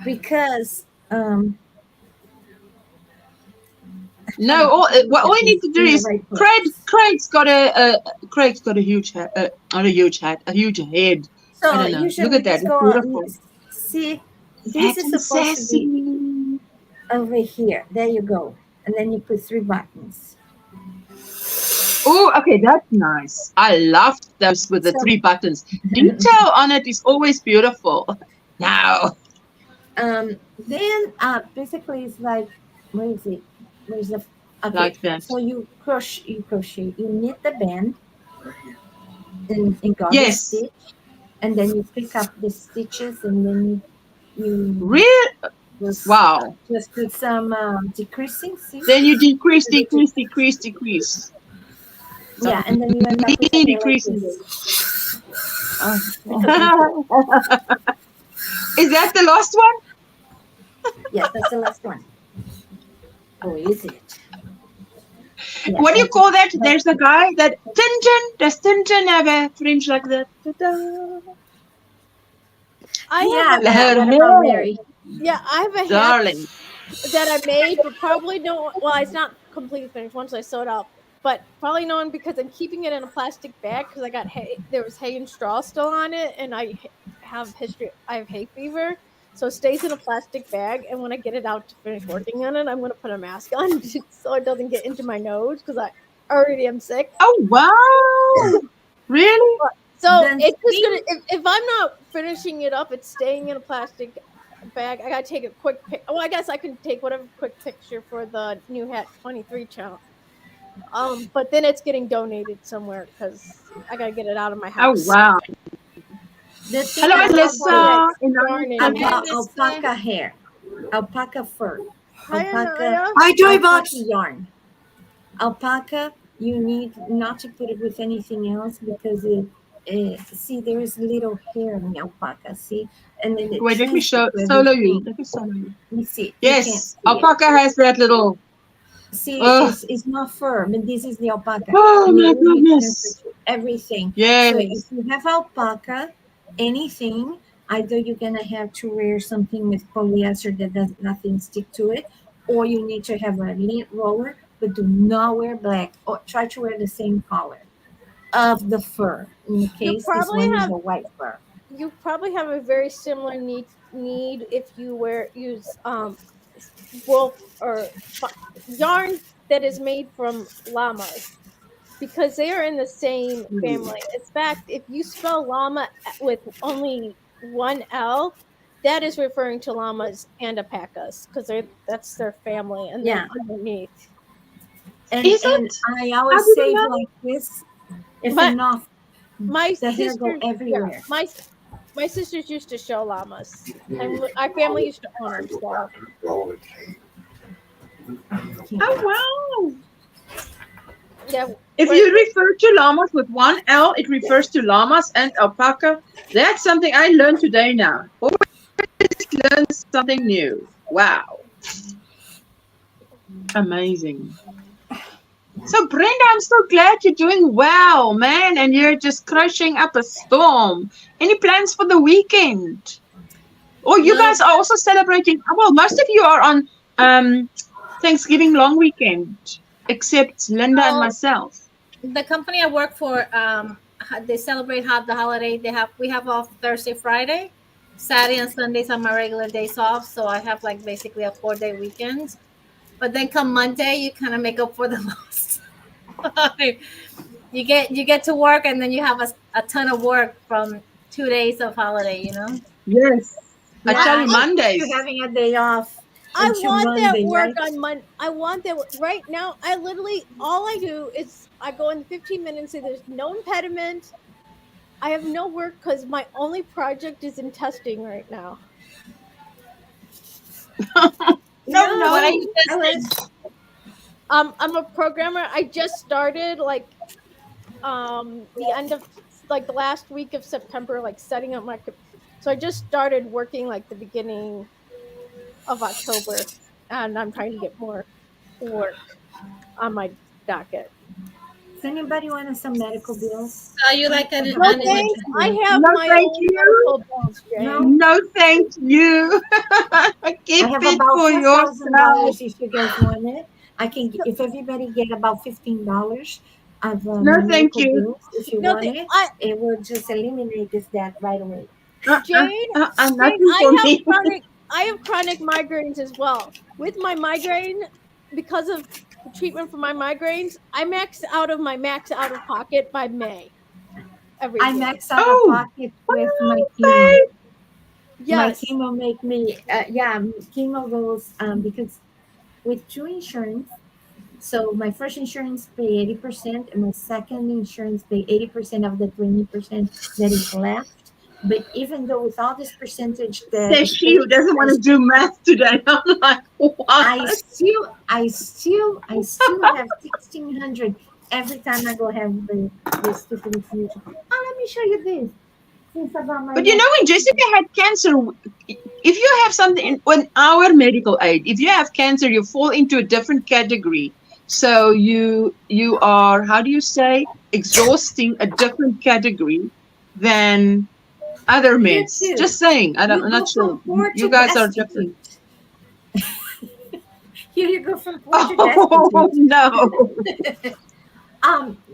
because No, all you need to do is Craig's got a huge head, not a huge head, a huge head. So I don't know. usually Look at that. just It's go beautiful. see, this Fat is and supposed to be sassy. over here. There you go. And then you put 3 buttons. Oh, okay, that's nice. I love those with the So- 3 buttons. Detail on it is always beautiful. Now, Then basically it's like, where is it? Where's the okay? like that. So you crochet, you knit the band in garter Yes. stitch, and then you pick up the stitches, and then you Real. just Wow. just put some decreasing. See? Then you decrease. So Yeah, and then you end up with something like decreasing this. Oh. Is that the last one? Yes, that's the last one. Oh, is it? Yeah, What do you that's call that? There's the guy that Tintin. Does Tintin have a fringe like that? Ta-da. I yeah, have a, that, what Hello. about Mary? yeah, I have a hat Darling. that I made, but probably no. Well, it's not completely finished once I sew it up, but probably no one because I'm keeping it in a plastic bag because I got hay. There was hay and straw still on it, and I have history. I have hay fever, so it stays in a plastic bag. And when I get it out to finish working on it, I'm gonna put a mask on so it doesn't get into my nose because I already am sick. Oh wow! Really? So Then it's just see- gonna. If I'm not finishing it up, it's staying in a plastic bag. I gotta take a quick pic. Well, I guess I can take whatever quick picture for the new hat 23 channel. But then it's getting donated somewhere because I gotta get it out of my Oh house. wow! The thing Hello, about Alyssa. Darn it. about alpaca hair, alpaca fur, Hi, alpaca. Anaya. Hi, Joy Alpaca Box. yarn. Alpaca, you need not to put it with anything else because see, there is little hair in the alpaca. See, and then it Wait, let me changes show to solo you. everything. Let me solo you. You see, you can't Yes, see it. alpaca has that little. See, Ugh. it's not fur, but this is the alpaca. Oh And it my will be goodness! transferred to everything. So Yes. if you have alpaca, anything, either you're gonna have to wear something with polyester that does nothing stick to it, or you need to have a lint roller, but do not wear black, or try to wear the same color of the fur. In the case this probably one is have- a white fur. You probably have a very similar need if you use wool or yarn that is made from llamas because they are in the same family. In fact, if you spell llama with only one L, that is referring to llamas and alpacas because that's their family and Yeah. then underneath. And, Is and it? I always How do say you know? like this, if My- enough, My the hair sister, go everywhere. yeah, my sisters used to show llamas, and our family used to own them. So. Oh wow! Yeah, If you refer to llamas with one L, it refers to llamas and alpaca. That's something I learned today now. Always learn something new. Wow. Amazing. So Brenda, I'm so glad you're doing well, man, and you're just crocheting up a storm. Any plans for the weekend? Or you No, guys are also celebrating? Well, most of you are on Thanksgiving long weekend, except Linda and well, myself. the company I work for, they celebrate the holiday. We have off Thursday, Friday, Saturday, and Sundays are my regular days off. So I have like basically a 4-day weekend. But then come Monday, you kind of make up for the loss. You get to work, and then you have a ton of work from 2 days of holiday. Yes. I Yeah, tell you, you're Mondays. having a day off I until want that Monday, work right? on Monday. I want that right now. I literally all I do is I go in 15 minutes. And there's no impediment. I have no work because my only project is in testing right now. No, No, What are no. you I testing? was. I'm a programmer. I just started like the end of like the last week of September, like setting up so I just started working like the beginning of October, and I'm trying to get more work on my docket. Does anybody want some medical bills? Are you like I an have No, a whole bunch thanks. of I bills. have No, my thank own you. medical bills, No, Jane. No, thank you. I Keep have it about for yourself. $4,000 if you guys want it. I can, if everybody get about $15 of No, my thank medical you. bills, if you No, want it, I it will just eliminate this debt right away. Jane, Nothing for me. I have chronic migraines as well. With my migraine, because of the treatment for my migraines, I max out of pocket by May every I year. max out of Oh, pocket with my chemo. okay. My Yes. chemo make me, chemo goes, because with two insurance, so my first insurance pay 80%, and my second insurance pay 80% of the 20% that is left. But even though with all this percentage that Says is she who paid, doesn't want to do math today. I'm like, what? I still have 1,600 every time I go have the stupid infusion. Oh, let me show you this. Since I got my But you know, when Jessica had cancer, if you have something in our medical aid, if you have cancer, you fall into a different category. So you are, how do you say, exhausting a different category than other here meds. too. Just saying. You I'm not go sure. from poor You to guys are different. destitute. Here you go from poor to Oh destitute. no.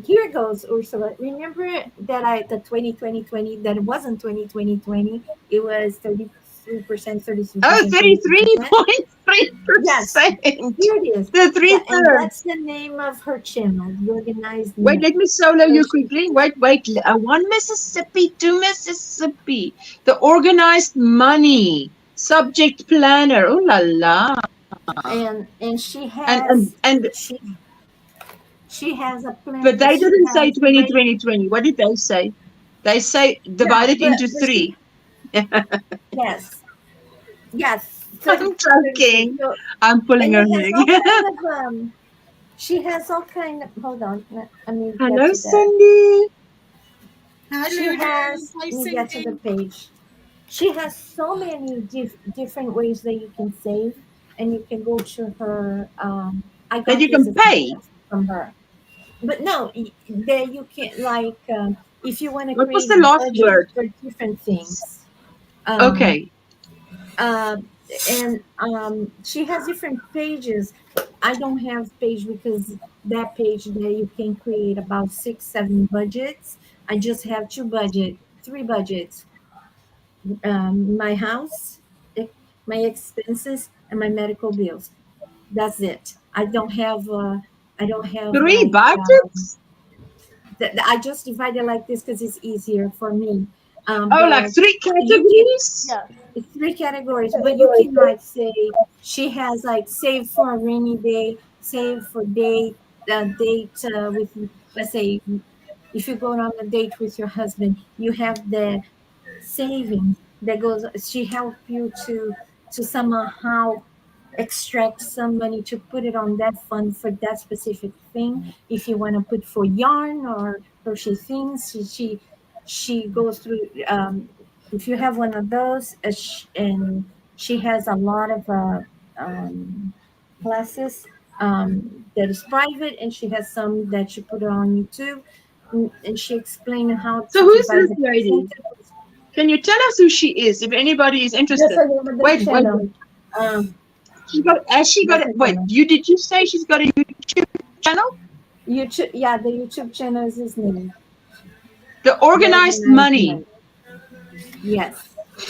Here goes, Ursula. Remember that the 2020 that wasn't 2020. It was 33%, Oh, 33%, 33%. Yes, 33.3%. here it is. The Yeah, three and thirds. that's the name of her channel, the Organized Wait, Mess. let me solo So you quickly. Wait. One Mississippi, two Mississippi. The organized money. Subject planner. Oh la la. and And and and she she has a but plan. they She didn't say has 20, great. 20, 20. What did they say? They say Yeah, divide it into but she, three. yes, yes, 30, I'm 33. joking. So, I'm pulling and her it has all leg. kind of she has all kind of, hold on, let me get Hello, to that. Cindy. She Hello, Jane. has, Hi, let me get to the Cindy. page. She has so many different ways that you can save, and you can go to her. I That got you this can as a pay. gift from her. But no, there you can, like, if you want to What was create the a last budget word? for different things. Um, Okay. uh, and she has different pages. I don't have page because that page there you can create about 6, 7 budgets. I just have three budgets. My house, eh, my expenses, and my medical bills. That's it. I don't have. I don't have Three like. budgets? I just divide it like this because it's easier for me. Oh, like But three you can, categories? Yes. it's three categories, but you can like say she has like save for a rainy day, save for date with, let's say, if you go on a date with your husband, you have the savings that goes. She help you to somehow extract some money to put it on that fund for that specific thing. If you want to put for yarn or crochet things, she goes through. If you have one of those, and she has a lot of um, classes. that is private, and she has some that she put on YouTube, and she explained how So to who's divide this the lady? percentage. Can you tell us who she is if anybody is That's interested? the name of the Wait. channel. She got. Has she got? That's the Wait. channel. Did you say she's got a YouTube channel? YouTube, yeah, the YouTube channel is his name. The Organized Money. Yes.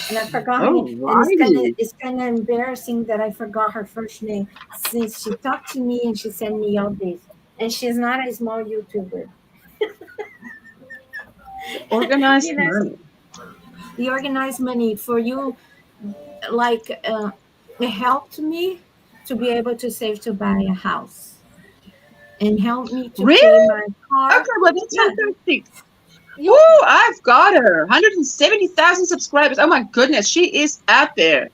And I forgot her Oh, name. And righty. it's kind of embarrassing that I forgot her first name, since she talked to me and she sent me all this. And she's not a small YouTuber. Organized You know, Money. the Organized Money for you, like, it helped me to be able to save to buy a house, and helped me to pay Really? my car. Okay, well that's Yeah. fantastic. Oh, I've got her. 170,000 subscribers. Oh my goodness, she is out there.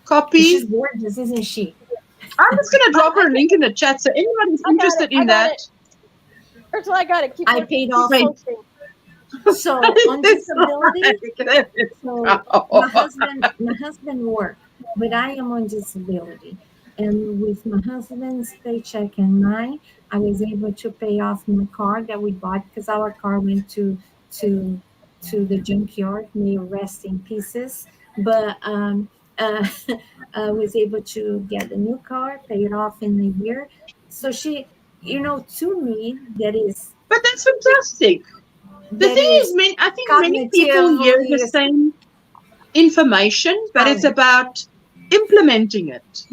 Copy. She's gorgeous, isn't she? I'm just gonna drop her link in the chat so anybody's interested in that. Ursula, I got it. Keep I paid off. Wait. So on disability, so my husband worked, but I am on disability. And with my husband's paycheck and mine, I was able to pay off my car that we bought, because our car went to the junkyard, may rest in pieces. But I was able to get a new car, pay it off in a year. So she, to me, that is. But that's fantastic. The thing is, I think many people hear the same information, but it's about implementing it,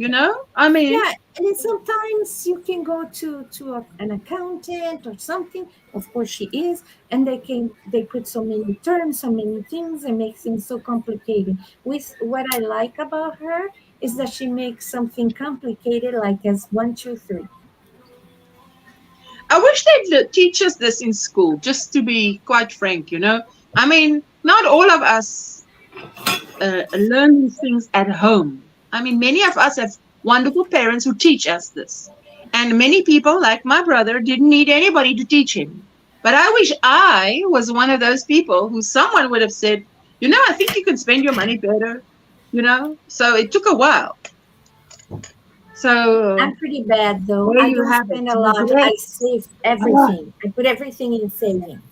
I mean. Yeah, and then sometimes you can go to an accountant or something. Of course she is, and they put so many terms, so many things, and make things so complicated. With what I like about her is that she makes something complicated like as 1, 2, 3. I wish they'd teach us this in school, just to be quite frank, I mean, not all of us learn these things at home. I mean, many of us have wonderful parents who teach us this. And many people, like my brother, didn't need anybody to teach him. But I wish I was one of those people who someone would have said, I think you can spend your money better, So it took a while. So I'm pretty bad, though. I don't spend a lot. I save everything. I put everything in savings.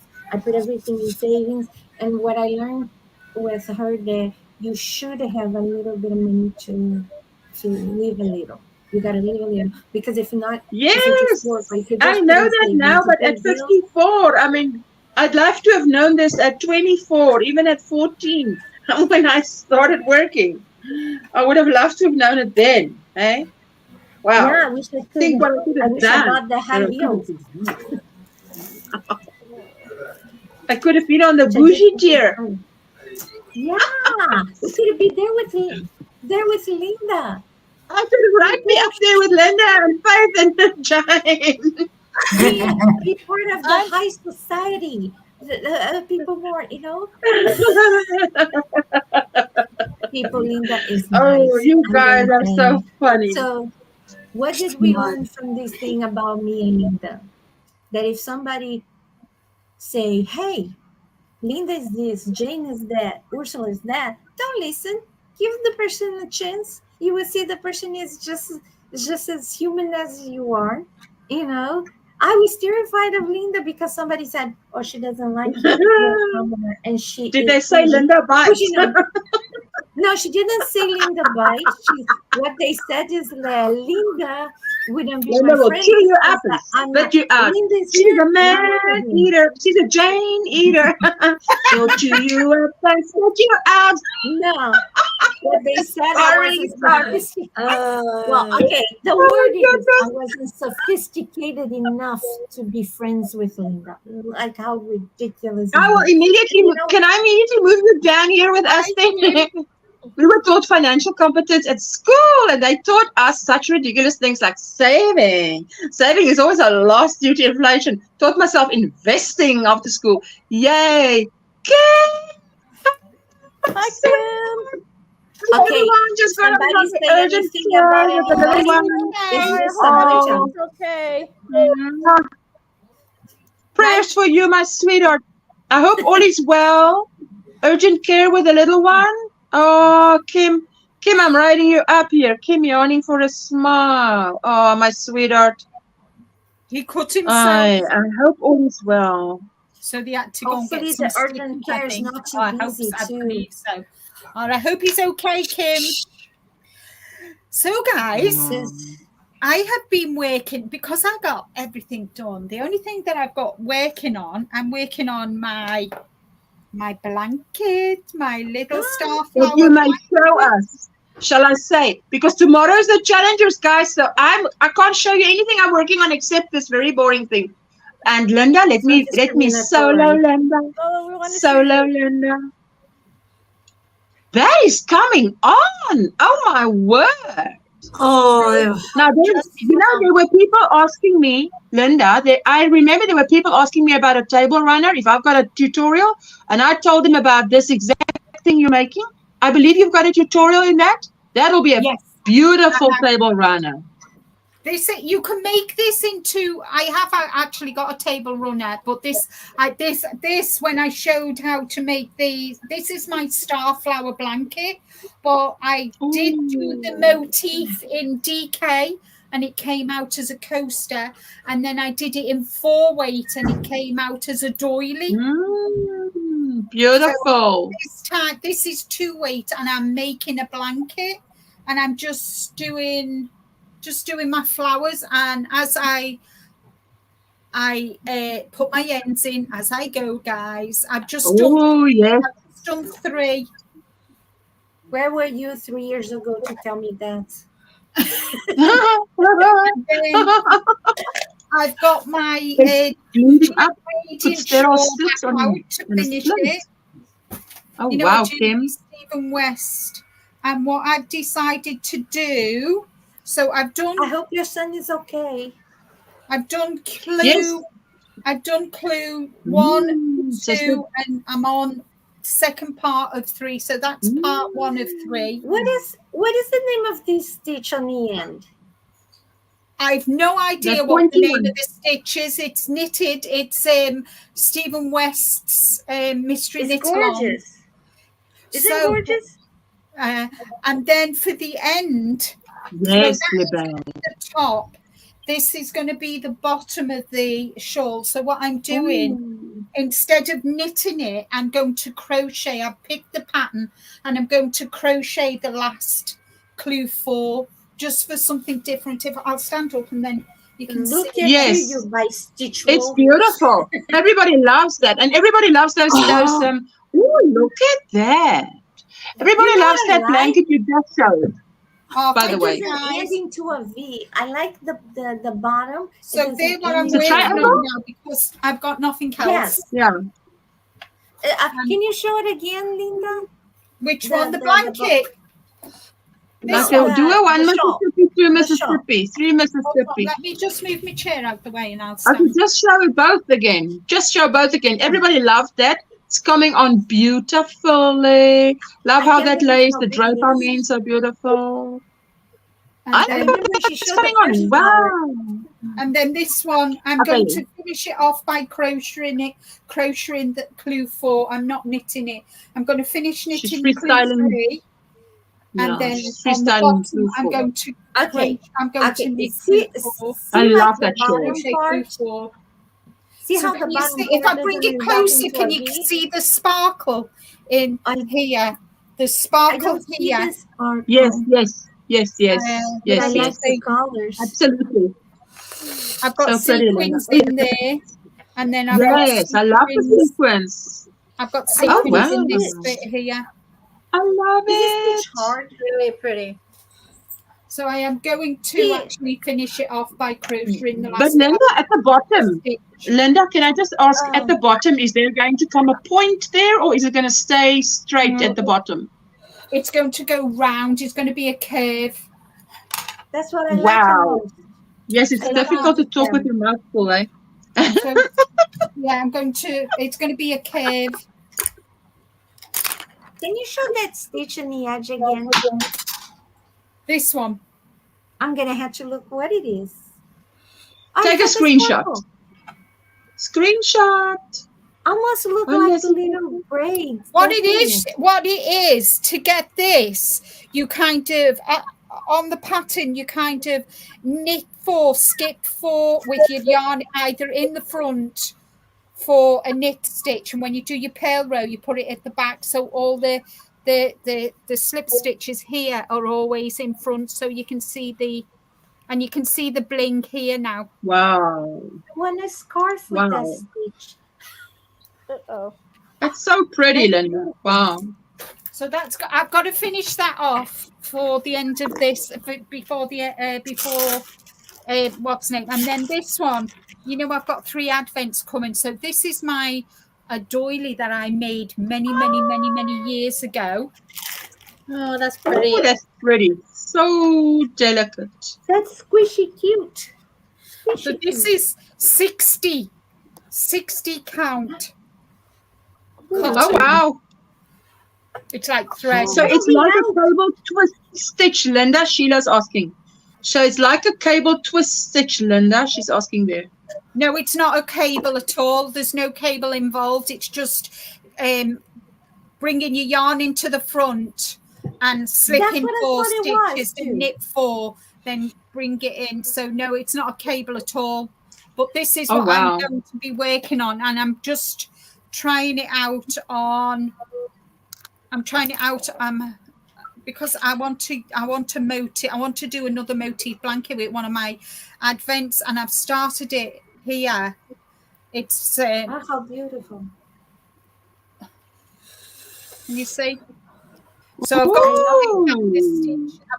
And what I learned with her, that you should have a little bit of money to live a little. You got to live a little, because if not, yes, if you just work, if you just I know that now. But at 54, I mean, I'd love to have known this at 24, even at 14, when I started working. I would have loved to have known it then, eh? Wow. Yeah, I wish I could. Think what I could have done. I got the high heels. I could have been on the bougie tier. Yeah, we could be there with Linda. I could have right me up there with Linda and Faith and Jane. Be part of the high society. The people more, people, Linda is nice. Oh, you guys are so funny. So, what did we learn from this thing about me and Linda? That if somebody say, hey, Linda is this, Jane is that, Ursula is that, don't listen. Give the person a chance. You will see the person is just as human as you are. I was terrified of Linda because somebody said, oh, she doesn't like you. And she did they say Linda bites? No, she didn't say Linda bites. What they said is that Linda wouldn't be Linda my will friend. chew you up and spit you out. She's a man eater. She's a Jane eater. She'll chew you up and spit you out. No. What they said, I wasn't sophisticated. Well, okay. The word is I wasn't sophisticated enough to be friends with Linda. Like how ridiculous. I will immediately. Can I immediately move you down here with us? We were taught financial competence at school, and they taught us such ridiculous things like saving. Saving is always a loss due to inflation. Taught myself investing after school. Yay! Hi, Kim. Okay, just got somebody say anything about it. Okay. Prayers for you, my sweetheart. I hope all is well. Urgent care with the little one. Oh, Kim, Kim, I'm writing you up here. Kim, yawning for a smile. Oh, my sweetheart. He cut himself, I hope all is well. so they had to go and Hopefully get some the urgent stitches, I care is think. not too I hope, busy I too. believe so. I hope he's okay, Kim. So, guys, I have been working, because I got everything done. The only thing that I've got working on, I'm working on my blanket, my little starflower. If you may show us, shall I say? Because tomorrow's the challengers, guys. So I can't show you anything I'm working on except this very boring thing. And Linda, let me solo Linda. Oh, we want to Solo Linda. That is coming on. Oh my word. Oh, Now, there were people asking me, Linda, I remember there were people asking me about a table runner, if I've got a tutorial, and I told them about this exact thing you're making. I believe you've got a tutorial in that. That'll be a beautiful table runner. They say you can make this into. I have actually got a table runner, but this when I showed how to make these, this is my starflower blanket. But I did do the motif in DK, and it came out as a coaster, and then I did it in 4-weight, and it came out as a doily. Beautiful. So this time, this is 2-weight, and I'm making a blanket, and I'm just doing my flowers, and as I put my ends in as I go, guys. I've just done 3. where were you 3 years ago to tell me that? I've got my radiant shawl out to finish it. Oh, wow, Kim. Stephen West. And what I've decided to do, so I've done. I hope your son is okay. I've done clue. Yes. I've done clue 1, 2, and I'm on second part of 3. So that's part 1 of 3. What is the name of this stitch on the end? I've no idea what the name of the stitch is. It's knitted. It's Stephen West's Mystery Knit Along. Gorgeous. Is it gorgeous? And then for the end, the top, this is going to be the bottom of the shawl. So what I'm doing, instead of knitting it, I'm going to crochet. I've picked the pattern, and I'm going to crochet the last clue 4, just for something different. If I'll stand up and then you can look see. at you by stitch roll. It's beautiful. Everybody loves that, and everybody loves those. Oh, look at that! Everybody loves that blanket you just showed. By the way, ending to a V. I like the bottom. So there, what I'm wearing now, because I've got nothing else. Yes. Yeah. Can you show it again, Linda? Which one? The blanket. Okay, do a 1 Mississippi, 2 Mississippi, 3 Mississippi. Let me just move my chair out the way, and I'll. Okay, just show it both again. Just show both again. Everybody loved that. It's coming on beautifully. Love how that lays the drape on me, so beautiful. I remember it's coming on. Wow. And then this one, I'm going to finish it off by crocheting the clue 4. I'm not knitting it. I'm going to finish knitting clue 3. And then on the bottom, I'm going to knit clue 4. I love that shawl. See how the bottom if I bring it closer, can you see the sparkle in here? The sparkle here. Yes. I like the colors. Absolutely. I've got sequins in there, and then I've got I love the sequins. I've got sequins in this bit here. I love it. It's hard, really pretty. So I am going to actually finish it off by crocheting the last. But Linda, at the bottom, Linda, can I just ask, at the bottom, is there going to come a point there, or is it going to stay straight at the bottom? It's going to go round. It's going to be a curve. That's what I like. Wow. Yes, it's difficult to talk with your mouth full, eh? So, yeah, it's going to be a curve. Can you show that stitch in the edge again? This one. I'm going to have to look what it is. Take a screenshot. Screenshot. Almost look Oh, like listen. little braids. What doesn't it is to get this, you kind of on the pattern, you kind of knit 4, skip 4 with your yarn either in the front for a knit stitch, and when you do your purl row, you put it at the back, so all the slip stitches here are always in front, so you can see the bling here now. Wow. I want a scarf with that Wow. stitch. Uh-oh. That's so pretty, Linda. Wow. So I've got to finish that off for the end of this, before what's next, and then this one. You know, I've got 3 advents coming. So this is my doily that I made many years ago. Oh, that's pretty. Oh, that's pretty. So delicate. That's squishy cute. So Squishy this cute. is 60 count. Oh, wow. It's like thread. So it's like a cable twist stitch, Linda. Sheila's asking. So it's like a cable twist stitch, Linda. She's asking there. No, it's not a cable at all. There's no cable involved. It's just bringing your yarn into the front and slipping 4 stitches and knit 4, then bring it in. So no, it's not a cable at all. But this is what I'm going to be working on, and I'm just trying it out on. I'm trying it out because I want to do another motif blanket with one of my advents, and I've started it here. It's how beautiful. Can you see? So I've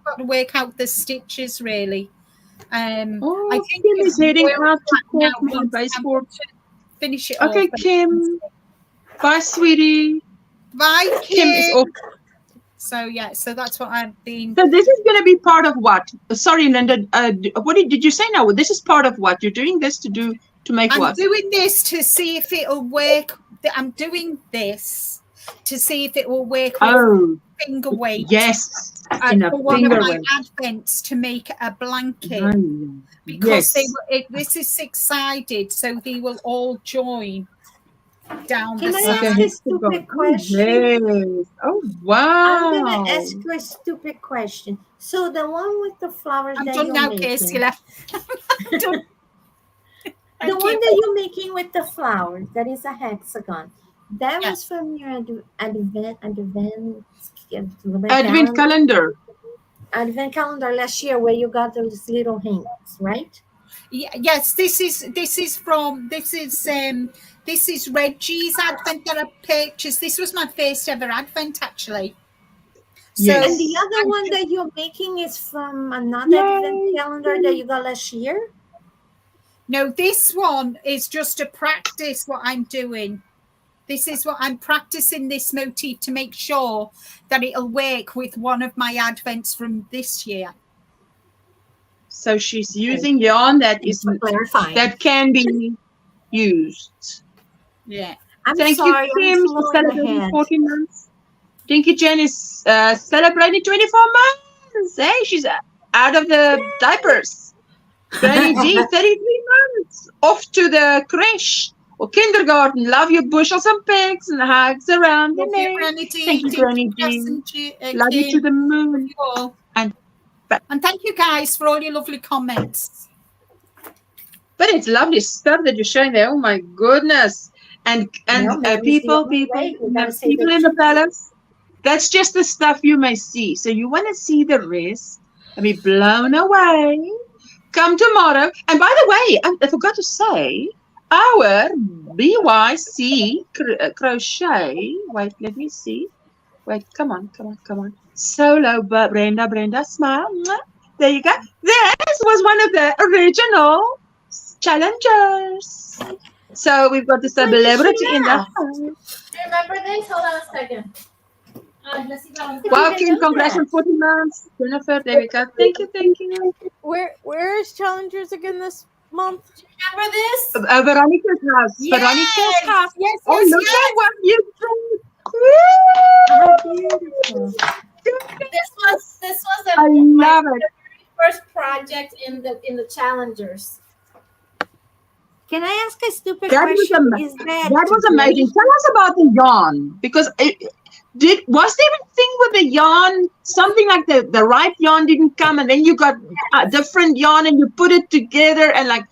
got to work out the stitches really. I think Kim is heading out to court my baseboard. Finish it. Okay, off. Kim. Bye, sweetie. Bye, Kim is off. So yeah, so that's what I've been. So this is going to be part of what? Sorry, Linda. What did you say now? This is part of what? You're doing this to make what? I'm doing this to see if it'll work. I'm doing this to see if it will work with finger weight. Yes. For one of my advents to make a blanket because this is 6-sided, so they will all join down the side. Can I ask a stupid question? Yes. Oh, wow. I'm going to ask you a stupid question. So the one with the flowers I'm that done you're now, making. Casey. The one that you're making with the flowers, that is a hexagon. That was from your advent calendar. Advent calendar last year, where you got those little hints, right? Yes, this is Reggie's advent that I purchased. This was my first ever advent, actually. So, and the other one that you're making is from another advent calendar that you got last year? No, this one is just to practice what I'm doing. This is what I'm practicing, this motif, to make sure that it'll work with one of my advents from this year. So she's using yarn that can be used. Yeah. Thank you, Kim, for celebrating 14 months. Dinky Jen is celebrating 24 months. Hey, she's out of the diapers. Granny D, 33 months. Off to the creche or kindergarten. Love your bushels and pigs and hugs around the neck. Thank you, Granny D. Love you to the moon. And thank you guys for all your lovely comments. But it's lovely stuff that you're showing there. Oh my goodness. And people in the palace. That's just the stuff you may see. So you want to see the rest and be blown away. Come tomorrow. And by the way, I forgot to say, our BYC crochet. Wait, let me see. Wait, come on. Solo, but Brenda, smile. There you go. This was one of the original challengers. So we've got the celebrity in the house. Remember this? Hold on a second. Welcome, congrats on 40 months. Jennifer, there we go. Thank you. Where is challengers again this month? Remember this? Veronica's house. Yes. Veronica's house. Yes. Look at what you did. This was I love my first project in the challengers. Can I ask a stupid That was question? am- Is that that was gray? amazing. Tell us about the yarn, because was there a thing with the yarn, something like the right yarn didn't come, and then you got a different yarn and you put it together and like,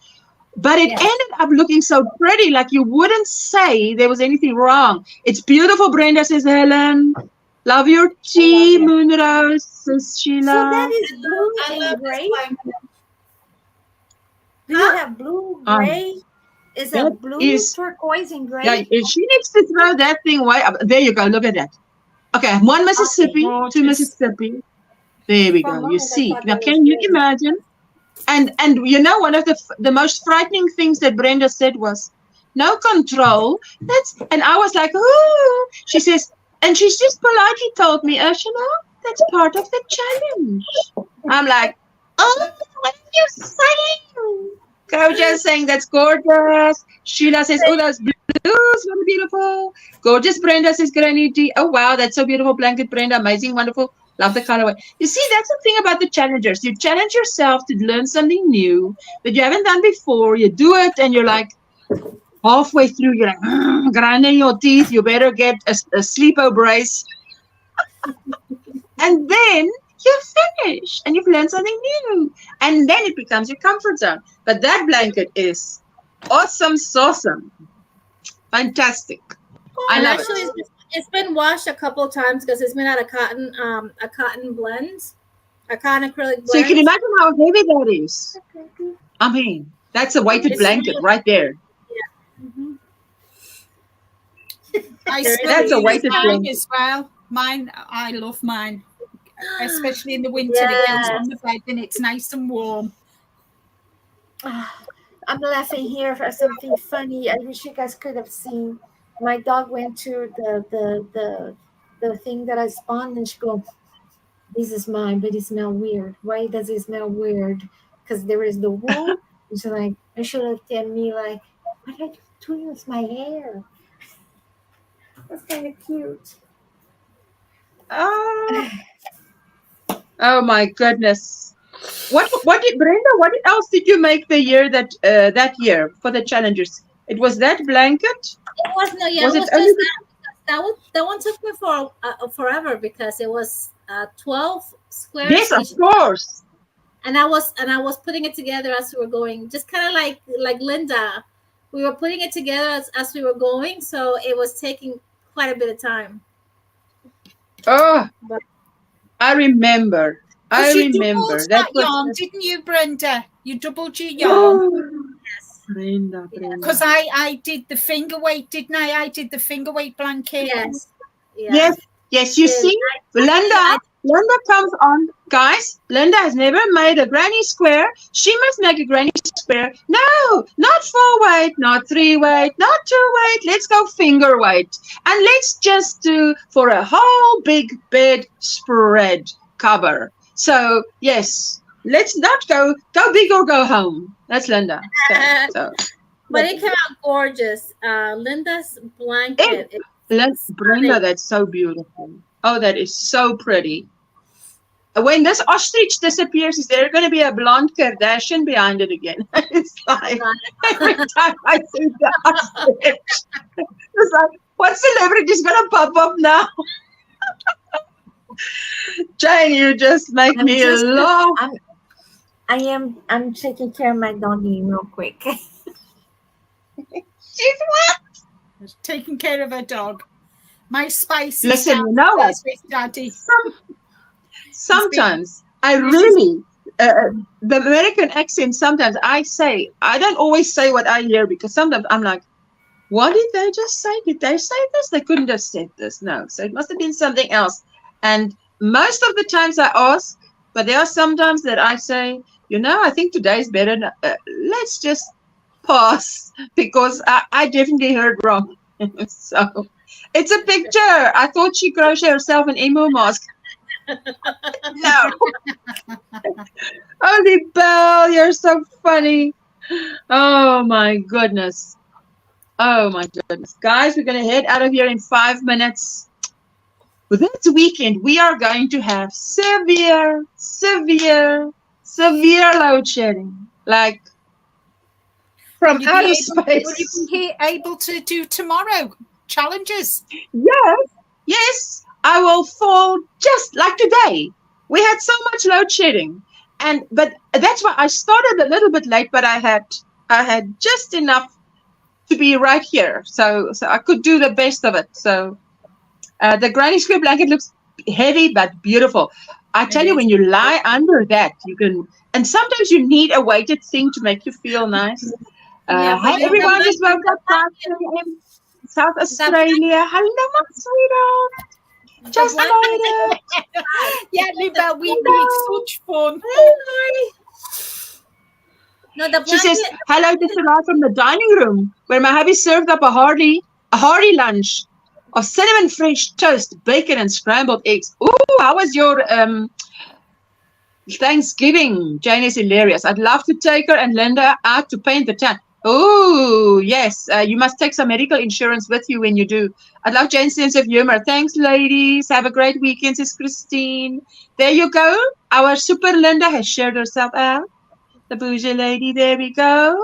but it Yes. ended up looking so pretty, like you wouldn't say there was anything wrong. It's beautiful, Brenda, says Helen. Love your tea, it. Moonrose, says So Sheila. that is blue I and love gray. this blanket. Do you have blue, gray? Is that it blue, is- turquoise, and gray? Yeah, she needs to throw that thing way up. There you go, look at that. Okay, one Mississippi, Gorgeous. two Mississippi. There we For a go. You moment, I see. thought Now, that was can you gray. imagine? And you know, one of the most frightening things that Brenda said was, no control. And I was like, ooh. She says, and she's just politely told me, Ursula, that's part of the challenge. I'm like, oh, what are you saying? Crochet saying that's gorgeous. Sheila says, oh, those blues, very beautiful. Gorgeous. Brenda says, Granny T. Oh, wow, that's so beautiful blanket, Brenda. Amazing, wonderful. Love the colorway. You see, that's the thing about the challengers. You challenge yourself to learn something new that you haven't done before. You do it, and you're like, halfway through, you're like, grinding your teeth. You better get a sleepo brace. And then you finish, and you've learned something new. And then it becomes your comfort zone. But that blanket is awesome, awesome. Fantastic. I And love actually, it. it's been washed a couple of times because it's been out of a cotton blend, a cotton acrylic So you can blend. imagine how heavy that is. I mean, that's a weighted It's blanket really- right there. Mhm. I There still That's a use weighted mine blanket. as well. Mine, I love mine, especially in the winter. It goes on the bed and it's nice and warm. I'm laughing here for something funny. I wish you guys could have seen. My dog went to the thing that I spawned, and she go, "This is mine, but it smells weird. Why does it smell weird? Because there is the wool." And she's like, and she looked at me like, "What are you doing with my hair?" That's kind of cute. Oh my goodness. What did Brenda, what else did you make the year that year for the challengers? It was that blanket? It was no, yeah, Was it it was only just that one took me for forever because it was 12 squares. Yes, of each- course. and I was putting it together as we were going, just kind of like Linda. We were putting it together as we were going, so it was taking quite a bit of time. Oh, But- I remember. I 'Cause you remember. doubled That that yarn, was didn't you, Brenda? You doubled your yarn. Brenda, Because Brenda. I did the finger weight, didn't I? I did the finger weight blanket. Yes, yeah. Yes, you Yes, see, Linda comes on. Guys, Linda has never made a granny square. She must make a granny square. No, not 4-weight, not 3-weight, not 2-weight. Let's go finger weight. And let's just do for a whole big bed spread cover. So, yes, let's not go big or go home. That's Linda. So But it came out gorgeous. Linda's blanket. Brenda, that's so beautiful. Oh, that is so pretty. When this ostrich disappears, is there going to be a blonde Kardashian behind it again? It's like every time I see the ostrich, it's like, what celebrity is going to pop up now? Jane, you just make I'm me just- laugh. I'm taking care of my doggy real quick. She's what? Taking care of her dog. My spicy Listen, you know what? with Daddy. Sometimes I really, the American accent, sometimes I don't always say what I hear, because sometimes I'm like, what did they just say? Did they say this? They couldn't have said this. No. So it must have been something else. And most of the times I ask, but there are some times that I say, I think today's better. Let's just pass, because I definitely heard wrong. So it's a picture. I thought she crocheted herself an emo mask. No. Holy Belle, you're so funny. Oh my goodness. Oh my goodness. Guys, we're going to head out of here in 5 minutes. This weekend, we are going to have severe load shedding. Like, from Will you outer Will you space. be able to do tomorrow challenges? Yes, I will fall just like today. We had so much load shedding, but that's why I started a little bit late. But I had just enough to be right here, so I could do the best of it. So the Granny Square blanket looks heavy but beautiful. I tell you, when you lie under that, you can, and sometimes you need a weighted thing to make you feel nice. Yeah, but Hi everyone, just woke up 5 a.m. South Australia. Hello, my sweetheart. Just made it. Yeah, Libelle, we need such fun. No, the She says, blanket. hello, this is live from the dining room where my hubby served up a hearty lunch of cinnamon French toast, bacon, and scrambled eggs. Ooh, how was your Thanksgiving? Jane is hilarious. I'd love to take her and Linda out to paint the town. Oh, yes. You must take some medical insurance with you when you do. I love Jane's sense of humor. Thanks, ladies. Have a great weekend, says Christine. There you go. Our super Linda has shared herself out. The bougie lady. There we go.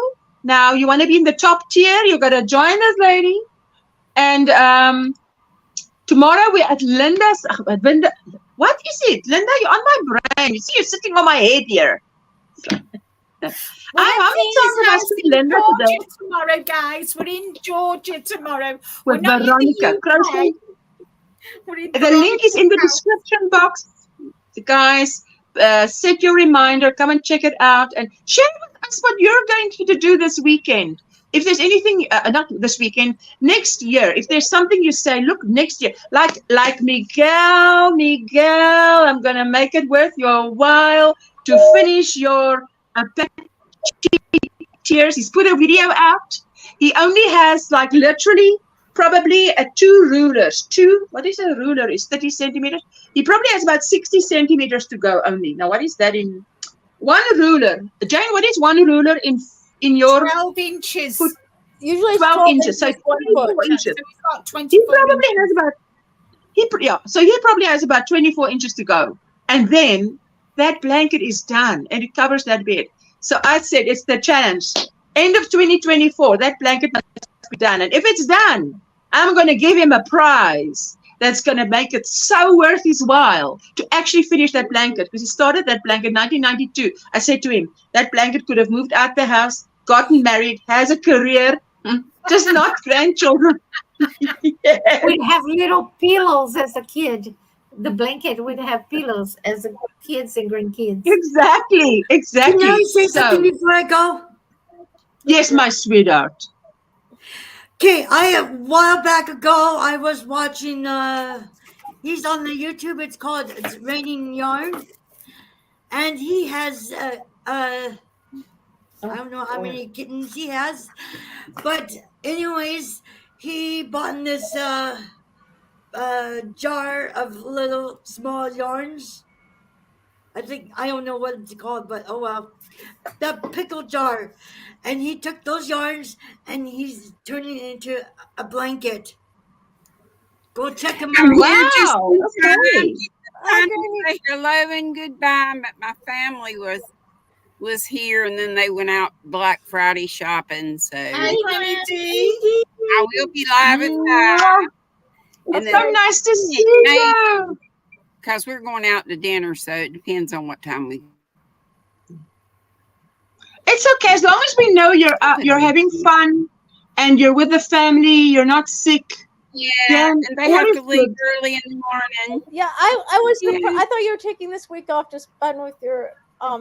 Now, you want to be in the top tier? You got to join us, lady. And tomorrow we're at Linda's. Linda, what is it? Linda, you're on my brain. You see, you're sitting on my head here. How many times have I seen Linda today? Tomorrow, guys. We're in Georgia tomorrow. With Veronica. Crochet. The link is in the description box. Guys, set your reminder. Come and check it out. And share with us what you're going to do this weekend. If there's anything, not this weekend, next year, if there's something you say, look, next year, like Miguel, I'm going to make it worth your while to finish your tears. He's put a video out. He only has like literally probably 2 rulers. What is a ruler? Is 30 centimeters. He probably has about 60 centimeters to go only. Now, what is that in one ruler? Jane, what is one ruler in your 12 inches. Foot? Usually 12 inches. So 24 inches. So we've got 24 He probably has about so he probably has about 24 inches to go. And then that blanket is done and it covers that bed. So I said it's the challenge. End of 2024, that blanket must be done. And if it's done, I'm going to give him a prize that's going to make it so worth his while to actually finish that blanket. Because he started that blanket in 1992. I said to him, that blanket could have moved out the house, gotten married, has a career, just not grandchildren. Yes. We'd have little pillows as a kid. The blanket would have pillows as a kids and grandkids. Exactly. Can I say So, something before I go? yes, my sweetheart. Okay, a while back ago, I was watching, he's on the YouTube, it's Raining Yarn, and he has, I don't know how many kittens he has, but anyways, he bought this, jar of little small yarns. I don't know what it's called, but oh well. That pickle jar. And he took those yarns and he's turning it into a blanket. Go check him out. Wow. Okay. Trying to say hello and goodbye, but my family was here and then they went out Black Friday shopping. So Hi, Granny D. I will be live at 5. It's so nice to see you. Because we're going out to dinner, so it depends on what time we. It's okay as long as we know you're having fun and you're with the family. You're not sick. Yeah, Then and they have to leave early in the morning. Yeah, I was. Yeah. I thought you were taking this week off just fun with your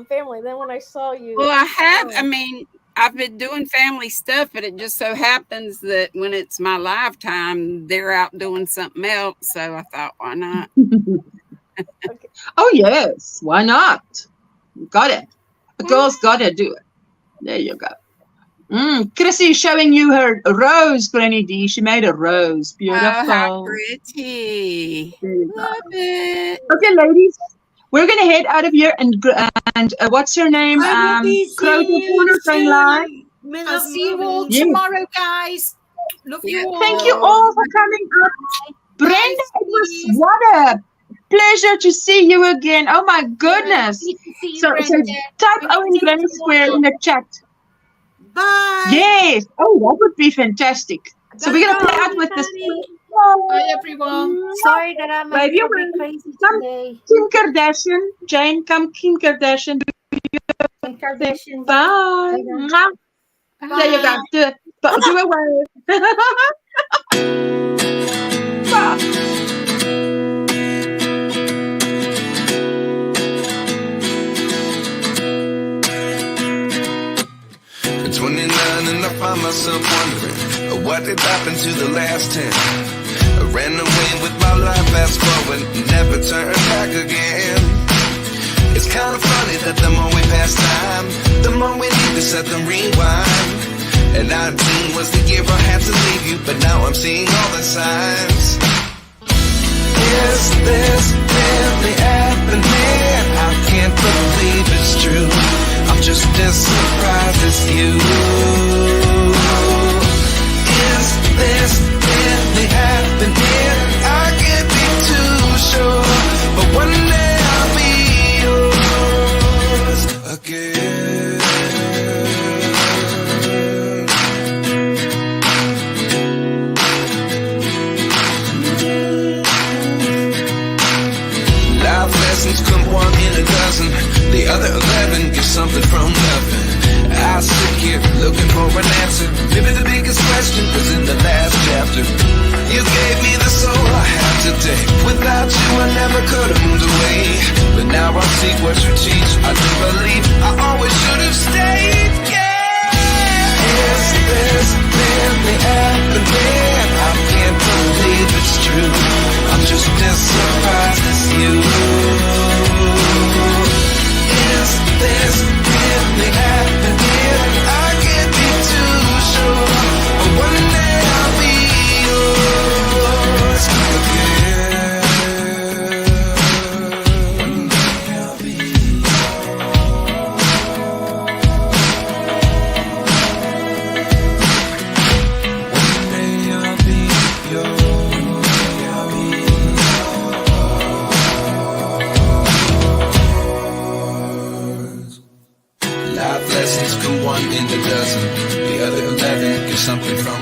family. Then when I saw you, Well, I have. I mean, I've been doing family stuff, but it just so happens that when it's my live time, they're out doing something else. So I thought, why not? okay. Oh yes, why not? Got it. The girl's got to do it. There you go. Chrissy is showing you her rose, Granny D. She made a rose. Beautiful. Oh, how pretty. Love it. Okay, ladies, we're gonna head out of here and what's her name? I will be Crochet seeing you Corner going soon. live. Middle I'll of see you all Yes. tomorrow, guys. Love you all. Thank you all for coming up. Brenda, it was what a pleasure to see you again. Oh my goodness. Good to see you, So Brenda. type OMGrannySquare in the chat. Bye. Yes. Oh, that would be fantastic. So we're gonna play out with this. Bye, everyone. Sorry that I'm a Baby, little bit crazy come. today. Kim Kardashian, Jane, come. Kim Kardashian. Kim Kardashian. Bye. Mwah. There you go. Do it. Do a wave. Bye. At 29 and I find myself wondering what did happen to the last 10. I ran away with my life, fast forward, never turn back again. It's kind of funny that the more we pass time, the more we need to set them rewind. And 19 was the year I had to leave you, but now I'm seeing all the signs. Is this really happening? I can't believe it's true. I'm just as surprised as you. Is this really happening? I can't be too sure, but one day I'll be yours again. Life lessons come one in a dozen. The other 11 get something from nothing. I sit here looking for an answer. Maybe the biggest question was in the last chapter. You gave me the soul I have today. Without you I never could have moved away. But now I see what you teach. I do believe I always should have stayed. Yeah. Is this really happening? I can't believe it's true. I'm just as surprised